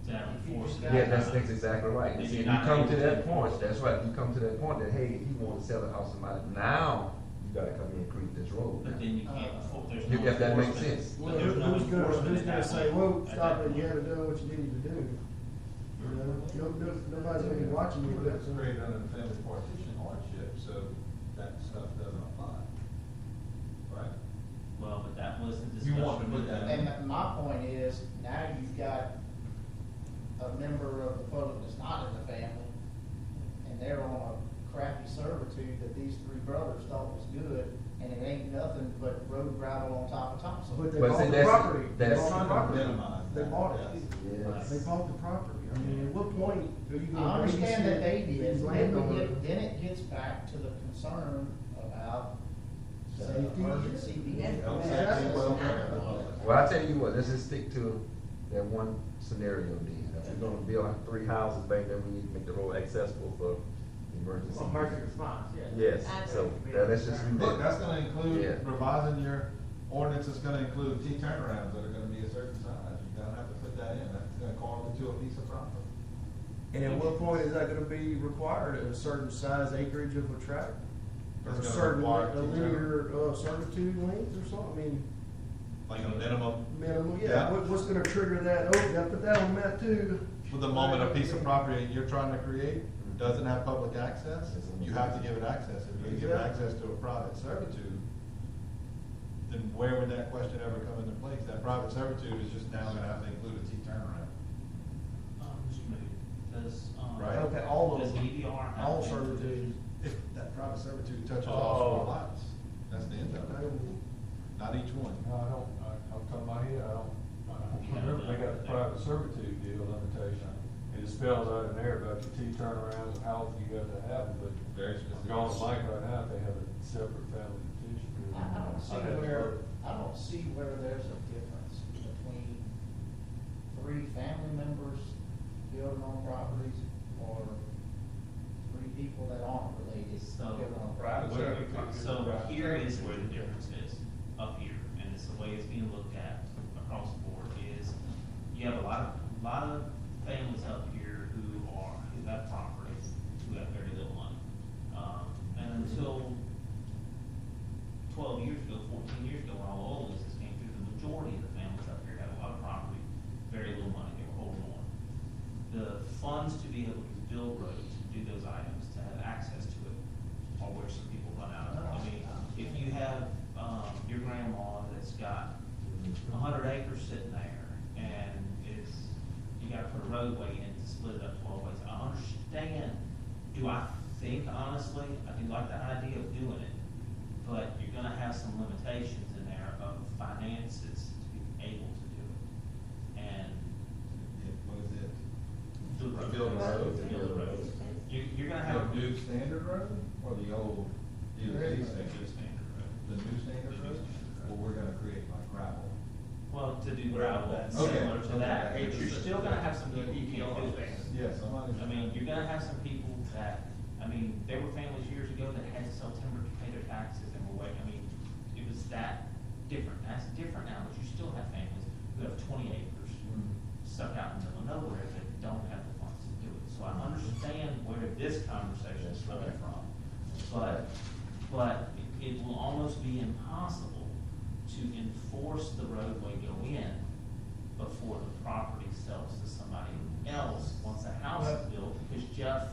To have If you enforced just it. got- Yeah, that's exactly right. If You see, you're you not come able to to that enforce point, it. that's right, you come to that point that, hey, he wants to sell the house to somebody, now you gotta come in and create this road. But then you can't afford, there's You- no if that makes enforcement. sense. But there's no enforcement Who's at gonna that say, point. whoa, At stop that it, you point. haven't done what you needed to do? You know, nobody's gonna be watching you. That's created under the family partition hardship, so that stuff doesn't apply. Right? Well, but that was the You discussion. want to put that in. And my point is, now you've got a member of the public that's not in the family, and they're on a crappy servitude that these 3 brothers thought was good, and it ain't nothing but road gravel on top of topsoil. But they But bought see, the that's- property. They that's- bought the property. Minimize They that, bought it. Yes. They bought the property. I mean, at what point are you gonna? I understand that they babysit did, these then landowners? then it gets back to the concern about the Safety. emergency Yes. Health, vehicle. safety, welfare, and all that. Well, I tell you what, let's just stick to that one scenario then. If we're gonna build like 3 houses, back there, we need to make the road accessible for emergency. Emergency response, yeah. Yes, so, let's just do Look, that. that's gonna include Yeah. revising your ordinance, it's gonna include T turnarounds that are gonna be a certain size. You're gonna have to put that in, that's gonna carve into a piece of property. And at what point is that gonna be required, a certain size acreage of a tract? Or a That's gonna certain, require a linear, servitude length or something, I mean, Like a minimum, minimum, yeah, Yeah. what's gonna trigger that, oh, you gotta put that on map too. for the moment, a piece of property you're trying to create doesn't have public access, you have to give it access. If you give it access to a private servitude, then where would that question ever come into place? That private servitude is just now gonna have to include a T turnaround. Does, Right. Okay, all of does them. EDR have? All servitudes. If that private servitude touches all 4 lots, that's the end of I it, don't- not each one. No, I don't, I'm talking about here, I don't remember, they got the private servitude deal limitation. It spells out in there about your T turnarounds and how often you got to have them, but Very I'm specific. going to Mike right now, if they have a separate family petition. I don't see I'd have to where, vote. I don't see where there's a difference between 3 family members building on properties or 3 people that aren't related So, building on properties. so here is where the difference is, up here, and it's the way it's being looked at across the board, is you have a lot of families up here who have properties, who have very little money. And until 12 years ago, 14 years ago, when all the oil leases came through, the majority of the families up here had a lot of property, very little money, they were holding on. The funds to be able to build roads, to do those items, to have access to it, are where some people run out of. I mean, if you have, your grandma that's got 100 acres sitting there, and you gotta put a roadway in to split it up 12 ways. I understand, do I think honestly, I do like the idea of doing it, but you're gonna have some limitations in there of finances to be able to do it. And What is it? the road. build a road. To build a road. You're gonna The have. new standard road, or the old DOT The standard? standard road. The new standard road, or we're gonna create like gravel? Well, to do gravel, Okay. similar to that, Okay. but you're still gonna have some people who can't do it. Yes, I mean, you're gonna have some people that, I mean, there were families years ago that had to sell timber to pay their taxes and were waiting, I mean, it was that different. That's different now, but you still have families who have 20 acres stuck out in the middle of nowhere that don't have the funds to do it. So I understand where this conversation is coming from, but it will almost be impossible to enforce the roadway go in before the property sells to somebody else once a house is built, because Jeff,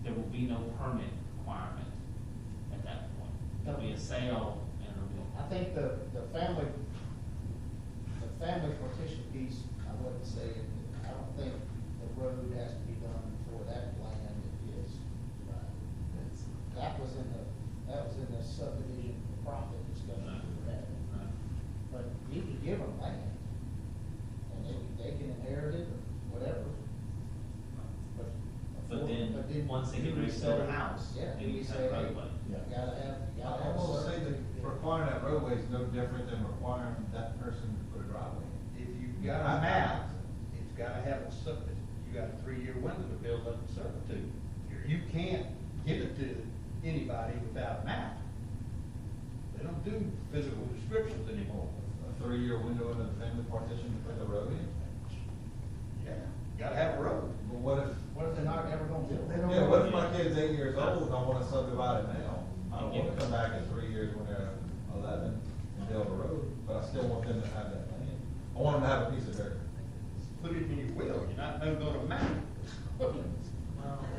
there will be no permit requirement at that point. There'll be a sale and there'll be I think the family partition piece, I wouldn't say, I don't think the road has to be done for that land is divided. That was in the subdivision for profit discussion we were having. But you could give them land, and they can inherit it or whatever. But then, But then once once they get ready to build a house, Yeah, they you use say, that hey, roadway. you gotta have, you I gotta have. a almost say certain- that requiring that roadway is no different than requiring that person to put a driveway in. If you've got a map, it's gotta have a you got a 3-year window to build up the servitude. You can't give it to anybody without a map. They don't do physical descriptions anymore. A 3-year window into the family partition to put the road in. Yeah, you gotta have a road. But what if, What if they're not ever gonna build it? yeah, what if my kid's 8 years old and I wanna subdivide it now? I don't wanna come back in 3 years when they're 11 and build a road, but I still want them to have that land. I want them to have a piece of dirt. Put it in your will, you're not gonna map.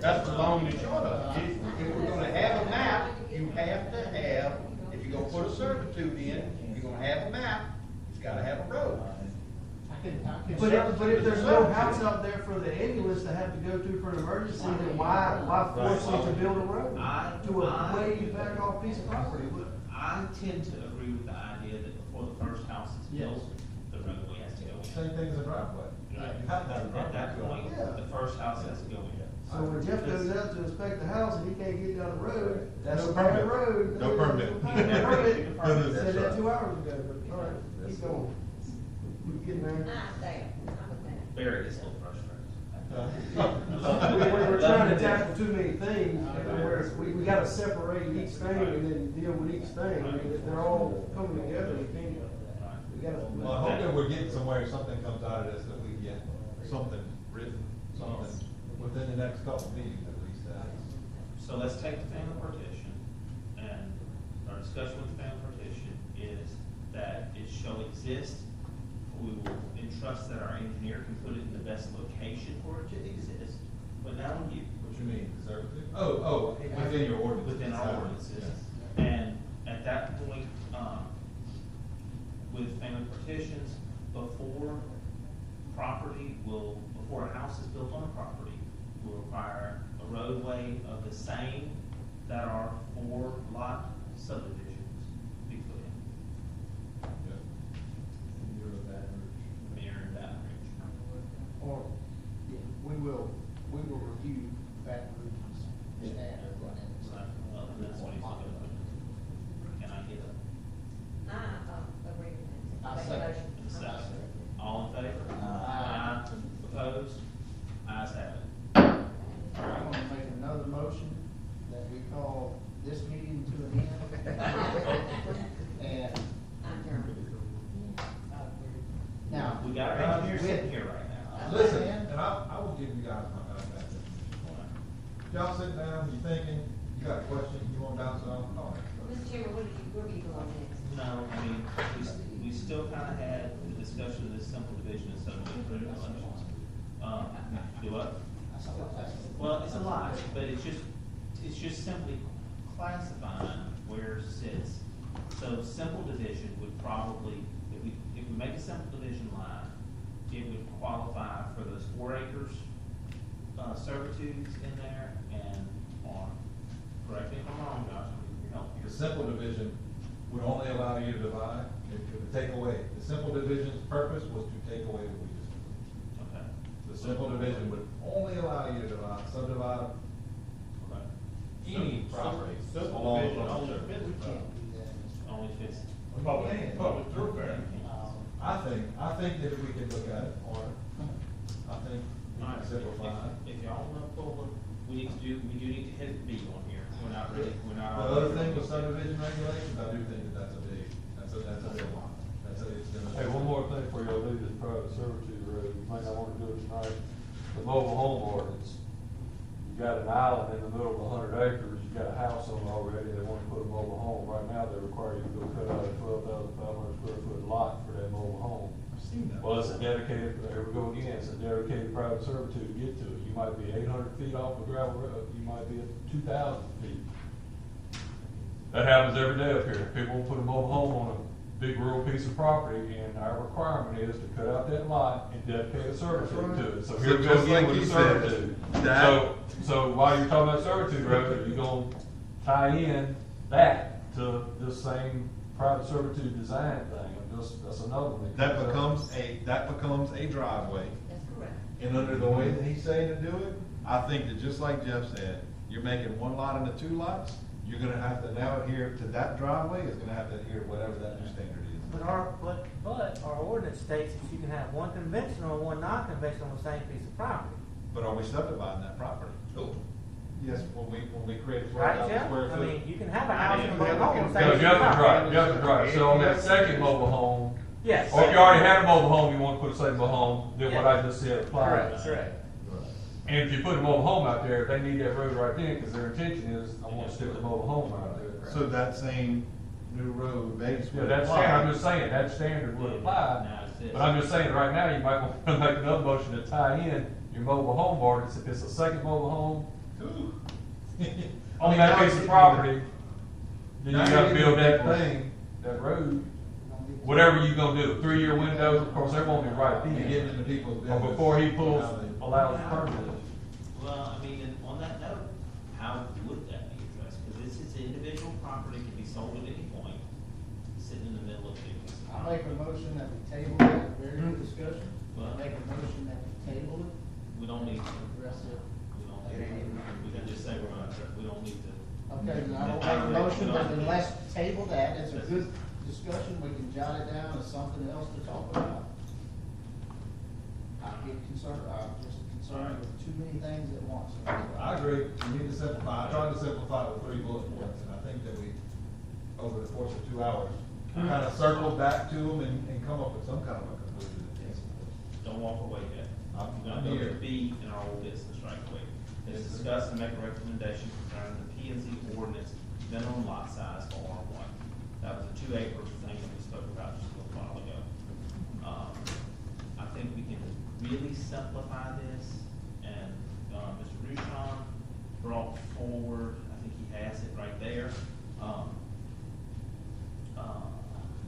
That's the long and short of it. If we're gonna have a map, you have to have, if you're gonna put a servitude in, you're gonna have a map, it's gotta have a road. But if there's no house out there for the ambulance to have to go to for an emergency, then why force them to build a road? To a way back off piece of property? I tend to agree with the idea that before the first house is built, the roadway has to go in. Same thing as a driveway. Right. You have to have a At that driveway. point, the first house has to go in. So when Jeff goes out to inspect the house and he can't get down the road, that's No a bad permit. road. No permit. Permit, said that That's 2 right. hours ago, but, all right, keep going. We're getting there. Barry gets a little frustrated. We're trying to tackle too many things, where we gotta separate each thing and then deal with each thing. I mean, if they're all coming together, we can't, we gotta. Well, I hope that we're getting somewhere, something comes out of this, that we get something written, something within the next couple of meetings at least. So let's take the family partition, and our discussion with the family partition is that it shall exist. We will entrust that our engineer can put it in the best location for it to exist, but now on you. What you mean, conservative? Oh, within your ordinance. Within our ordinances. And at that point, with family partitions, before a house is built on a property, will require a roadway of the same that our 4-lot subdivisions be put in. Mirror and Baton Rouge. Or, yeah, we will review Baton Rouge's standard on it. Right, well, and that's what he's looking for. Can I get agree with that. I Make a second. motion. a second? All in favor? Aye. Opposed? Ayes have it. All right, I'm gonna make another motion that we call this meeting to an end. And now. We got our engineer sitting here right now. Listen, and I will give you guys my contact information. Y'all sit down, you thinking, you got a question, you want to bounce it off, call me. Mr. Chairman, where were you going next? No, I mean, we still kind of had the discussion of this simple division and subdivision regulations. Do what? Well, it's a lot, but it's just simply classifying where it sits. So simple division would probably, if we make a simple division line, it would qualify for those 4 acres, servitudes in there and on, correct me if I'm wrong, Josh, I need your help here. The simple division would only allow you to divide, it would take away, the simple division's purpose was to take away what we just did. Okay. The simple division would only allow you to subdivide Okay. any property Simple along division the only service. We can't do that. Only fits. Public thoroughfare. I think that we can look at it, or, I think we All can right, simplify it. if y'all wanna pull, we do need to hit B on here, we're not ready, we're not. The other thing with subdivision regulations, I do think that's a big one. It's gonna. Hey, one more thing before y'all leave this private servitude road, you might not wanna do it tonight, the mobile home ordinance. You got an island in the middle of 100 acres, you got a house on it already, they wanna put a mobile home, right now they require you to go cut out a 12,500 square foot lot for that mobile home. I've seen that. Well, it's a dedicated, here we go again, it's a dedicated private servitude to get to it. You might be 800 feet off a gravel road, you might be at 2,000 feet. That happens every day up here. People will put a mobile home on a big rural piece of property, and our requirement is to cut out that lot and dedicate a servitude to it. So here we go Just again like with you the said, servitude. that- So while you're talking about servitude road, you're gonna tie in that to this same private servitude design thing, and that's another one. That becomes a driveway. That's correct. And under the way that he's saying to do it, I think that just like Jeff said, you're making one lot into two lots, you're gonna have to now adhere to that driveway, is gonna have to adhere to whatever that new standard is. But our ordinance states that you can have one conventional and one non-conventional on the same piece of property. But are we subdividing that property? Nope. Yes, when we create a Right, 12,000 Jeff? square I foot. mean, you can have a house and a Yeah, mobile home on the same Because piece you of have to property. drive, you have to drive, so on that second mobile home, Yes. or if you already had a mobile home, you want to put a second mobile home, then what I just said applies. Correct. And if you put a mobile home out there, they need that road right then, because their intention is, I want to stick the mobile home right there. So that same new road base Yeah, would that's, apply. I'm just saying, that standard would apply, Now it says- but I'm just saying, right now, you might want to make another motion to tie in your mobile home ordinance, if it's a second mobile home, Ooh. on that piece of property, then you Now gotta you're build that getting thing, that road, whatever you gonna do, 3-year window, of course, that won't be right You're then. getting into people's Or business. before he pulls, How they- allows permit. Well, I mean, and on that note, how would that be addressed? Because this is individual property, can be sold at any point, sitting in the middle of things. I make a motion that we table that, very good discussion. Well- I make a motion that we table it, We don't need, address it. we don't, we can just say we're gonna, we don't need to. Okay, then I don't make a motion, but then let's table that, it's a good discussion, we can jot it down as something else to talk about. I get concerned, I'm just concerned with too many things at once. I agree, we need to simplify, I tried to simplify it with 3 bullet points, and I think that we, over the course of 2 hours, kind of circled back to them and come up with some kind of a conclusion. Don't walk away yet. I'm We're gonna go here. to B in our old business right quick. Let's discuss and make a recommendation concerning the P and Z ordinance minimum lot size for R1. That was a 2-acre thing that we spoke about just a little while ago. I think we can really simplify this, and, Mr. Ruchon brought forward, I think he has it right there,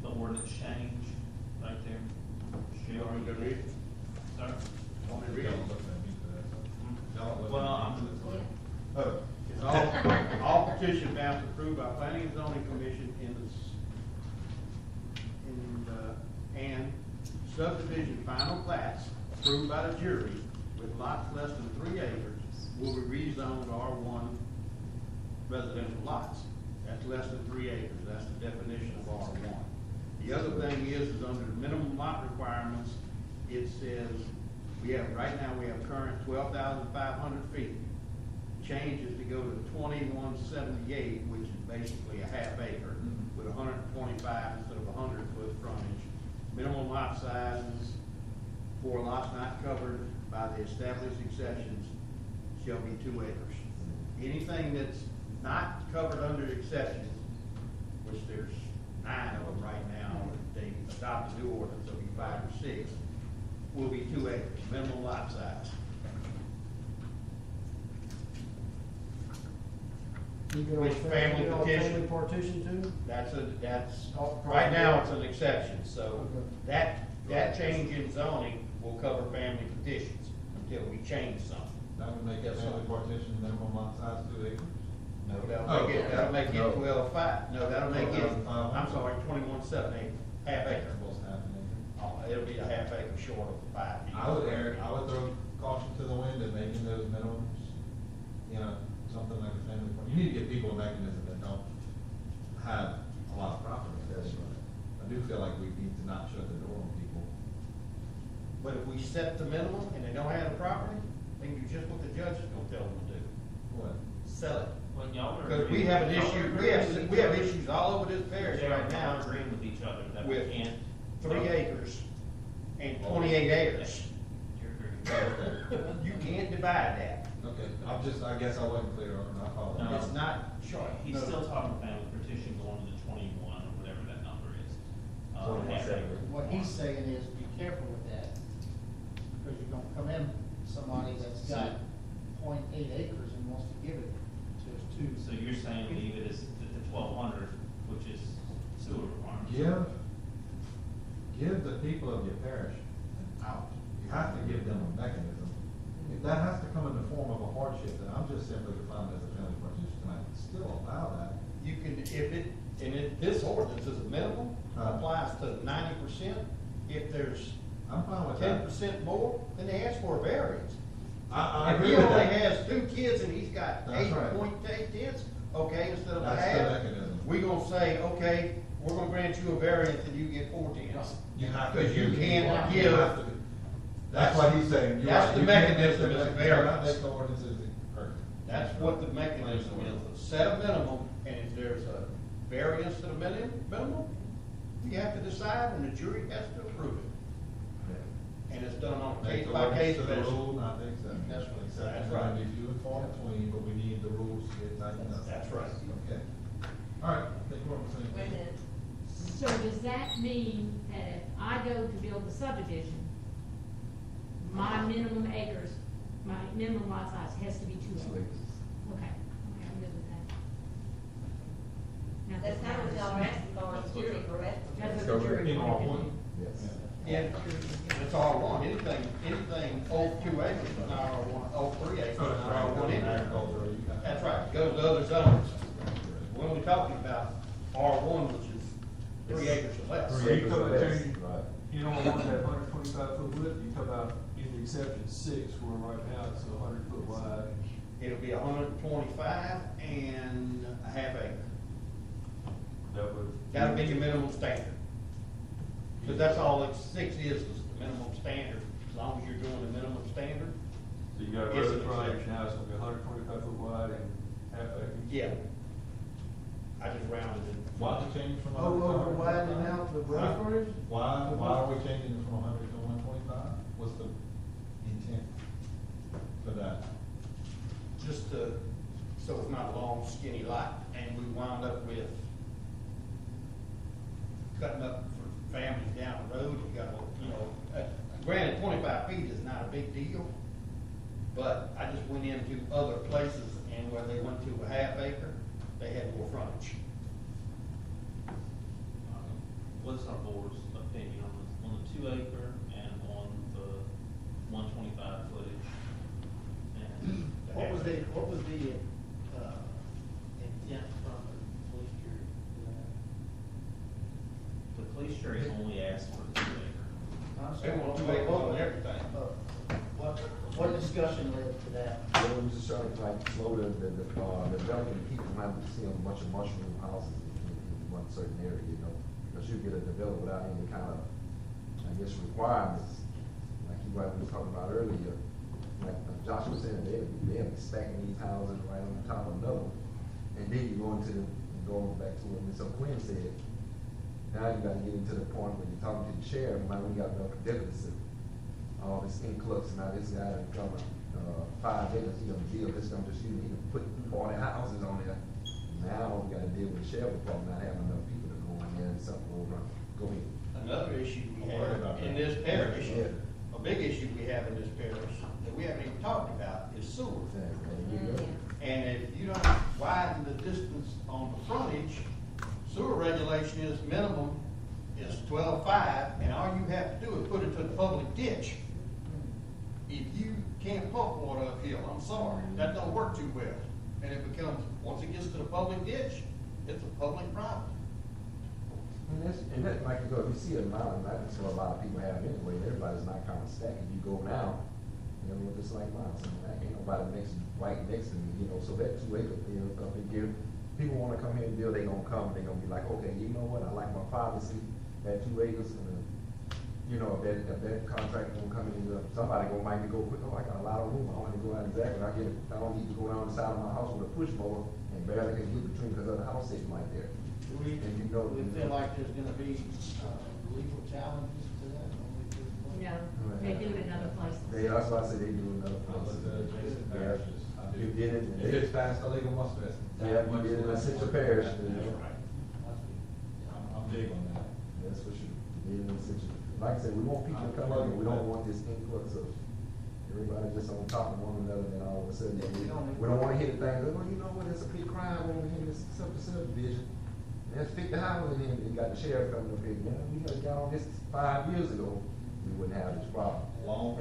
the ordinance change, right there. You want me to read it? Sir? Want me to read Y'all it? looking at me for that, so. Y'all looking Well, at me for that. Oh. It's all petition maps approved by planning and zoning commission and subdivision final plats approved by the jury with lots less than 3 acres will be rezoned R1 residential lots. That's less than 3 acres, that's the definition of R1. The other thing is under the minimum lot requirements, it says, right now we have current 12,500 feet. Changes to go to 2178, which is basically a half acre, with 125 instead of 100-foot frontage. Minimum lot sizes for lots not covered by the established exceptions shall be 2 acres. Anything that's not covered under exceptions, which there's 9 of them right now, if they adopt a new ordinance, there'll be 5 or 6, will be 2 acres, minimum lot size. Which family petition? Family partition too? That's right now it's an exception, so that change in zoning will cover family petitions until we change something. That would make that family partition minimum lot size 2 acres? No, that'll make it No. 12.5, no, that'll make it, 12,500. I'm sorry, 21.78, half acre. Supposed to have an acre. Oh, it'll be a half acre short of the 5. I would throw caution to the wind in making those minimums, something like a family, you need to give people a mechanism that don't have a lot of property. I do feel like we need to not shut the door on people. But if we set the minimum and they don't have the property, they can do just what the judge is gonna tell them to do, What? sell it. Well, y'all are. Because we have an issue, we have issues all over this parish right now We're agreeing with each other that we with can't. 3 acres and 28 acres. You're agreeing. You can't divide that. Okay, I guess I wasn't clear on, I apologize. No. It's not short. He's still talking family petition going to the 21 or whatever that number is. Half acre. What he's saying is be careful with that, because you're gonna come in somebody that's got 0.8 acres and wants to give it to us too. So you're saying leave it as the 1,200, which is sewer requirements? Give the people of your parish an out. You have to give them a mechanism. If that has to come in the form of a hardship, then I'm just simply defined as a family partition tonight. Still allow that. You can, this ordinance is a minimum, applies to 90%. If there's I'm fine with 10% that. more, then they ask for a variance. I If agree he with only that. has 2 kids and he's got That's right. 8.8 tenths, okay, instead of a That's the half, mechanism. we gonna say, okay, we're gonna grant you a variance and you get 4 tenths. You have to. Because you can't You give, have to. That's what he's saying. You're that's right. the You can't mechanism make is the- a you cannot variance. make the ordinances perfect. that's what the mechanism is, set a minimum, and if there's a variance to the minimum, you have to decide and the jury has to approve it. And it's done on a Make case the by case ordinance to the basis. rule, not the exception. That's right. Exceptions That's are gonna right. be few and far between, but we need the rules to get tightened up. That's right. Okay. All right, I think we're on the same Wait a page. minute. So does that mean that if I go to build the subdivision, my minimum acres, my minimum lot size has to be 2 acres? Okay, I'm good with that. Now, That's kind of what y'all are asking for, security for rest. That's what the jury In wanted to R1? do. Yes. Yeah, it's R1, anything over 2 acres is not R1, over 3 acres is not R1 anyway. That's right, goes to other zones. We're only talking about R1, which is 3 acres or less. So you talk about Yes, changing, right. you don't want that 125-foot width, you talk about in the exception 6, where right now it's 100-foot wide. It'll be 125 and a half acre. That would. That'll be your minimum standard. But that's all that 6 is the minimum standard, as long as you're doing the minimum standard. So you got a It's road an frontage, exception. now it's gonna be 125-foot wide and half acre. Yeah. I just rounded it. Why the change from? Over widening out the road Huh? frontage? Why are we changing it from 100 to 125? What's the intent for that? Just to, so it's not a long skinny lot, and we wound up with cutting up for families down the road, you got, granted, 25 feet is not a big deal, but I just went into other places, and where they went to a half acre, they had more frontage. What's our board's opinion on the 2 acre and on the 125 footage? And What was the intent from the police jury? the police jury only asked for the 2 acre. They want 2 acres on everything. What discussion led to that? Well, we just trying to like slow the development, keep from having to see a bunch of mushroom houses in one certain area, because you get a developer without any kind of, I guess, requirements, like you guys were talking about earlier. Like Josh was saying, they're stacking these houses right on top of another, and then you go into going back to what Ms. O'Quinn said. Now you gotta get into the point where you're talking to the sheriff, now we got enough deficit. All this influx, now this guy done come 5 acres, he done deal, this don't just, he done put 40 houses on there. Now we gotta deal with the sheriff department not having enough people to go in there and something will run. Go ahead. Another issue we Don't worry about have in that. this parish, Yeah. a big issue we have in this parish that we haven't even talked about is sewer. There you go. And if you don't widen the distance on the frontage, sewer regulation is minimum is 12.5, and all you have to do is put it to the public ditch. If you can't pump water uphill, I'm sorry, that don't work too well. And it becomes, once it gets to the public ditch, it's a public problem. And that, like, you see a mountain, that's what a lot of people have anyway, everybody's not kind of stacking, you go now, just like mine, so ain't nobody right next to me, so that 2 acre, up in here, people wanna come here and build, they gonna come, they gonna be like, okay, you know what, I like my privacy, that 2 acres, and if that contractor gonna come in, somebody might be go quick, oh, I got a lot of room, I wanna go out exactly, I don't need to go down the side of my house with a push mower, and barely can get between, because of the house sitting right there. Do we feel like there's gonna be, legal challenges to that? No, they do it in other places. That's why I say they do another Unless place. the adjacent parishes, I do. You did it. If it's past the legal muster. Yeah, you did it in Central Parish. That's right. I'm big on that. That's for sure. You did it in Central. Like I said, we want people to come in, we don't want this influx of everybody just on top of one another, and all of a sudden, we don't wanna hear the things, well, you know what, it's a big crime over here in this subdivision. There's 50 houses in here, and you got the sheriff coming up here, we had got on this 5 years ago, we wouldn't have this problem.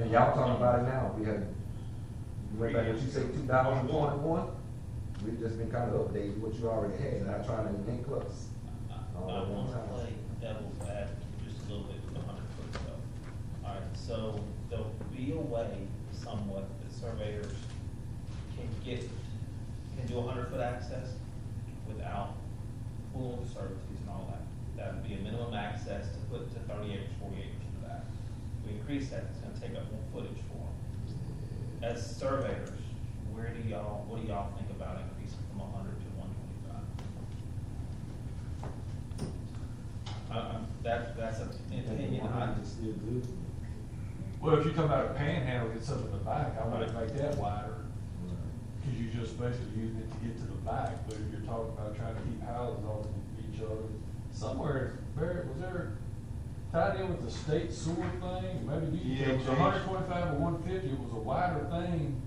And y'all talking about it now, we went back, what you say, 2021, we've just been kind of updating what you already had, not trying to influx. I want to play devil's advocate just a little bit with the 100-foot stuff. All right, so there'll be a way somewhat that surveyors can do 100-foot access without pulling the servitudes and all that. That would be a minimum access to put to 30 acres, 40 acres in the back. If we increase that, it's gonna take up more footage for them. As surveyors, what do y'all think about increasing from 100 to 125? That's an opinion. Well, if you come out of panhandle, get something in the back, I might make that wider. Cause you just basically using it to get to the back, but if you're talking about trying to keep houses on each other, somewhere, was there tied in with the state sewer thing? Maybe it was 125 or 150, it was a wider thing.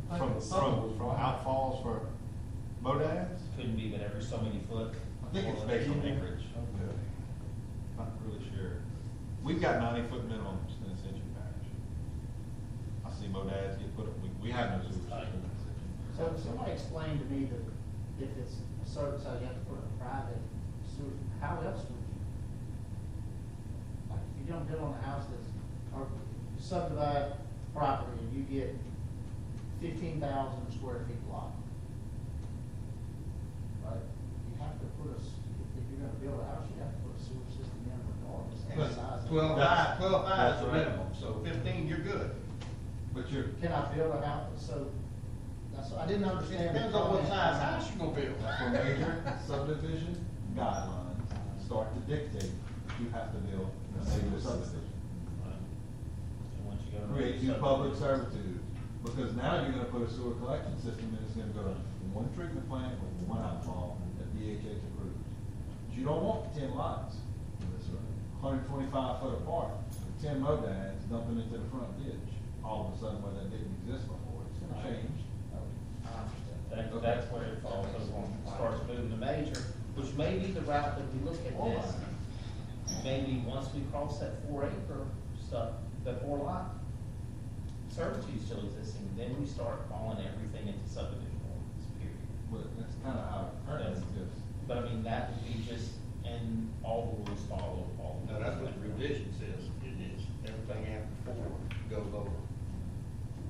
I'm thinking something was From wrong. outfalls for modads? Couldn't be but every so many foot. I think it's based on acreage. Okay. Not really sure. We've got 90-foot minimums in Ascension Parish. I see modads get put up, we have no sewer system in Ascension. So somebody explained to me that if it's a certain size, you have to put a private sewer, how else would you? Like, if you don't build on a house that's, or subdivide property and you get 15,000 square feet lot. Right? You have to put if you're gonna build a house, you have to put a sewer system in regardless of the size. of it. 12 is the That's right. minimum, so 15, you're good. But you're, Can I build a house, so, that's, I didn't It understand. depends on what size house you're gonna build. for major subdivision guidelines, start to dictate that you have to build a major subdivision. And once you go to Create new public servitude, because now you're gonna put a sewer collection system and it's gonna go to one treatment plant with one outfall that DHH approves. But you don't want 10 lots, 125 foot apart, with 10 modads dumping into the front ditch, all of a sudden where that didn't exist before, it's gonna change. That's where it falls, starts moving to major, which may be the route that we look at this. Maybe once we cross that 4-acre stuff, the 4 lot servitude still existing, then we start calling everything into subdivision ordinance, period. But that's kinda how it currently exists. But I mean, that would be just, and all the rules follow, all. No, that's what the revision says, it is, everything after 4 goes over.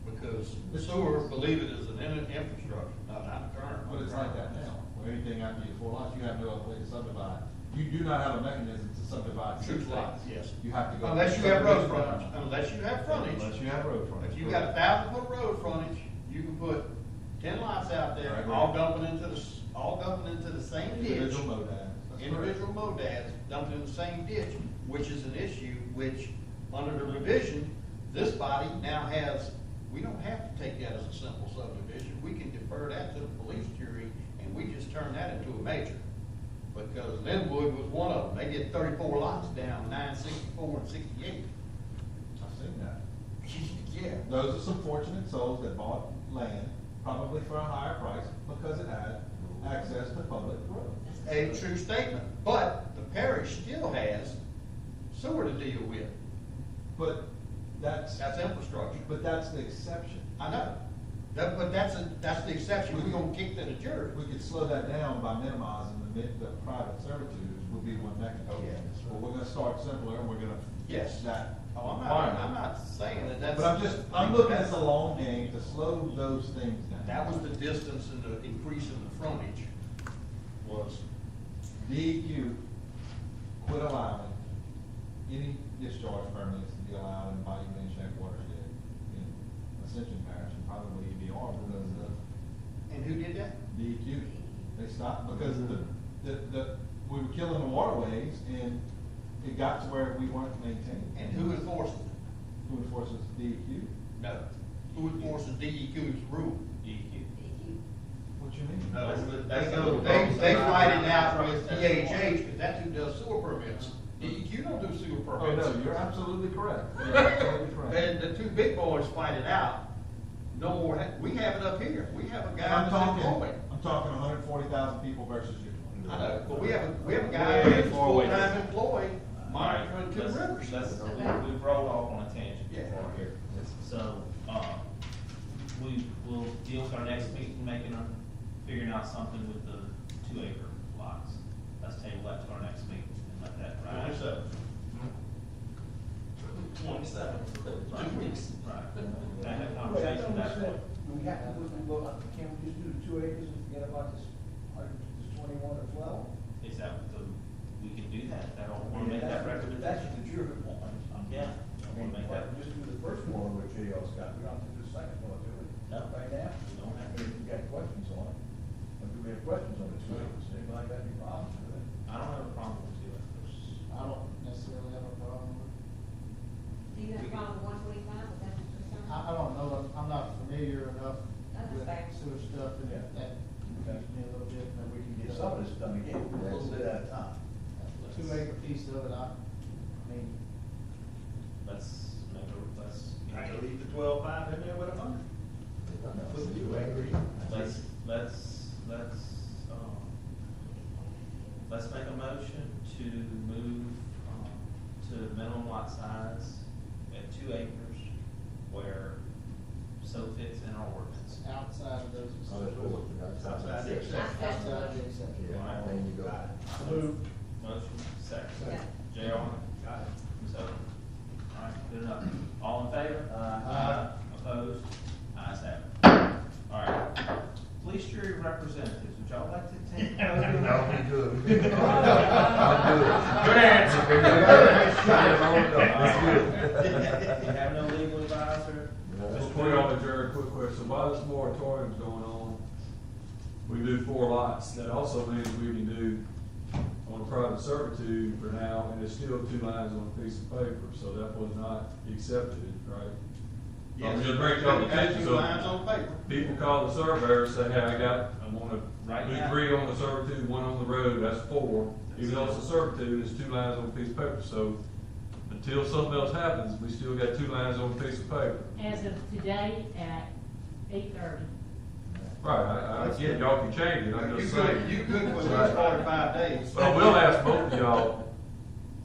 Because the sewer, believe it, is an infrastructure, not a term. But it's like that now, where anything after your 4 lots, you have no other way to subdivide. You do not have a mechanism to subdivide 6 lots. Yes. You have to go. Unless you have road frontage, unless you have frontage. Unless you have road frontage. If you got 1,000-foot road frontage, you can put 10 lots out I there, agree. all dumping into the same ditch. Individual modads. That's Individual modads dumped in the same ditch, which is an issue which, under the revision, this body now has, we don't have to take that as a simple subdivision. We can defer that to the police jury, and we just turn that into a major. Because Linwood was one of them. They did 34 lots down 964 and 68. I've seen that. Yeah. Those are some fortunate souls that bought land, probably for a higher price, because it had access to public roads. A true statement, but the parish still has sewer to deal with. But that's infrastructure. But that's the exception. I know. But that's the exception. We're gonna kick to the jury. We could slow that down by minimizing the private servitudes would be one mechanism. Oh, yeah. But we're gonna start simpler and we're gonna Yes. fix that. Oh, requirement. I'm not saying that that's. But I'm looking at the long game to slow those things down. That was the distance and the increase in the frontage was. DEQ quit allowing any discharge permits to be allowed in Bayou Manchac watershed in Ascension Parish and probably EBR because of And who did that? DEQ. They stopped because of we were killing the waterways and it got to where we weren't maintaining. And who enforces it? Who enforces DEQ? No. Who enforces DEQ's rule? DEQ. What you mean? No, they fight it out with DHH, because that's who does sewer permits. DEQ don't do sewer Oh, permits. no, you're absolutely correct. You're absolutely correct. And the two big boys fight it out. No more, we have it up here. We have a guy I'm that's employed. talking 140,000 people versus you. I know, but we have a guy who's full-time employed monitoring two rivers. We've rolled off on a tangent Yeah. before here. So, we will deal with our next meeting, figuring out something with the 2-acre lots. Let's table that to our next meeting and let that ride. 27. 27. 2 weeks. Right. Have that conversation. about this 21 or 12? Is that, we can do that, that'll, wanna make that That's recommendation. the jury one. Yeah, I wanna mean, make that. just do the first one, which y'all's got, we don't have to do the second one, do we? No. Right now? We don't have to. If you got questions on it, or do we have questions on it, too? Does anybody got any problems with it? I don't have a problem with two acres. I don't necessarily have a problem with it. Do you have a problem with 125, is that what you're saying? I don't know, I'm not familiar enough That's with fair. sewer stuff, and that confused me a little bit, and we can get some of this done again, a little bit at a time. A 2 acre piece of it, I mean, Let's make a, let's. I can leave the 12.5 in there with 100. with the 2 acre. Let's make a motion to move, to minimum lot size at 2 acres where so fits in our ordinance. Outside of those. Oh, that's cool. Outside the exception. Outside of the exception. Yeah, there you go. Move. Motion, second. Yeah. J.R. Got it. So, all right, good enough. All in favor? Aye. Opposed? Ayes have it. All right. Police jury representatives, would y'all like to take? No, we good. We good. I'm good. Good answer. That's good. You have no legal advisor? Just put on the jury, quick question, while this moratorium's going on, we do 4 lots, that also means we can do on a private servitude for now, and it's still 2 lines on a piece of paper, so that was not accepted, right? Yes. Just bring y'all attention, 2 so lines on paper. people call the surveyor, and say, hey, I wanna Right do now. 3 on the servitude, 1 on the road, that's 4. Even though it's a servitude, it's 2 lines on a piece of paper, so until something else happens, we still got 2 lines on a piece of paper. As of today at 8:30. Right, I get it, y'all can change it, I'm You just could, saying. you could for at least 45 days. But I will ask both of y'all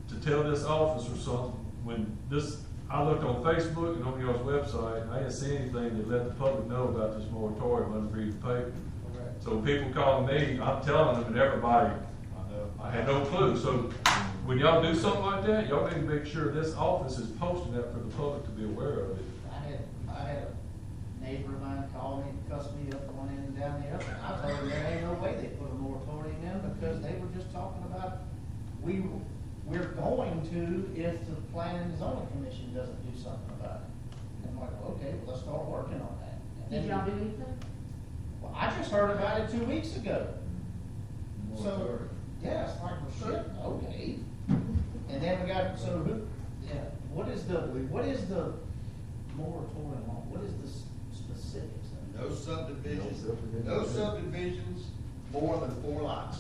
to tell this officer something, when this, I looked on Facebook and on y'all's website, and I didn't see anything that let the public know about this moratorium under reading the paper. So people calling me, I'm telling them and everybody, I had no clue, so when y'all do something like that, y'all need to make sure this office is posting that for the public to be aware of it. I had a neighbor of mine call me and cuss me up one end and down the other. I told him there ain't no way they put a moratorium in because they were just talking about, we're going to if the planning and zoning commission doesn't do something about it. And I'm like, okay, well, let's start working on that. And Did then- y'all do anything? Well, I just heard about it 2 weeks ago. So, yeah, it's like, well, shit, okay. And then we got, so, yeah, what is the moratorium on, what is the specifics of it? No subdivisions more than 4 lots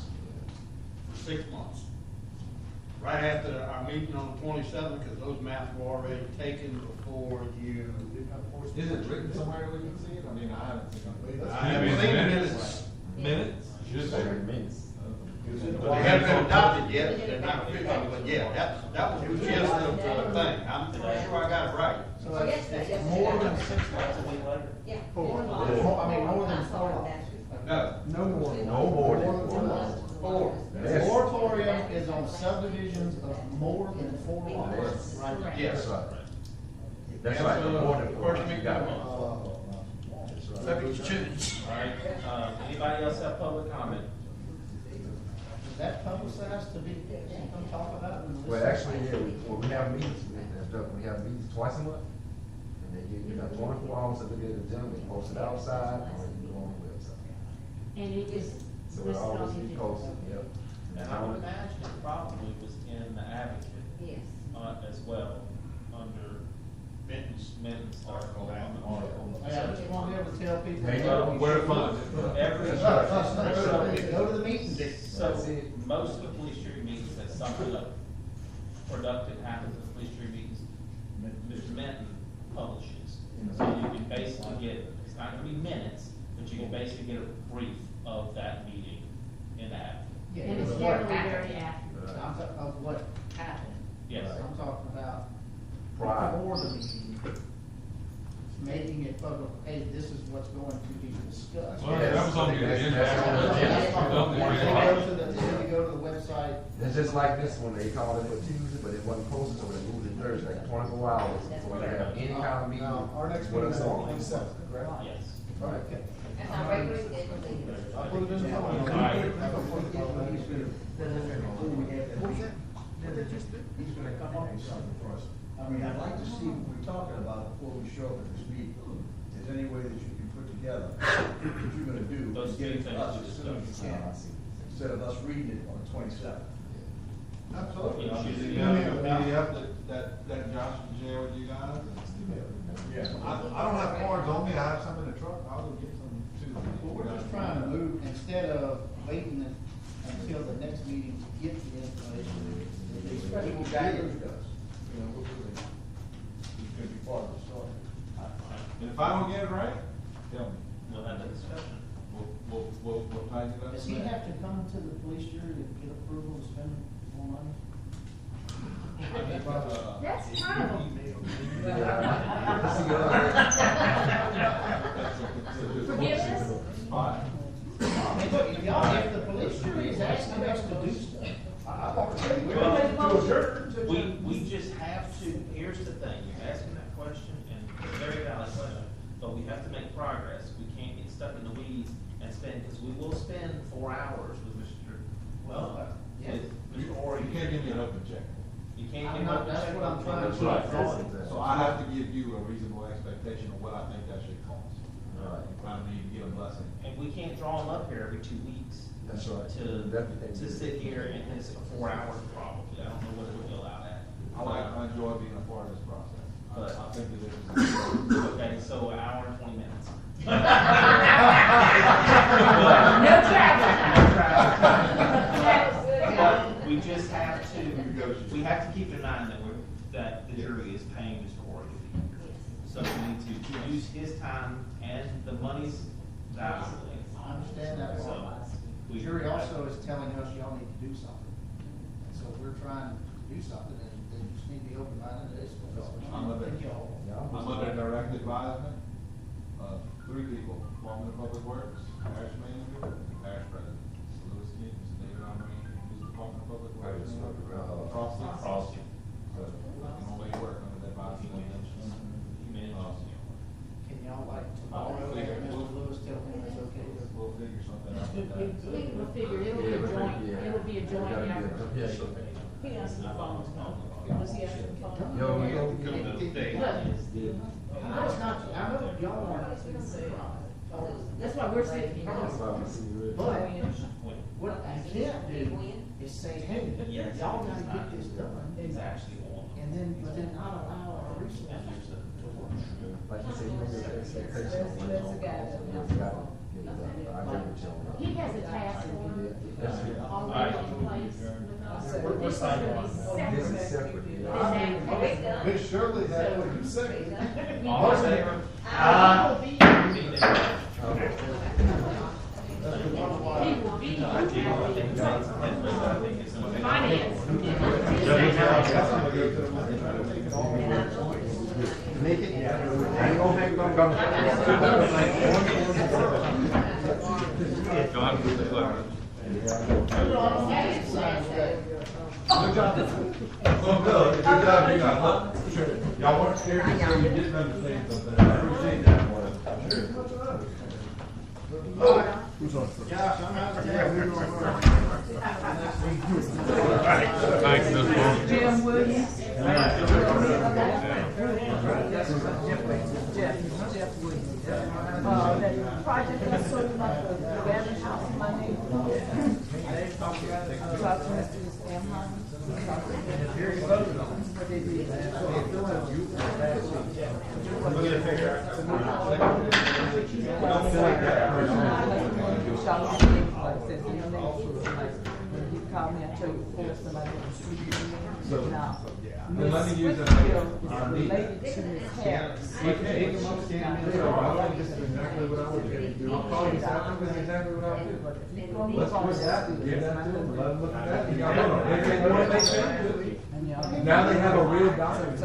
for 6 months. Right after our meeting on the 27th, because those maps were already taken before you. Is it written somewhere we can see it? I mean, I haven't seen it. I haven't seen minutes. Minutes? They haven't been adopted yet, they're not official, but yeah, that was the gist of the thing. I'm sure I got it right. So it's more than 6 months. Yeah. More than 4 lots. No. No more. No more than 4 lots. 4. The moratorium is on subdivisions of more than 4 lots, Yes. right? Correct. Yes. That's right. More than 4 First lots. meeting You got it. That's Subject to change. All right, anybody else have public comment? Is that publicized to be, come talk about it? and Well, listen? actually, yeah, when we have meetings, we have meetings twice a month. And they give you 24 hours to look at the agenda, you post it outside, or you go on the website. And it is So it listed on always the be agenda. posted, yep. And I would imagine it probably was in the Advocate, Yes. as well, under Minton's article. Hey, I just want to be able to tell people. Hey, where to find it? Every, Go to the meetings. so most of the police jury meetings that something productive happens at police jury meetings, Mr. Minton publishes. So you can basically get, it's not gonna be minutes, but you can basically get a brief of that meeting in the Advocate. Yeah, And it's what generally happened. very accurate. I'm talking of what happened. Yes. I'm talking about Prior. before the meeting, making it public, hey, this is what's going to be discussed. Well, that was on the agenda. That's on the agenda. It's on the They agenda. go to the, they go to the website. It's just like this one, they called it for Tuesday, but it wasn't posted, so they moved it Thursday, 24 hours before they have any kind of meeting. Now, our next with meeting is a on forum. 27th, correct? Yes. Right. Okay. That's our regular scheduled meeting. I put it in the phone. He's gonna come up with something for us. I mean, I'd like to see what we're talking about before we show up at this meeting. If there's any way that you can put together what you're gonna do, Those and get it to things us we as soon as you can, instead of us reading it on the 27th. Absolutely. You know, Should you you have a know, PDF that Josh can share with you guys? Yeah. I don't have cards on me, I have some in the truck, I'll go get some too. Well, we're just trying to move, instead of waiting until the next meeting to get the information, especially what Daggers does. You know, we're doing, it's gonna be part of the story. And if I don't get it right, tell me. We'll have that discussion. We'll tighten it up. Does he have to come to the police jury to get approval to spend more money? That's kind of forgiveness. Fine. If the police jury is asking us to do stuff, I've already said, We just have to, here's the thing, you're asking that question, and it's a very valid question, but we have to make progress. We can't get stuck in the weeds and spend, because we will spend 4 hours with yeah. with Mr. Ori. You can't give me an open check. You can't I'm give not- up. that's what I'm trying to do. Right. So I have to give you a reasonable expectation of what I think that should cost. Right. I don't need to get a blessing. And we can't draw them up here every 2 weeks. That's right. To sit here and it's 4 hours probably. I don't know what it would go out at. I enjoy being a part of this process. I think that it is. Okay, so an hour and 20 minutes. No travel. We just have to, we have to keep in mind that the jury is paying Mr. Ori to be here. So we need to use his time and the money's valuable. I understand that So, part. we- The jury also is telling us y'all need to do something. And so if we're trying to do something, then you just need to be open-minded to this. I'm under direct advisement of 3 people, Department of Public Works, Parish Manager, and Parish President. Mr. Lewis King, Mr. David Armory, who's the Department of Public Works. Frosty. Frosty. So, I can only work under that advisory. Can y'all like tomorrow, Mr. Lewis tell him it's okay to? We'll figure something out with that. We'll figure, it'll be a joint, it'll be a joint effort. He answered the phone. Was he answering the phone? Yo, No, it's not, I know y'all are not gonna say. That's why we're sitting here. But what I can't do is say, hey, Yes. y'all gotta get this done. It's actually on. And then not allow our resources to work. Like you said, you don't get expectations. That's a guy that- You gotta get it done. I agree with you on that. He has a task That's it. force already in place with us. We're This is gonna be This is separate separate. than Yeah. that. Miss Shirley had what you said. All in favor? He will be Be there. He will be finance. Make it, yeah. I ain't gonna make them go. Good job. Well, good job, you guys. Look, y'all weren't scared, so you didn't understand something. I appreciate that. Josh, I'm out there. Thanks, Ms. Moore. Jim Williams. Jeff Williams. That project that's sort of like the Gavin House in my neighborhood. Talk to Mr. Amham. What they did. He called me, I told you before, somebody was shooting me. Now, Then let me use Miss that. Whitfield is related to Miss Harris. Exactly what I would do. I'll call you, Sal. That's exactly what I would do. Let's do that, give that to them, let them look at that. Y'all know, if they want to make sense, now they have a real document.